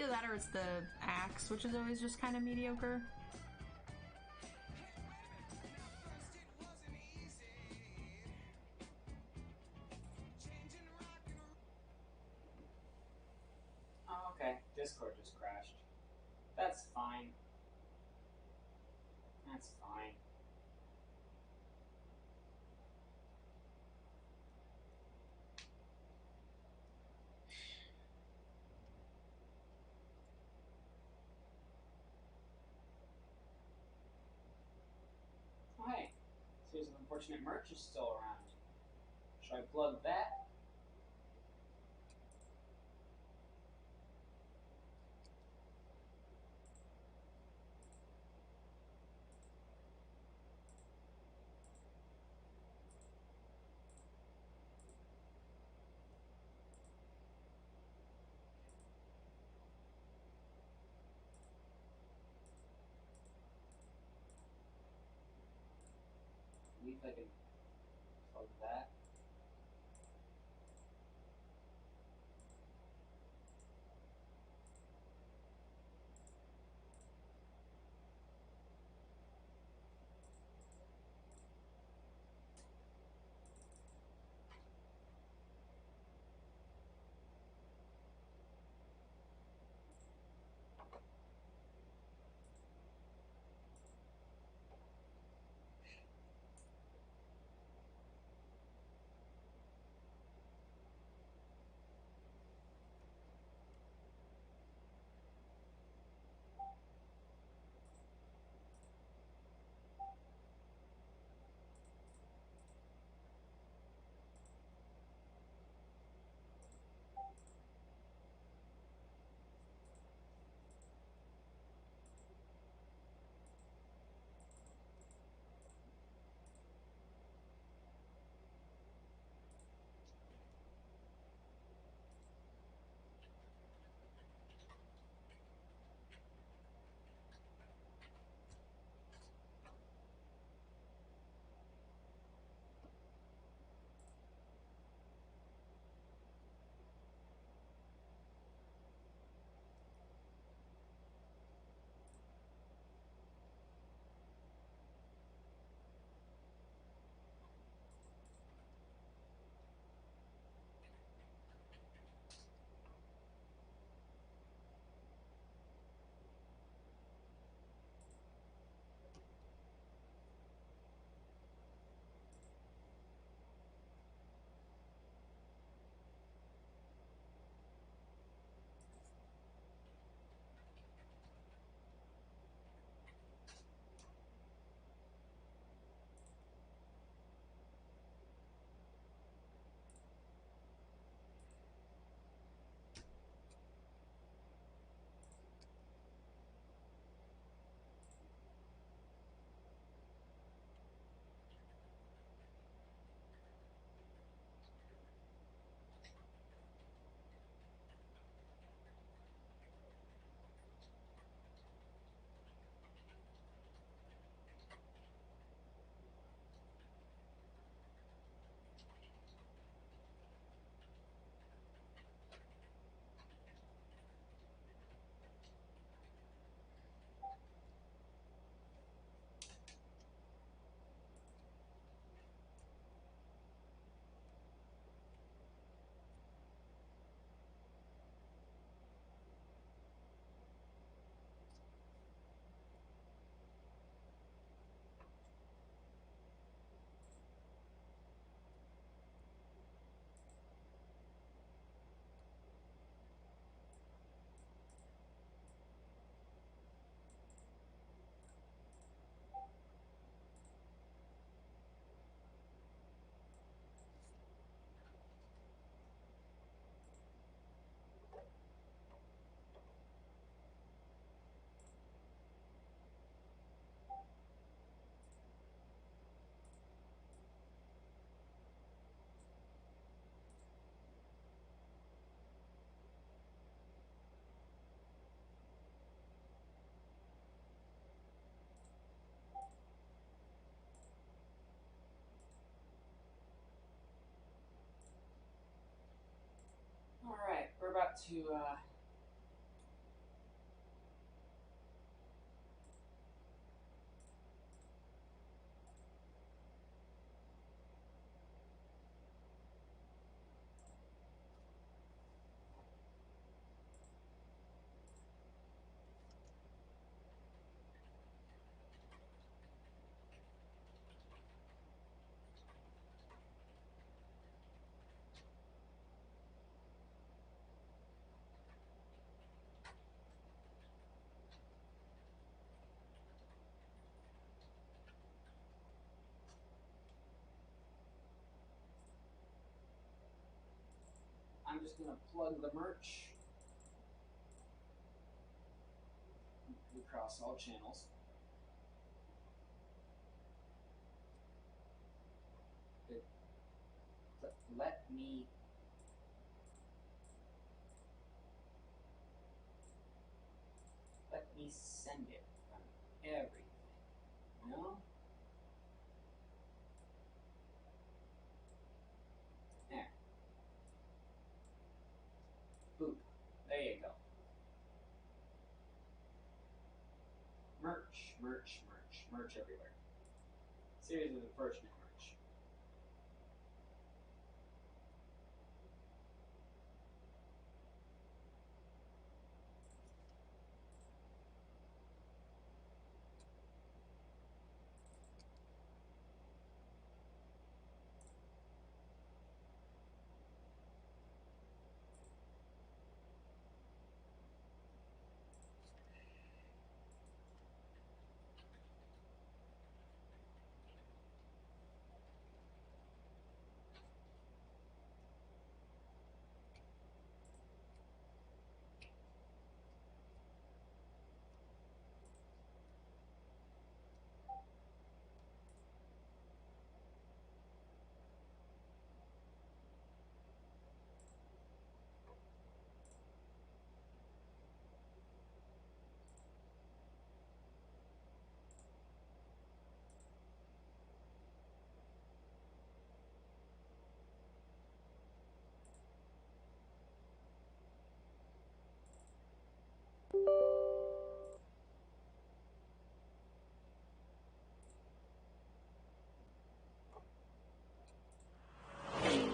either that or it's the axe, which is always just kind of mediocre. Oh, okay. Discord just crashed. That's fine. That's fine. Oh, hey. Series of Unfortunate Merch is still around. Should I plug that? At least I can plug that. Alright, we're about to just gonna plug the merch across all channels. Let me send it on everything. No? There. Boop. There you go. Merch, merch, merch, merch everywhere. Series of enforcement merch.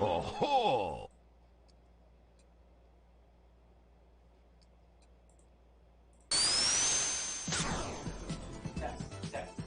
Oh-ho! Test, test.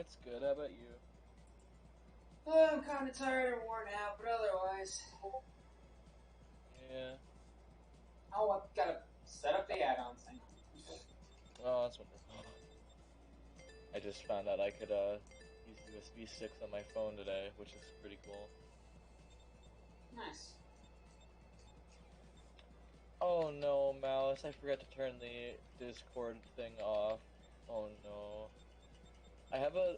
It's good. How about you? Oh, I'm kind of tired and worn out, but otherwise. Yeah. Oh, I've got to set up the add-ons. Hang on. Oh, that's wonderful. I just found out I could use USB sticks on my phone today, which is pretty cool. Nice. Oh no, mouse! I forgot to turn the Discord thing off. Oh no. I have a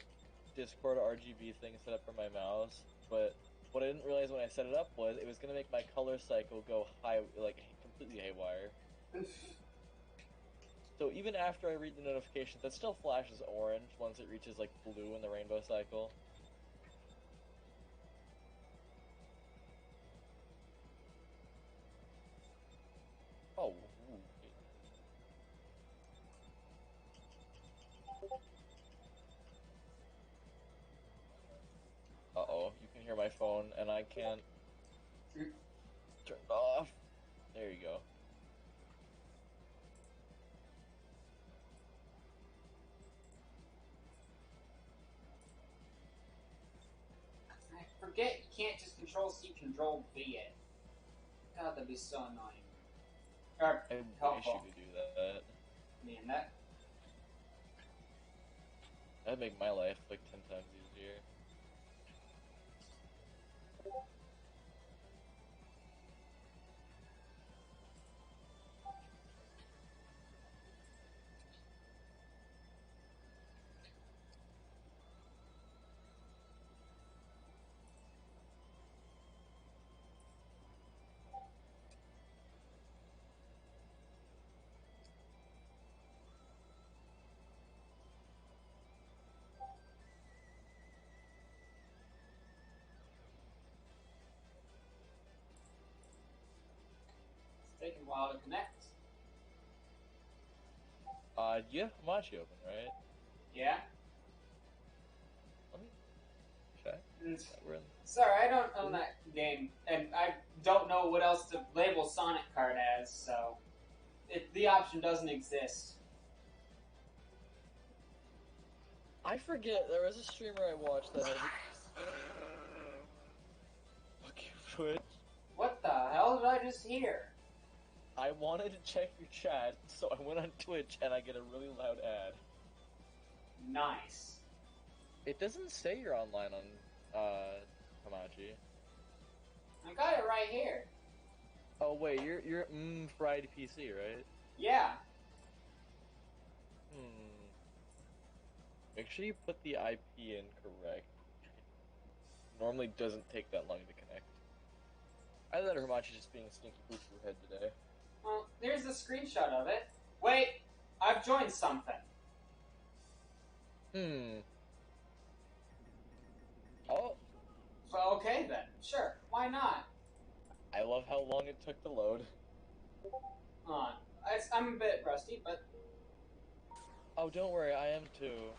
Discord RGB thing set up for my mouse, but what I didn't realize when I set it up was it was gonna make my color cycle go completely haywire. So even after I read the notifications, that still flashes orange once it reaches like blue in the rainbow cycle. Oh. Ooh. Uh-oh, you can hear my phone, and I can't turn it off. There you go. I forget you can't just Control-C, Control-V it. God, that'd be so annoying. Or I wish helpful. you could do that. Man, that... That'd make my life like 10 times easier. It's taking a while to connect. You have Hamachi open, right? Yeah? Let me check. We're in. Sorry, I don't own that game, and I don't know what else to label Sonic Card as, so... the option doesn't exist. I forget, there was a streamer I watched that had... Fuck you, Twitch. What the hell did I just hear? I wanted to check your chat, so I went on Twitch and I get a really loud ad. Nice. It doesn't say you're online on, Hamachi. I got it right here. Oh wait, you're fried PC, right? Yeah. Make sure you put the IP in correct. Normally doesn't take that long to connect. Either that or Hamachi's just being a stinky poo-poo head today. Well, there's a screenshot of it. Wait, I've joined something. Oh. Well, okay then. Sure, why not? I love how long it took to load. Hold on. I'm a bit rusty, but... Oh, don't worry, I am too.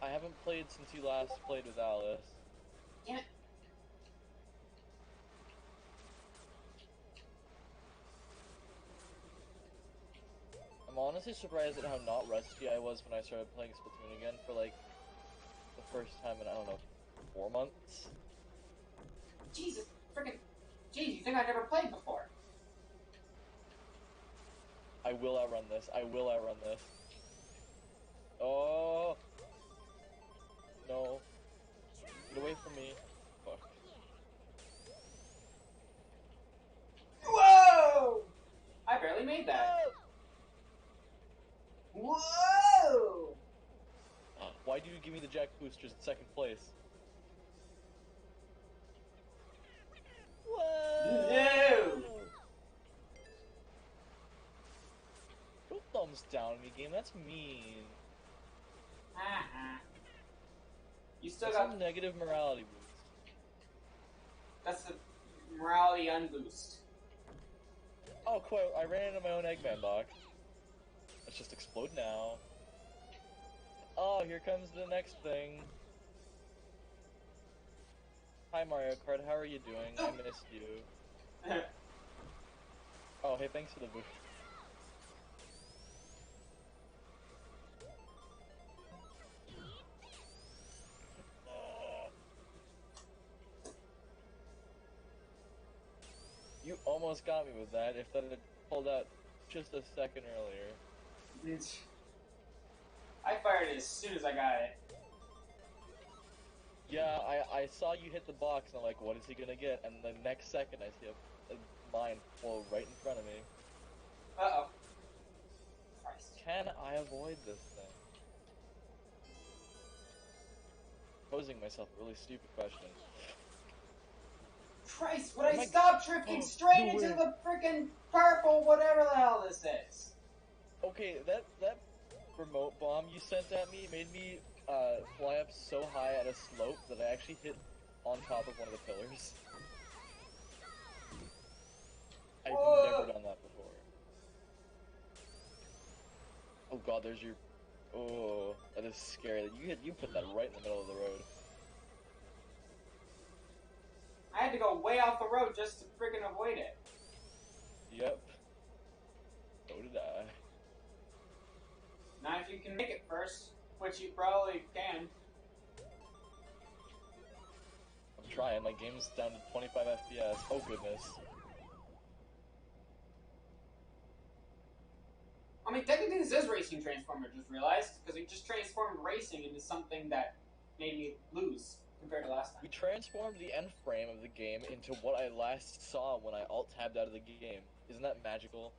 I haven't played since you last played with Alice. Damn it. I'm honestly surprised at how not rusty I was when I started playing Splatoon again for like the first time in, I don't know, 4 months? Jesus, freaking... Jeez, you think I've never played before? I will outrun this. I will outrun this. Oh! No. Get away from me. Fuck. Whoa! I barely made that. Whoa! Why do you give me the Jack Boosters in second place? Whoa! No! Don't thumbs down me, game. That's mean. You still That's got... a negative morality boost. That's the morality unboost. Oh, quite. I ran into my own Eggman box. Let's just explode now. Oh, here comes the next thing. Hi, Mario Kart. How are you doing? I missed you. Oh, hey, thanks for the boost. almost got me with that if that had pulled out just a second earlier. I fired it as soon as I got it. Yeah, I saw you hit the box and I'm like, what is he gonna get? And the next second I see a mine blow right in front of me. Uh-oh. Christ. Can I avoid this thing? Posing myself a really stupid question. Christ, would I my- stop drifting straight No into way. the freaking purple, whatever the hell this is? Okay, that remote bomb you sent at me made me fly up so high at a slope that I actually hit on top of one of the pillars. I've Whoa. never done that before. Oh god, there's your... Oh, that is scary. You put that right in the middle of the road. I had to go way off the road just to freaking avoid it. Yep. So did I. Not if you can make it first, which you probably can. I'm trying. My game's down to 25 FPS. Oh goodness. I mean, technically this is Racing Transformer, just realized, because we just transformed racing into something that made me lose compared to last We time. transformed the end frame of the game into what I last saw when I alt-tabbed out of the game. Isn't that magical?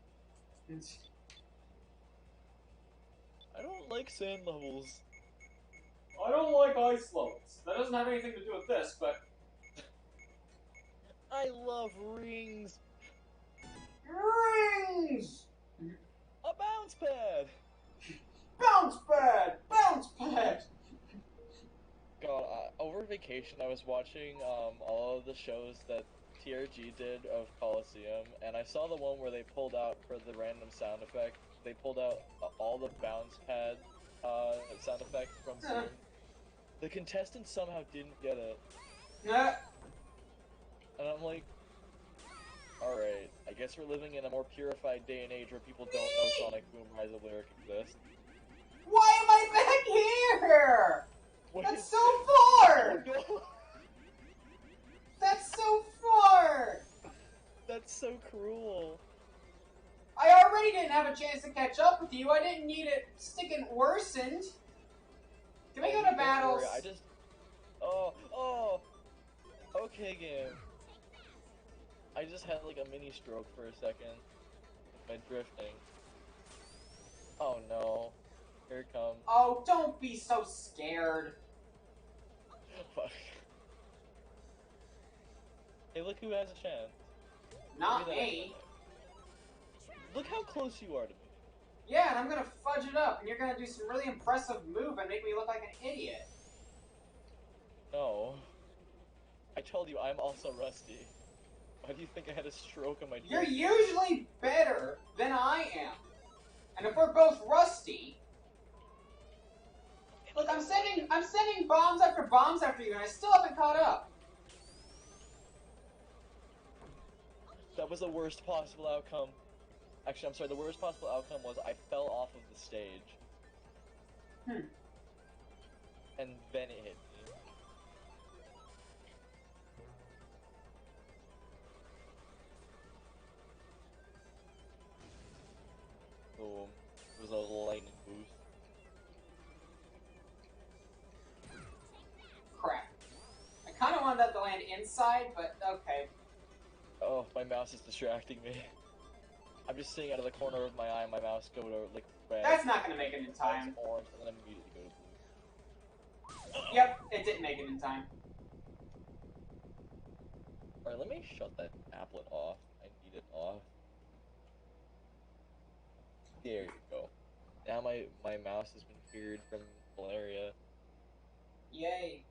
I don't like sand levels. I don't like ice levels. That doesn't have anything to do with this, but... I love rings. Rings! A bounce pad. Bounce pad! Bounce pad! God, over vacation I was watching all of the shows that TRG did of Coliseum, and I saw the one where they pulled out for the random sound effect. They pulled out all the bounce pad sound effects from Zoom. The contestants somehow didn't get it, Nah. and I'm like, alright, I guess we're living in a more purified day and age where people don't know Sonic Boom Rise of Lyric exists. Why am I back here? What That's is- so far! Oh, no. That's so far! That's so cruel. I already didn't have a chance to catch up with you. I didn't need it sticking worsened. Can we go to Don't battles? worry, I just... Oh! Okay, game. I just had like a mini stroke for a second. By drifting. Oh no. Here it comes. Oh, don't be so scared. Fuck. Hey, look who has a chance. Not Look at that. me. Look how close you are to me. Yeah, and I'm gonna fudge it up, and you're gonna do some really impressive move and make me look like an idiot. No. I told you I'm also rusty. Why do you think I had a stroke on my drift? You're usually better than I am. And if we're both rusty... Look, I'm sending bombs after you, and I still haven't caught up. That was the worst possible outcome. Actually, I'm sorry, the worst possible outcome was I fell off of the stage. And then it hit me. Boom. It was a lightning boost. Crap. I kind of wanted that to land inside, but okay. Oh, my mouse is distracting me. I'm just seeing out of the corner of my eye my mouse go to like red. That's not gonna make it in time. It's orange, and then immediately go to blue. Yep, it didn't make it in time. Alright, let me shut that applet off. I need it off. There you go. Now my mouse has been cleared from malaria. Yay.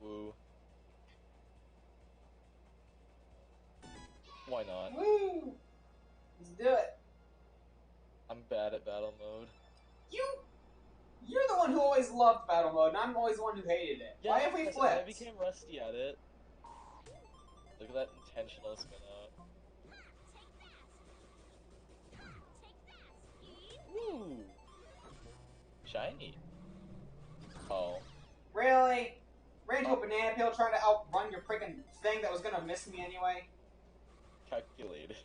Woo. Why not? Woo! Let's do it. I'm bad at battle mode. You're the one who always loved battle mode, and I'm always the one who hated it. Why have we yes, flipped? I became rusty at it. Look at that intentional spin out. Woo! Shiny. Oh. Really? Ran to a banana peel trying to outrun your freaking thing that was gonna miss me anyway? calculated.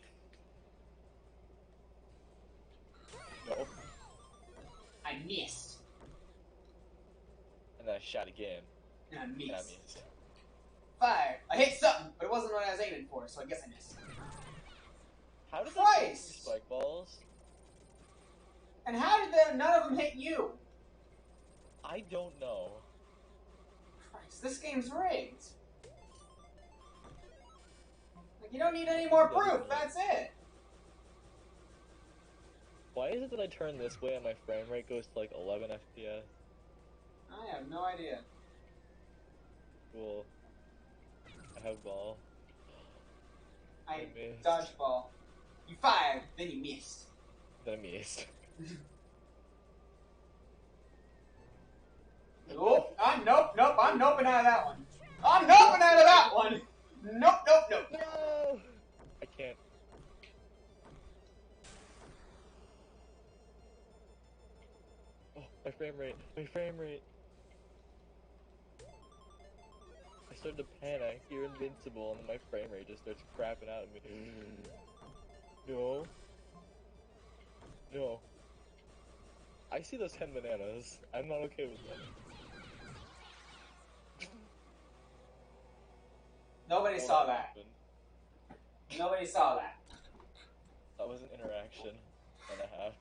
No. I missed. And then I shot again. And I And I missed. missed. Fire! I hit something, but it wasn't what I was aiming for, so I guess I missed. How did that hit your Christ! spike balls? And how did none of them hit you? I don't know. Christ, this game's rigged. Like, you don't need any more proof, that's it. Why is it that I turn this way and my frame rate goes to like 11 FPS? I have no idea. Cool. I have ball. I missed. dodgeball. You fired, then you missed. Then I missed. Nope, I'm noping out of that one. I'm noping out of that one. Nope. No! I can't. Oh, my frame rate. I started to panic. You're invincible, and then my frame rate just starts crapping out at me. No. No. I see those 10 bananas. I'm not okay with them. Nobody Oh, saw that. happened. Nobody saw that. That was an interaction and a half.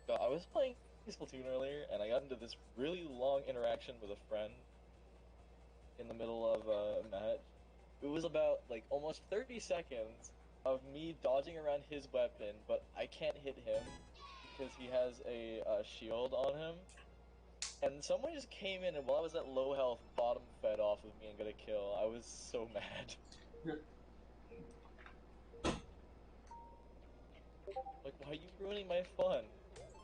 So I was playing Splatoon earlier, and I got into this really long interaction with a friend in the middle of a match. It was about, like, almost 30 seconds of me dodging around his weapon, but I can't hit him because he has a shield on him. And someone just came in, and while I was at low health, bottom fed off of me and got a kill. I was so mad. Like, why are you ruining my fun?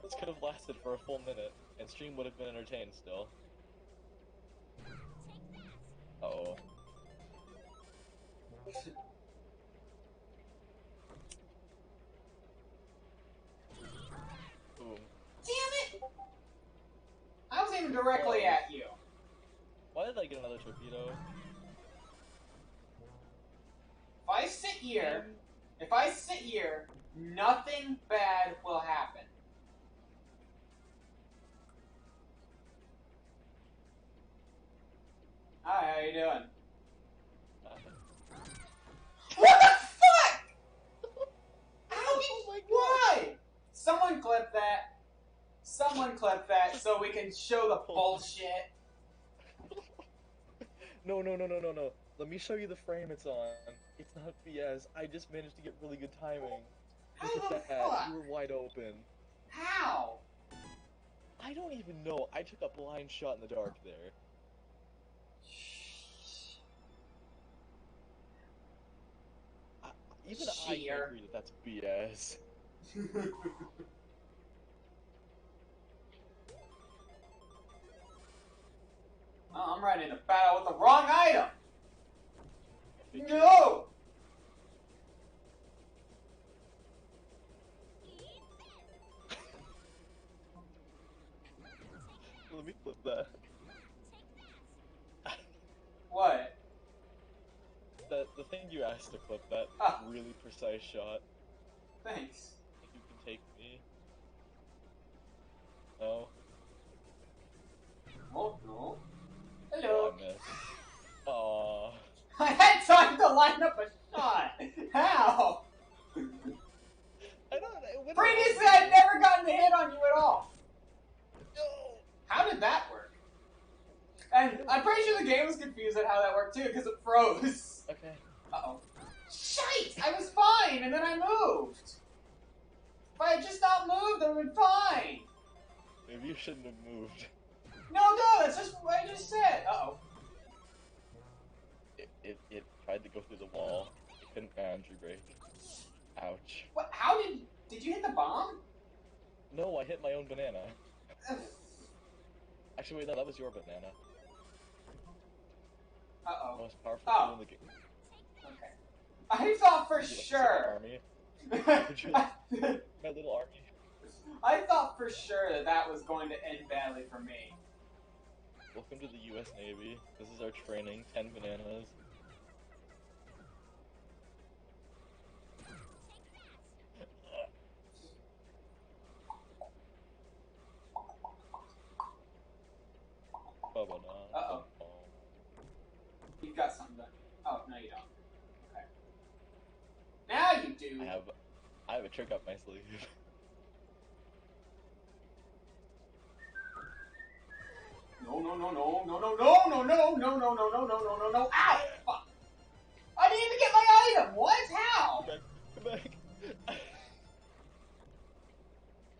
This could have lasted for a full minute, and stream would have been entertained still. Uh-oh. Boom. Damn it! I was aiming directly at you. Why did I get another torpedo? If I sit here, nothing bad will happen. Hi, how you doing? What the fuck? How did Oh my God. why? Someone clip that. Someone clip that so we can show the bullshit. No. Let me show you the frame it's on. It's not BS. I just managed to get really good timing. How Look the at that. fuck? You were wide open. How? I don't even know. I took a blind shot in the dark there. Even I can't Cheater. agree that that's BS. Oh, I'm right into battle with the wrong item. No. Let me flip that. What? The thing you asked to clip, that really precise shot. Thanks. I think you can take me. No. Oh no. Oh, Hello. I missed. Aww. I had time to line up a shot. How? I don't know. Previously, I'd never gotten a hit on you at all. No. How did that work? And I'm pretty sure the game was confused at how that worked too, because it froze. Okay. Uh-oh. Shite! I was fine, and then I moved. If I had just not moved, I would have been fine. Maybe you shouldn't have moved. No, that's just what I just said. Uh-oh. It tried to go through the wall. It couldn't boundary break. Ouch. What? How did you hit the bomb? No, I hit my own banana. Actually, wait, no, that was your banana. Uh-oh. Most powerful Oh. tool in the game. Okay. I thought for Would you like to see sure. my army? Would you like my little army? I thought for sure that was going to end badly for me. Welcome to the U.S. Navy. This is our training. 10 bananas. Uh-oh. You've got something done. Oh, no you don't. Okay. Now you do! I have a trick up my sleeve. No, no, no, no, no, no, no, no, no, no, no, no, no, no, no, no, no, ow! Fuck! I didn't even get my item! What? How? Come back.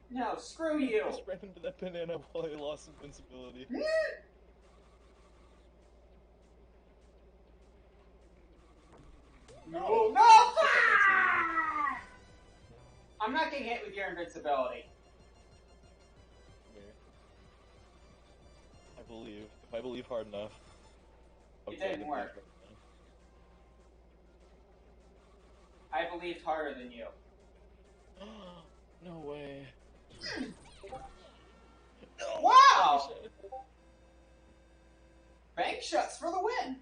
No, screw you! I just ran into that banana while I lost invincibility. No, no! I'm not getting hit with your invincibility. I believe. If I believe hard enough. It didn't work. I believed harder than you. No way. Wow! Bank shuts for the win!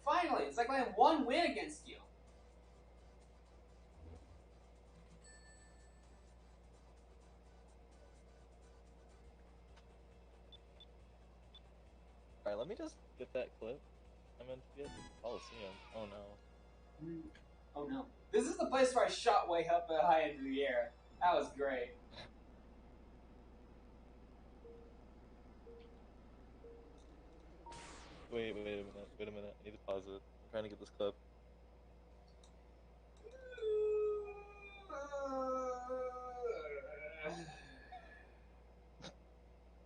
Finally, it's like I have one win against you. Alright, let me just get that clip. I meant to get the Coliseum. Oh no. Oh no. This is the place where I shot way up high into the air. That was great. Wait a minute. I need to pause it. I'm trying to get this clip.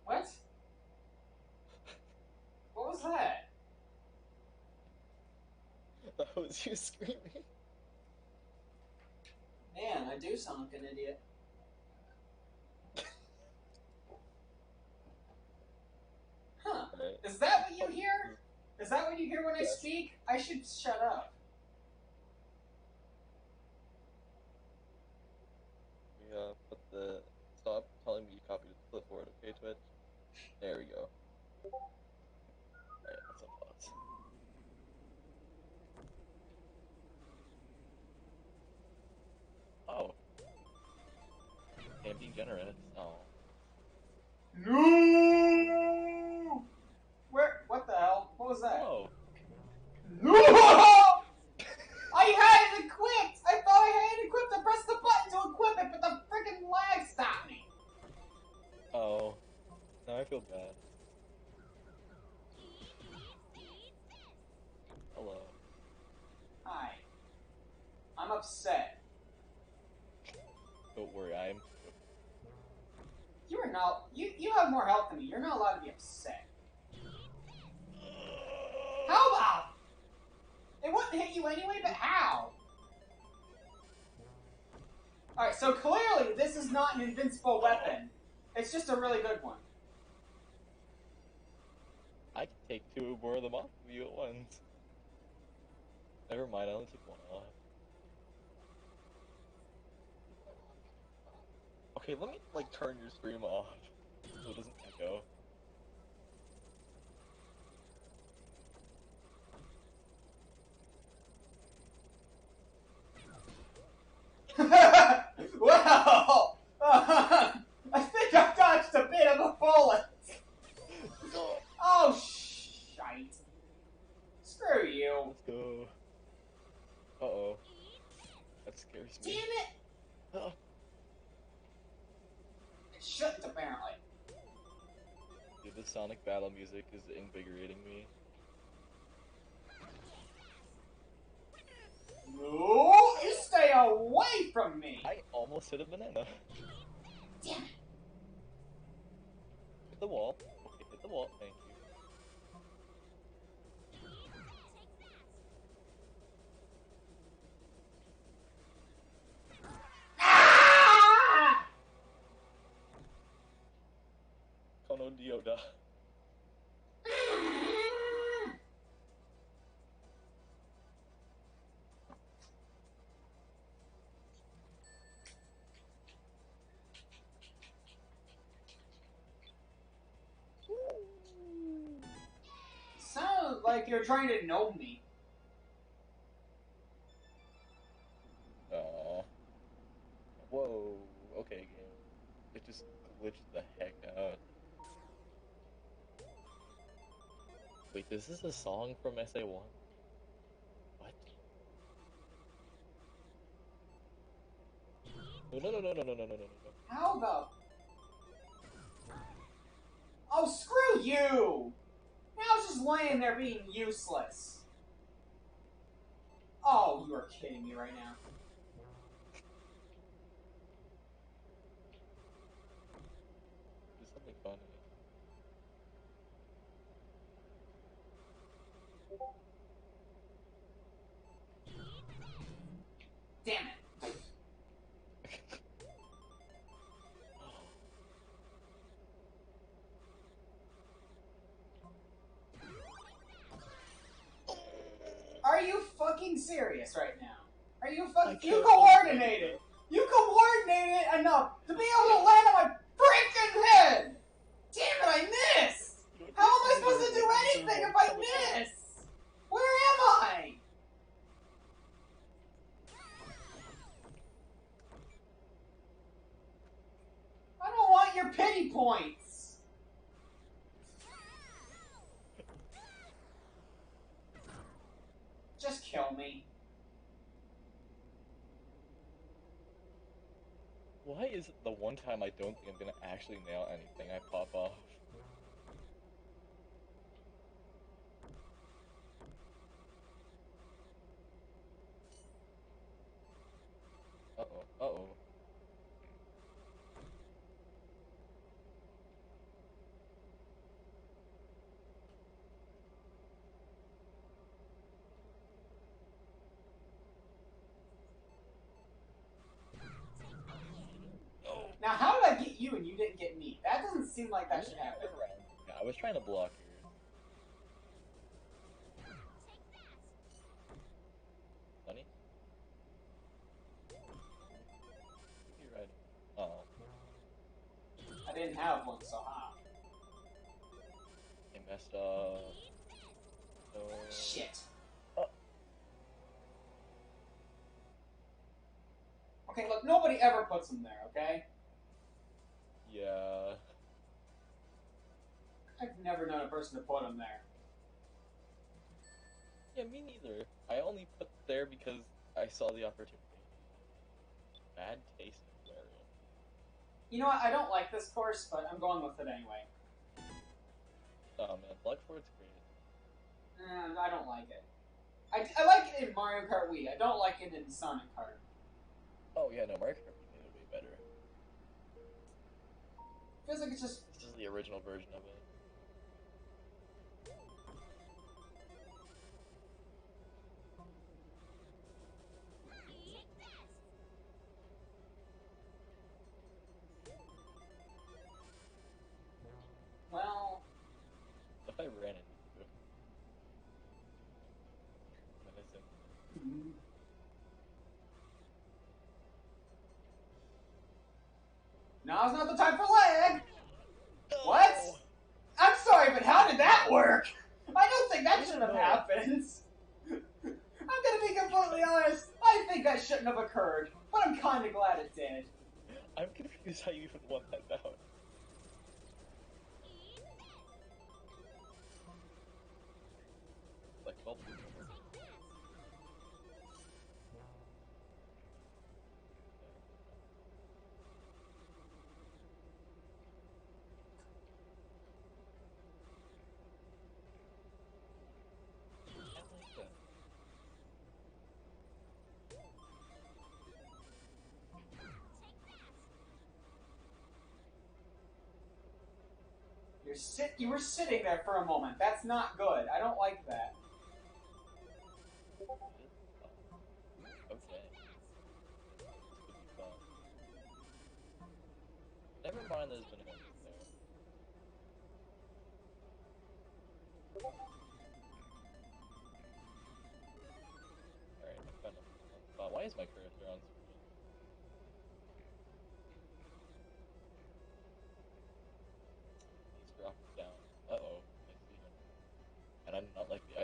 What? What was that? That was you screaming. Man, I do sound like an idiot. Huh. Right. Is that what you hear? Is that what you hear when I speak? I should shut up. Yeah, stop telling me you copied the clipboard, okay, Twitch? There we go. Alright, let's unpause. Oh. I'm being generous. Oh. No! Where? What the hell? What was that? Oh. No! I had it equipped! I thought I had it equipped! I pressed the button to equip it, but the freaking lag stopped me! Oh. Now I feel bad. Hello. Hi. I'm upset. Don't worry, I'm... You are not. You have more health than me. You're not allowed to be upset. How about? It wouldn't hit you anyway, but how? Alright, so clearly this is not an invincible weapon. It's just a really good one. I can take two or more of them off of you at once. Never mind, I only took one off. Okay, let me, like, turn your stream off so it doesn't echo. Well, I think I dodged a bit of a bullet. Oh, shite. Screw you. Let's go. Uh-oh. That scares me. Damn it. It shouldn't, apparently. Dude, the Sonic battle music is invigorating me. No, you stay away from me. I almost hit a banana. Damn it. Hit the wall. Okay, hit the wall. Thank you. Ah! Kono Dioda. like you're trying to know me. Whoa. Okay, game. It just glitched the heck out. Wait, this is a song from SA1? What? No. How the... Oh, screw you! Now it's just laying there being useless. Oh, you are kidding me right now. Do something funny. Damn it. Are you fucking serious right now? Are you fucking... You coordinated! You coordinated enough to be able to land on my freaking head! Damn it, I missed! How am I supposed to do anything if I miss? Where am I? I don't want your pity points! Just kill me. Why is it the one time I don't think I'm gonna actually nail anything, I pop off? Uh-oh. Now, how did I get you and you didn't get me? That doesn't seem like that should happen. Yeah, I was trying to block yours. Funny? You're right. Oh. I didn't have one, so how? I messed up. No. Shit. Oh. Okay, look, nobody ever puts them there, okay? Yeah. I've never known a person to put them there. Yeah, me neither. I only put there because I saw the opportunity. Bad taste in the area. You know what, I don't like this course, but I'm going with it anyway. Oh man, Bloodsport's great. I don't like it. I like it in Mario Kart Wii. I don't like it in Sonic Kart. Oh yeah, no, Mario Kart made it way better. Feels like it's just... This is the original version of it. Well... If I ran into you. Menacing. Now's not the time for lag! No! What? I'm sorry, but how did that work? I don't think that should have happened. I'm gonna be completely honest. I think that shouldn't have occurred, but I'm kinda glad it did. I'm confused how you even won that bout. Like, well, You were sitting there for a moment. That's not good. I don't like that. okay. Never mind, there's been a moment there. Alright, I found a spot. Why is my cursor on screen? Let's drop it down. Uh-oh, I see him. And I do not like the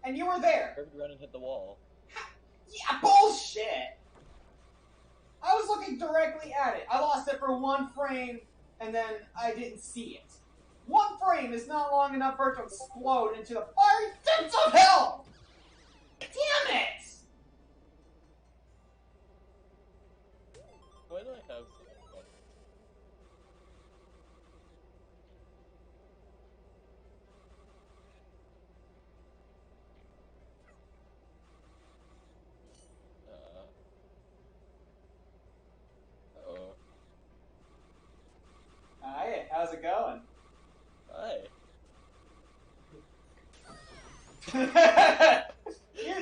And you were there. Curved around and hit the wall. Yeah, bullshit! I was looking directly at it. I lost it for 1 frame, and then I didn't see it. 1 frame is not long enough for it to explode into the fiery depths of hell! Damn it! Why do I have so much fun? Oh. Hi, how's it going? Hi.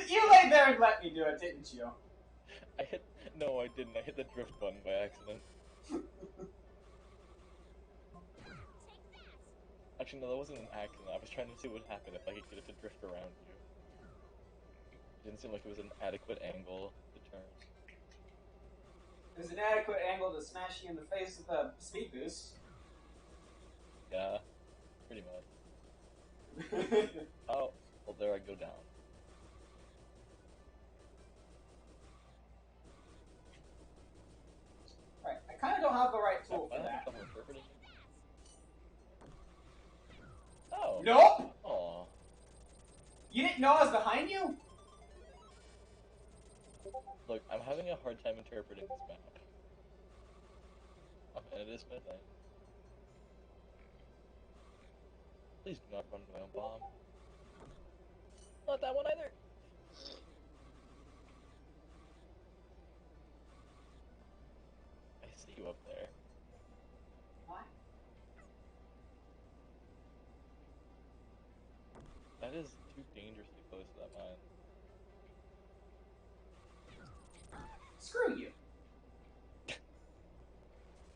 you laid there and let me do it, didn't you? No, I didn't. I hit the drift button by accident. Actually, no, that wasn't an accident. I was trying to see what would happen if I could get it to drift around you. It didn't seem like it was an adequate angle to turn. It was an adequate angle to smash you in the face with a speed boost. Yeah, pretty much. Oh, well, there I go down. Right, I kind of don't have the right tool I for have that. trouble interpreting it. Oh. Nope! Aw. You didn't know I was behind you? Look, I'm having a hard time interpreting this map. And it is midnight. Please do not run into my own bomb. Not that one either! I see you up there. What? That is too dangerously close to that mine. Screw you.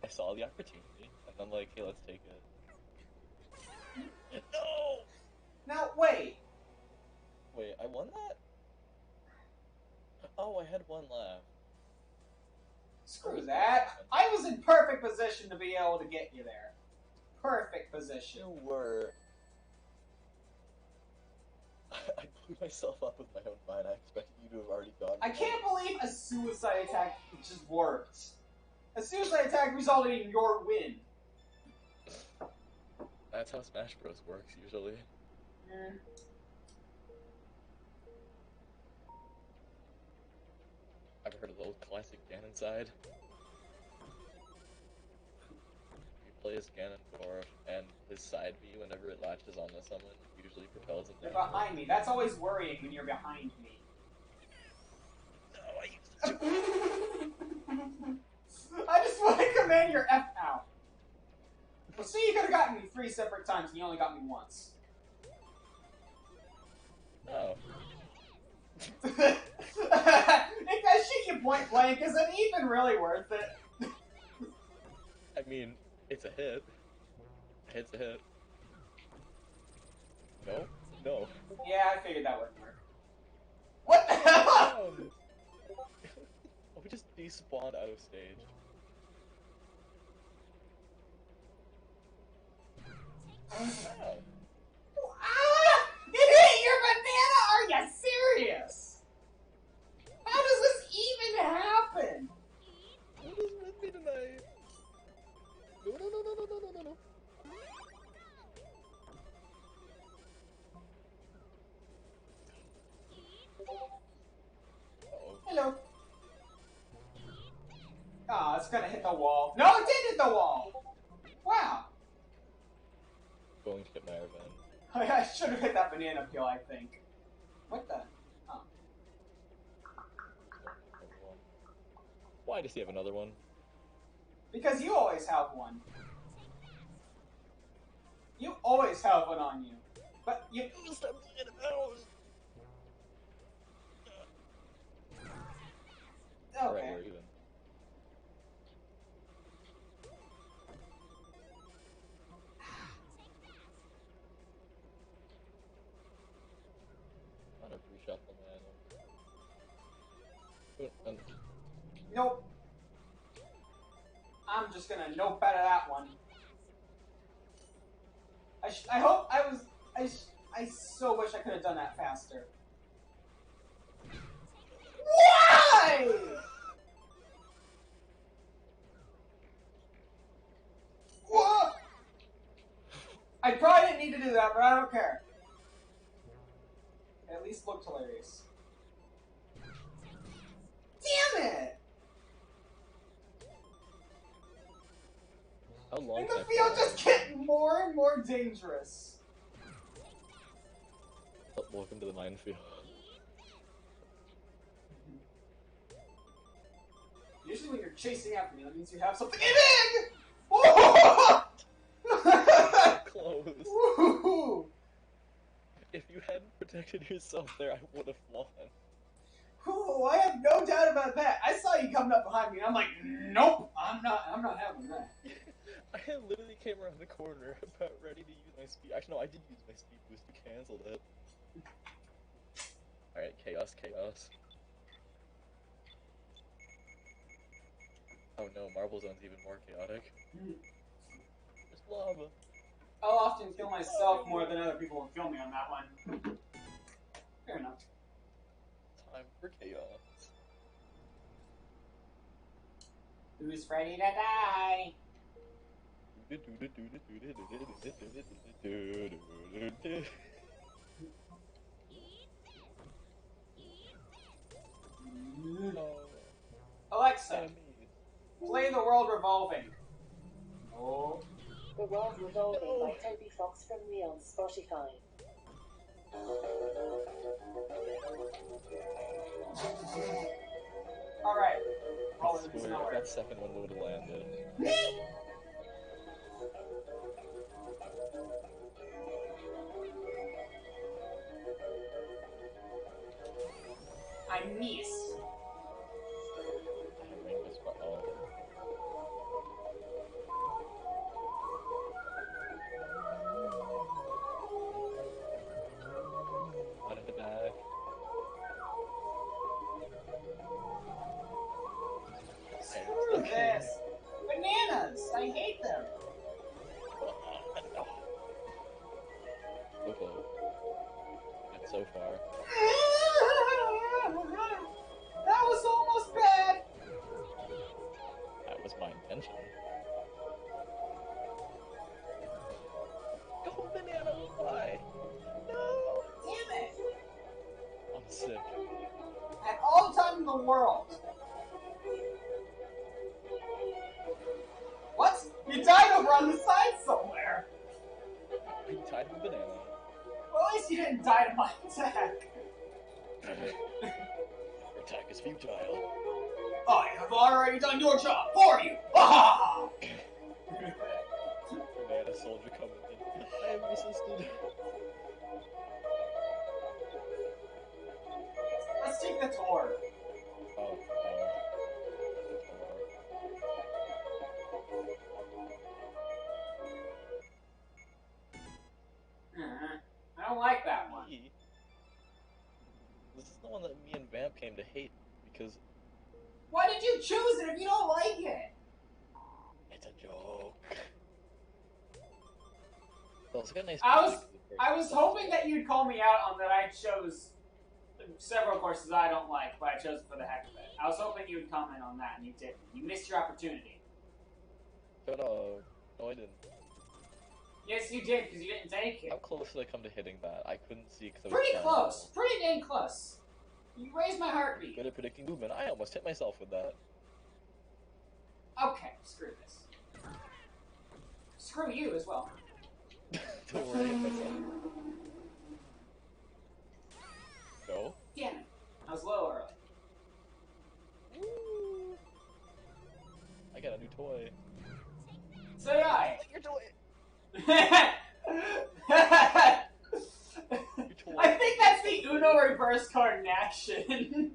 I saw the opportunity, and I'm like, hey, let's take it. No! Now, wait. Wait, I won that? Oh, I had one left. Screw that. I was in perfect position to be able to get you there. Perfect position. You were. I blew myself up with my own mine. I expected you to have already gone. I can't believe a suicide attack just worked. A suicide attack resulted in your win. That's how Smash Bros. Works, usually. I've heard of the old classic Ganon side. You play as Ganondorf, and his side B, whenever it latches onto someone, usually propels him You're down. behind me. That's always worrying when you're behind me. No, I used to. I just want to command your F out. Well, see, you could have gotten me 3 separate times, and you only got me once. Oh. If I shoot you point blank, is it even really worth it? I mean, it's a hit. A hit's a hit. No? No. Yeah, I figured that wouldn't work. What the hell? We just despawned out of stage. Oh. Ah! It hit your banana! Are you serious? How does this even happen? What is with me tonight? No, no, no, no, no, no, no, no. Uh-oh. Hello. Ah, it's gonna hit the wall. No, it did hit the wall! Wow. Going to get my revenge. I should have hit that banana peel, I think. What the? Oh. Why does he have another one? Because you always have one. You always have one on you. But you... Stop doing it out! Alright, Okay. we're even. On a pre-shuffle, man. Nope. I'm just gonna nope out of that one. I hope I was... I so wish I could have done that faster. Whoa! I probably didn't need to do that, but I don't care. It at least looked hilarious. Damn it! How long And can the I field fall? just getting more and more dangerous. Oh, welcome to the minefield. Usually when you're chasing after me, that means you have something big! Oh! Close. Woo! If you hadn't protected yourself there, I would have won. Ooh, I have no doubt about that. I saw you coming up behind me, and I'm like, nope, I'm not having that. I literally came around the corner about ready to use my speed. Actually, no, I did use my speed boost to cancel it. Alright, chaos, chaos. Oh no, Marble Zone's even more chaotic. There's lava. I'll often kill myself more than other people will kill me on that one. Fair enough. Time for chaos. Who's ready to die? Alexa, play The World Revolving. Oh. The World Revolving by Toby Fox from me on Spotify. Alright. I swear, if that second one would have landed. I miss. Rainbow spot. Oh. Out of the bag. Screw this. Bananas. I hate them. So close. It's so far. That was almost bad. That was my intention. Go banana, why? No! Damn it. I'm sick. I had all the time in the world. What? You died over on the side somewhere. Are you tied with banana? Well, at least you didn't die to my attack. Your attack is futile. I have already done your job for you. Ah! Banana soldier coming in. I have resisted. Let's take the tour. Oh, I don't like that one. This is the one that me and Vamp came to hate because Why did you choose it if you don't like it? it's a joke. Well, it's got nice I was hoping that you'd call me out on that I chose several courses I don't like, but I chose it for the heck of it. I was hoping you would comment on that, and you didn't. You missed your opportunity. Shut up. No, I didn't. Yes, you did, because you didn't take How it. close did I come to hitting that? I couldn't see because I was Pretty trying. close. Pretty dang close. You raised my heartbeat. Good at predicting movement. I almost hit myself with that. Okay, screw this. Screw you as well. Don't worry, I hit myself. No? Damn it. I was low early. Woo. I got a new toy. So did I. Your toy! I think that's the Uno reverse card in action.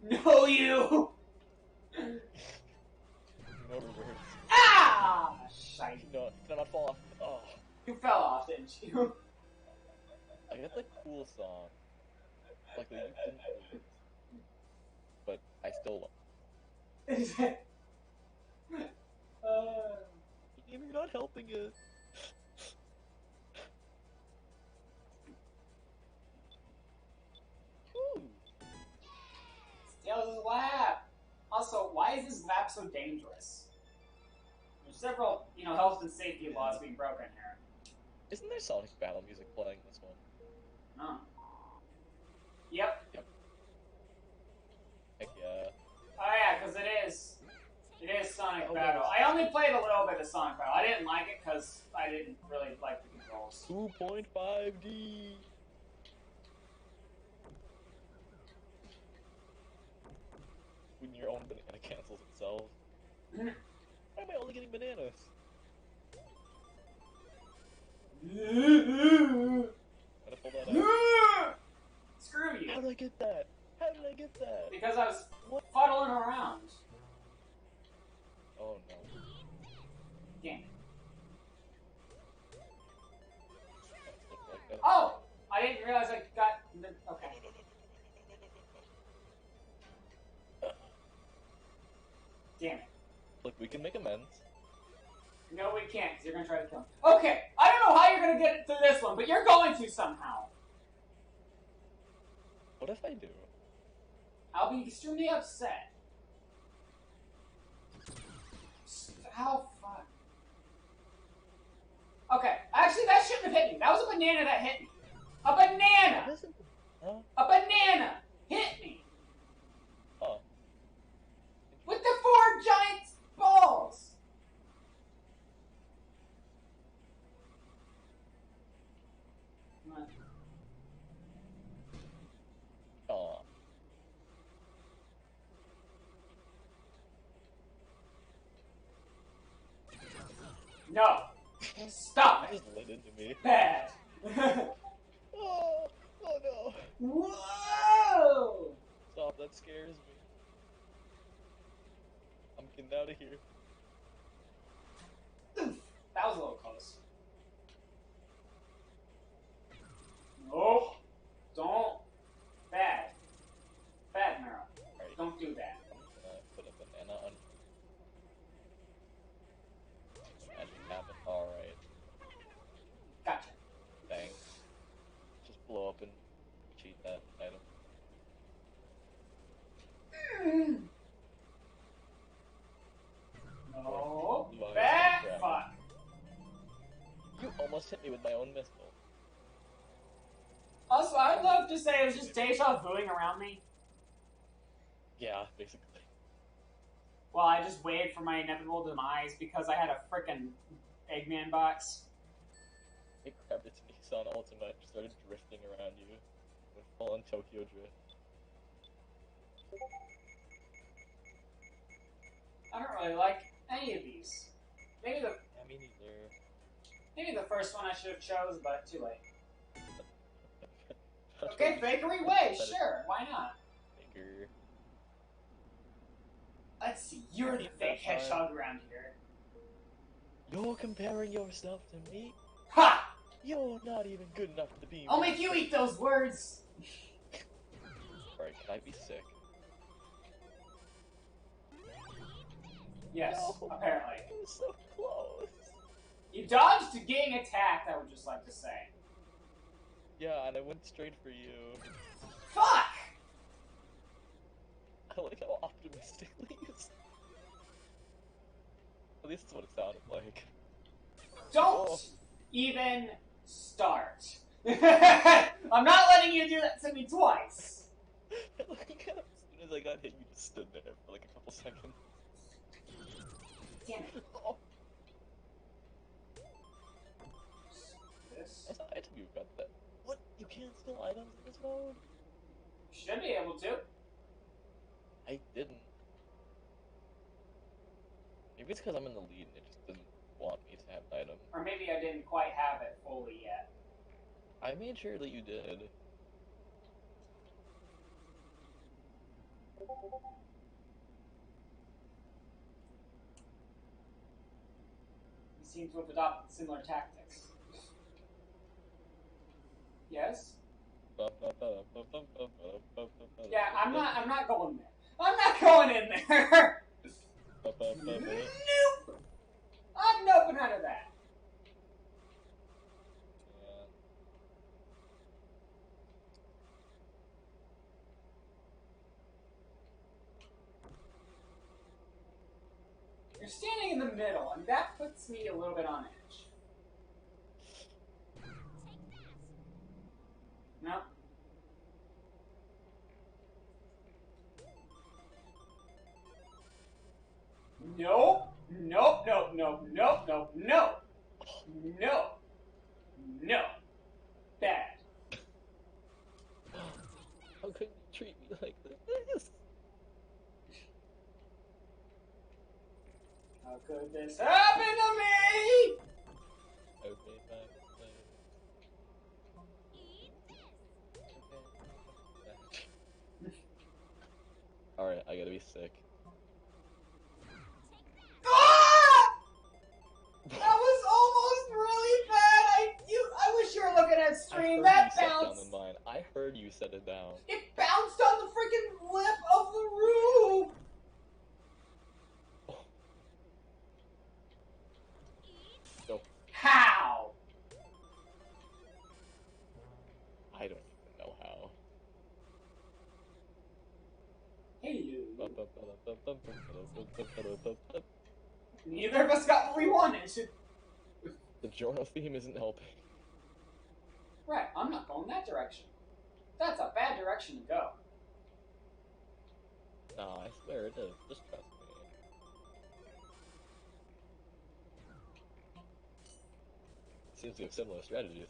No, you. No reverse. Ah! Shite. No, did I not fall off? Oh. You fell off, didn't you? I got the cool song. Luckily, you didn't lose. But I still won. You're not helping it. Ooh. map so dangerous? There's several, health and safety laws being broken here. Isn't there Sonic battle music playing this one? No. Yep. Heck yeah. Oh yeah, because it is Sonic Oh, Battle. no. I only played a little bit of Sonic Battle. I didn't like it because I didn't really like the controls. 2.5D. When your own banana cancels itself. Why am I only getting bananas? Gotta pull that out. Screw you. How did I get that? How did I get that? Because I was What? fuddling around. Oh no. Damn it. Look like that. Oh! I didn't realize I got... Okay. Damn it. Look, we can make amends. No, we can't, because you're going to try to kill me. Okay, I don't know how you're going to get through this one, but you're going to somehow. What if I do? I'll be extremely upset. How fun. Okay, actually that shouldn't have hit me. That was a banana that hit me. A banana! What isn't? Huh? A banana hit me! Oh. With the 4 giant balls! Oh. No! Stop You it! just lit into me. Bad! Oh no. Whoa! Stop, that scares me. I'm getting out of here. That was a little close. No! Don't. Bad. Bad, Mara. Alright. Don't do that. I'm gonna put a banana on. Magic happen. Alright. Gotcha. Thanks. Just blow up and cheat that item. No. Well, Back! crap. Fuck. You almost hit me with my own missile. Also, I'd love to say it was just deja vuing around me. Yeah, basically. While I just waited for my inevitable demise because I had a frickin' Eggman box. It grabbed its Nissan Altima and started drifting around you. With full on Tokyo drift. I don't really like any of these. Maybe the Yeah, me neither. maybe the first one I should have chose, but too late. Okay, fakery way, sure, why not? Faker. Let's see, you're the fake hedgehog around here. You're comparing yourself to me? Ha! You're not even good enough to be. I'll make you eat those words! Alright, can I be sick? Yes, No. apparently. I'm so close. You dodged getting attacked, I would just like to say. Yeah, and I went straight for you. Fuck! I like how optimistically it's... At least that's what it sounded like. Don't Oh. even start. I'm not letting you do that to me twice. Like, as soon as I got hit, you just stood there for like a couple seconds. Damn it. Oh, This I thought I told you about that. What? You can't steal items in this mode? should be able to. I didn't. Maybe it's because I'm in the lead and it just didn't want me to have an item. Or maybe I didn't quite have it fully yet. I made sure that you did. He seems to have adopted similar tactics. Yes? Yeah, I'm not going there. I'm not going in there! Nope! I'm noping out of that. standing in the middle, and that puts me a little bit on edge. No. Nope. Nope. Nope. Nope. Nope. Nope. No. No. No. Bad. How could you treat me like this? How could this happen to me? Okay, fine. Alright, I gotta be sick. Ah! That was almost really bad. I wish you were looking at stream. That bounced. Down in mine. I heard you set it down. It bounced on the freaking lip of the roof. No. How? I don't even know how. Hello. Neither of us got what we wanted. The journal theme isn't helping. Right, I'm not going that direction. That's a bad direction to go. Nah, I swear it is. Just trust me. Seems to have similar strategies.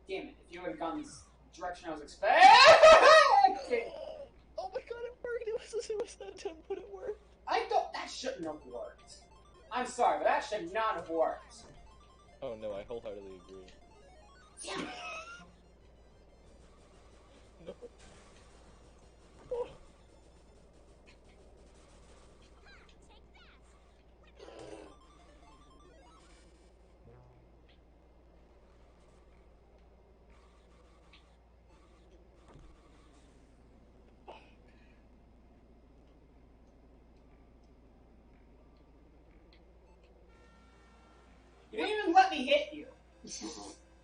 Damn it, if you had gone this direction I was expecting. Oh my god, it worked! It was a suicide attempt, but it worked. That shouldn't have worked. I'm sorry, but that should not have worked. Oh no, I wholeheartedly agree. Damn it. No. Oh. You didn't even let me hit you.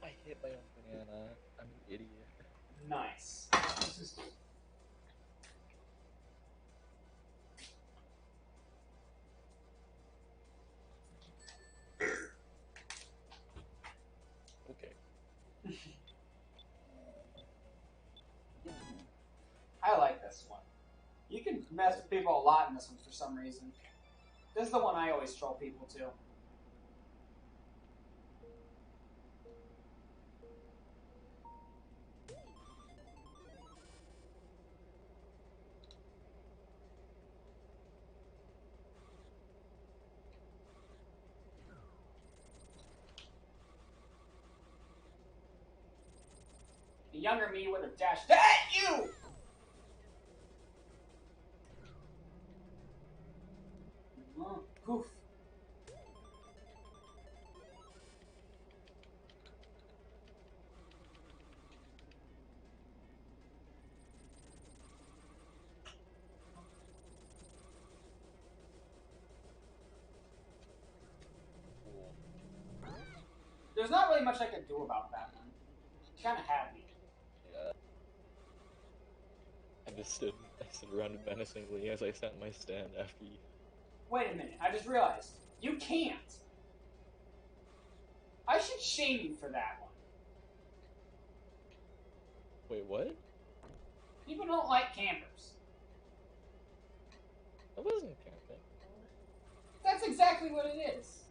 I hit my own banana. I'm an idiot. Nice. Okay. I like this one. You can mess with people a lot in this one for some reason. This is the one I always troll people to. The younger me would have dashed at you! Poof. There's not really much I could do about that one. It kind of had me. Yeah. I stood around menacingly as I sat in my stand after you. Wait a minute, I just realized. You can't! I should shame you for that one. Wait, what? People don't like campers. I wasn't camping. That's exactly what it is.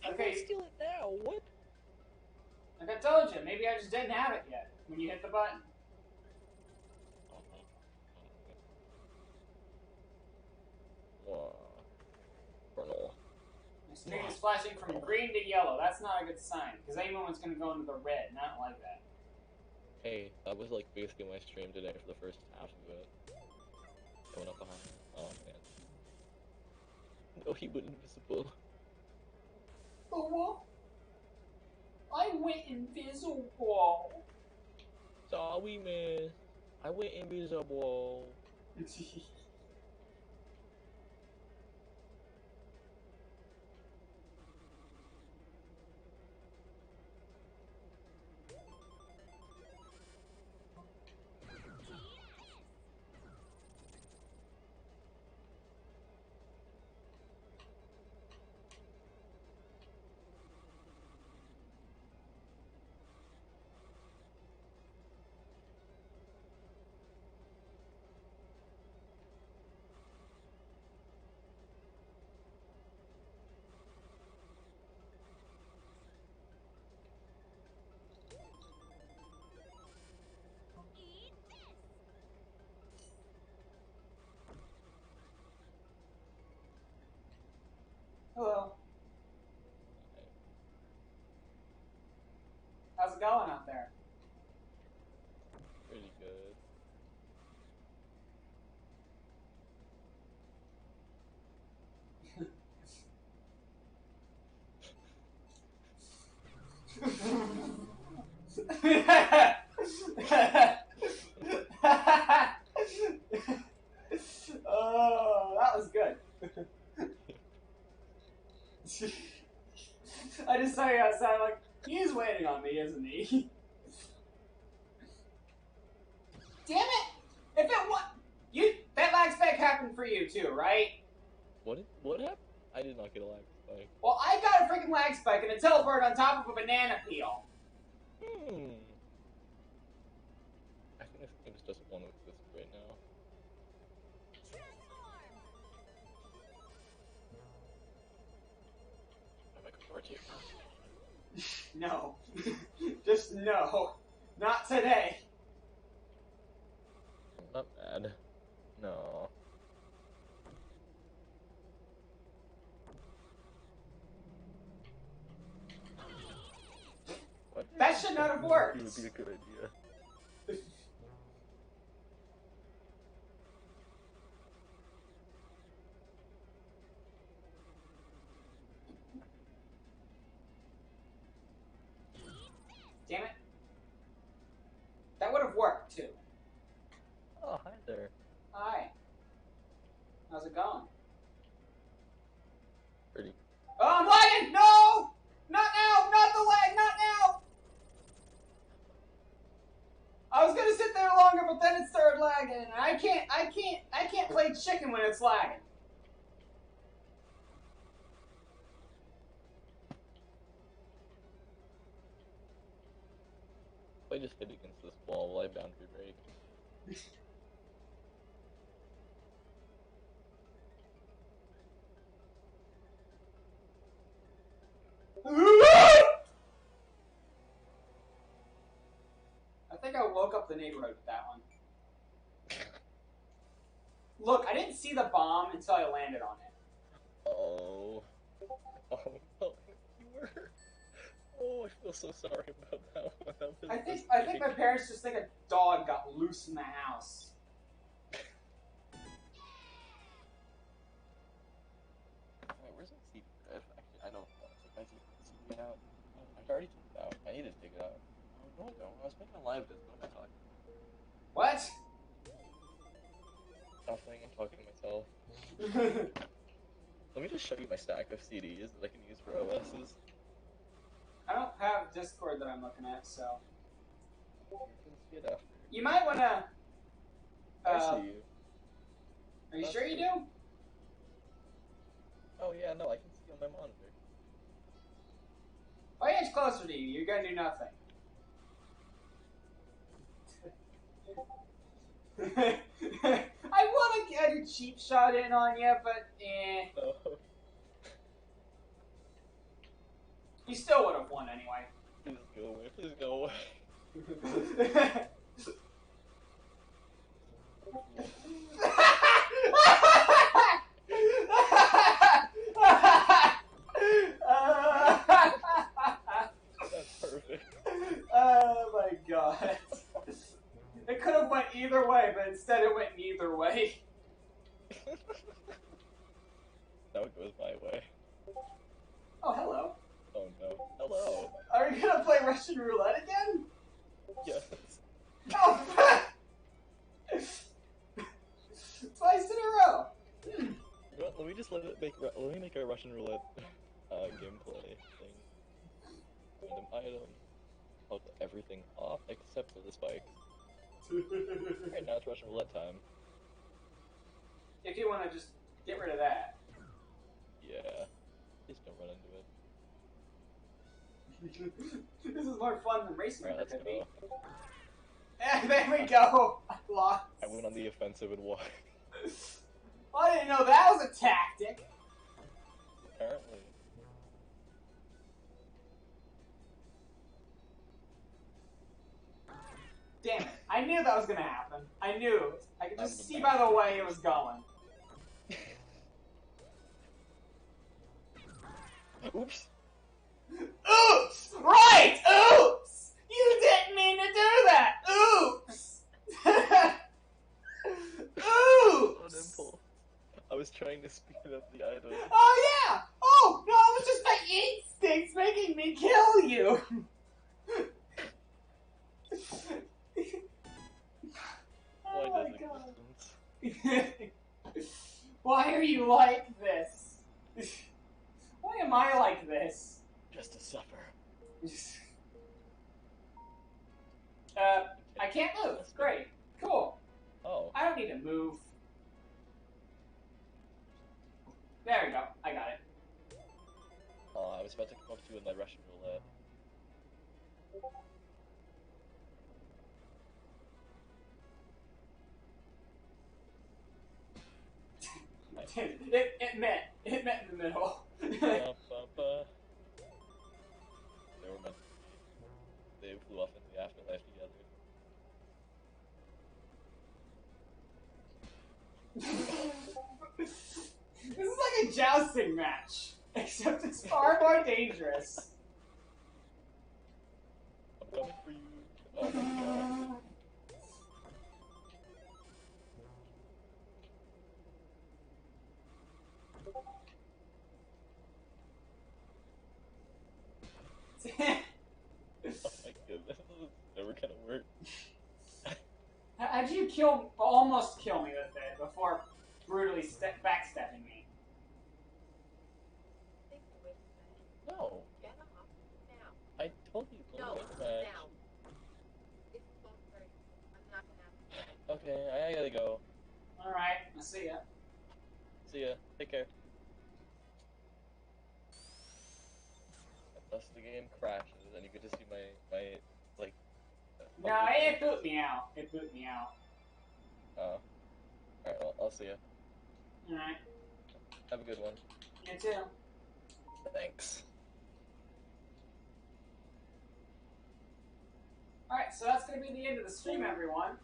I'm Okay. gonna steal it now. What? Like I told you, maybe I just didn't have it yet when you hit the button. Colonel. My screen is flashing from green to yellow. That's not a good sign, because any moment's going to go into the red, and I don't like that. Hey, that was like basically my stream today for the first half of it. Going up behind me. Oh man. No, he went invisible. Oh, I went invisible. Sorry, man. I went invisible. going out there? Pretty good. Oh, that was good. I just saw you outside like, he's waiting on me, isn't he? Damn it! If it that lag spike happened for you too, right? What happened? I did not get a lag spike. Well, I got a freaking lag spike and a teleport on top of a banana peel. I think this game just doesn't want to exist right now. I'm looking forward to you. No. Just no. Not today. I'm not mad. No. What? That should not have worked. It would be a good idea. Damn it. That would have worked too. Oh, hi there. Hi. How's it going? Pretty. Oh, I'm lagging! No! Not now! Not the lag! Not now! I was gonna sit there longer, but then it started lagging, and I can't play chicken when it's lagging. I just hit against this wall while I boundary break. I think I woke up the neighborhood with that one. Look, I didn't see the bomb until I landed on it. Oh. Oh, no. You were. Oh, I feel so sorry about that one. That was I think my parents just think a dog got loose in the house. Wait, where's my CD drive? Actually, I don't know. If I take the CD out, I already took it out. I need to take it out. Oh, no, I don't. I was making a live disc. What am I talking about? What? Nothing. I'm talking to myself. Let me just show you my stack of CDs that I can use for OSs. I don't have Discord that I'm looking at, so You can see it after. you might wanna. I see you. Are you sure you do? Oh yeah, no, I can see on my monitor. If I inch closer to you, you're gonna do nothing. I want to get a cheap shot in on you, but No. you still would have won anyway. Please go away. Please go away. That's perfect. Oh my god. It could have went either way, but instead it went neither way. Now it goes my way. Oh, hello. Oh no. Hello. Are you gonna play Russian roulette again? Yes. Oh, twice in a row. You know what, let me just let me make a Russian roulette gameplay thing. Random item. I'll put everything off except for the spikes. Alright, now it's Russian roulette time. If you want to just get rid of that. Yeah. Just don't run into it. This is more fun than racing Alright, let's could be. go. Yeah, there we go. I lost. I went on the offensive and won. Well, I didn't know that was a tactic. Apparently. Damn it. I knew that was going to happen. I knew. I could just I'm see by the way it was going. Oops. Oops! Right! Oops! You trying to speed up the item. Oh yeah! Oh no, it was just my instincts making me kill you. Why Oh does my god. existence? Why are you like this? Why am I like this? Just to suffer. I can't move. Great. Cool. Oh. I don't need to move. There we go. I got it. Oh, I was about to come up to you in my Russian roulette. It met in the middle. Ba-ba-ba. They were meant to be. They flew off into the afterlife together. This is like a jousting match, except it's far more dangerous. I'm coming for you. Oh my god. Oh my goodness, this is never gonna work. How'd you almost kill me with it before brutally backstepping me? No. Get off now. I told you to No, win the match. now. It's 12:30. I'm not gonna have to. Okay, I gotta go. Alright, I'll see ya. See ya. Take care. Thus the game crashes, and you get to see my like. No, it boot me out. It boot me out. Oh. Alright, well, I'll see ya. Alright. Have a good one. You too. Thanks. Alright, so that's going to be the end of the stream, everyone.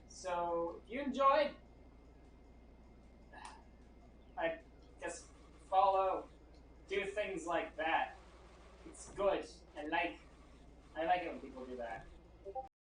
So, if you enjoyed, I guess follow, do things like that. It's good. I like it when people do that.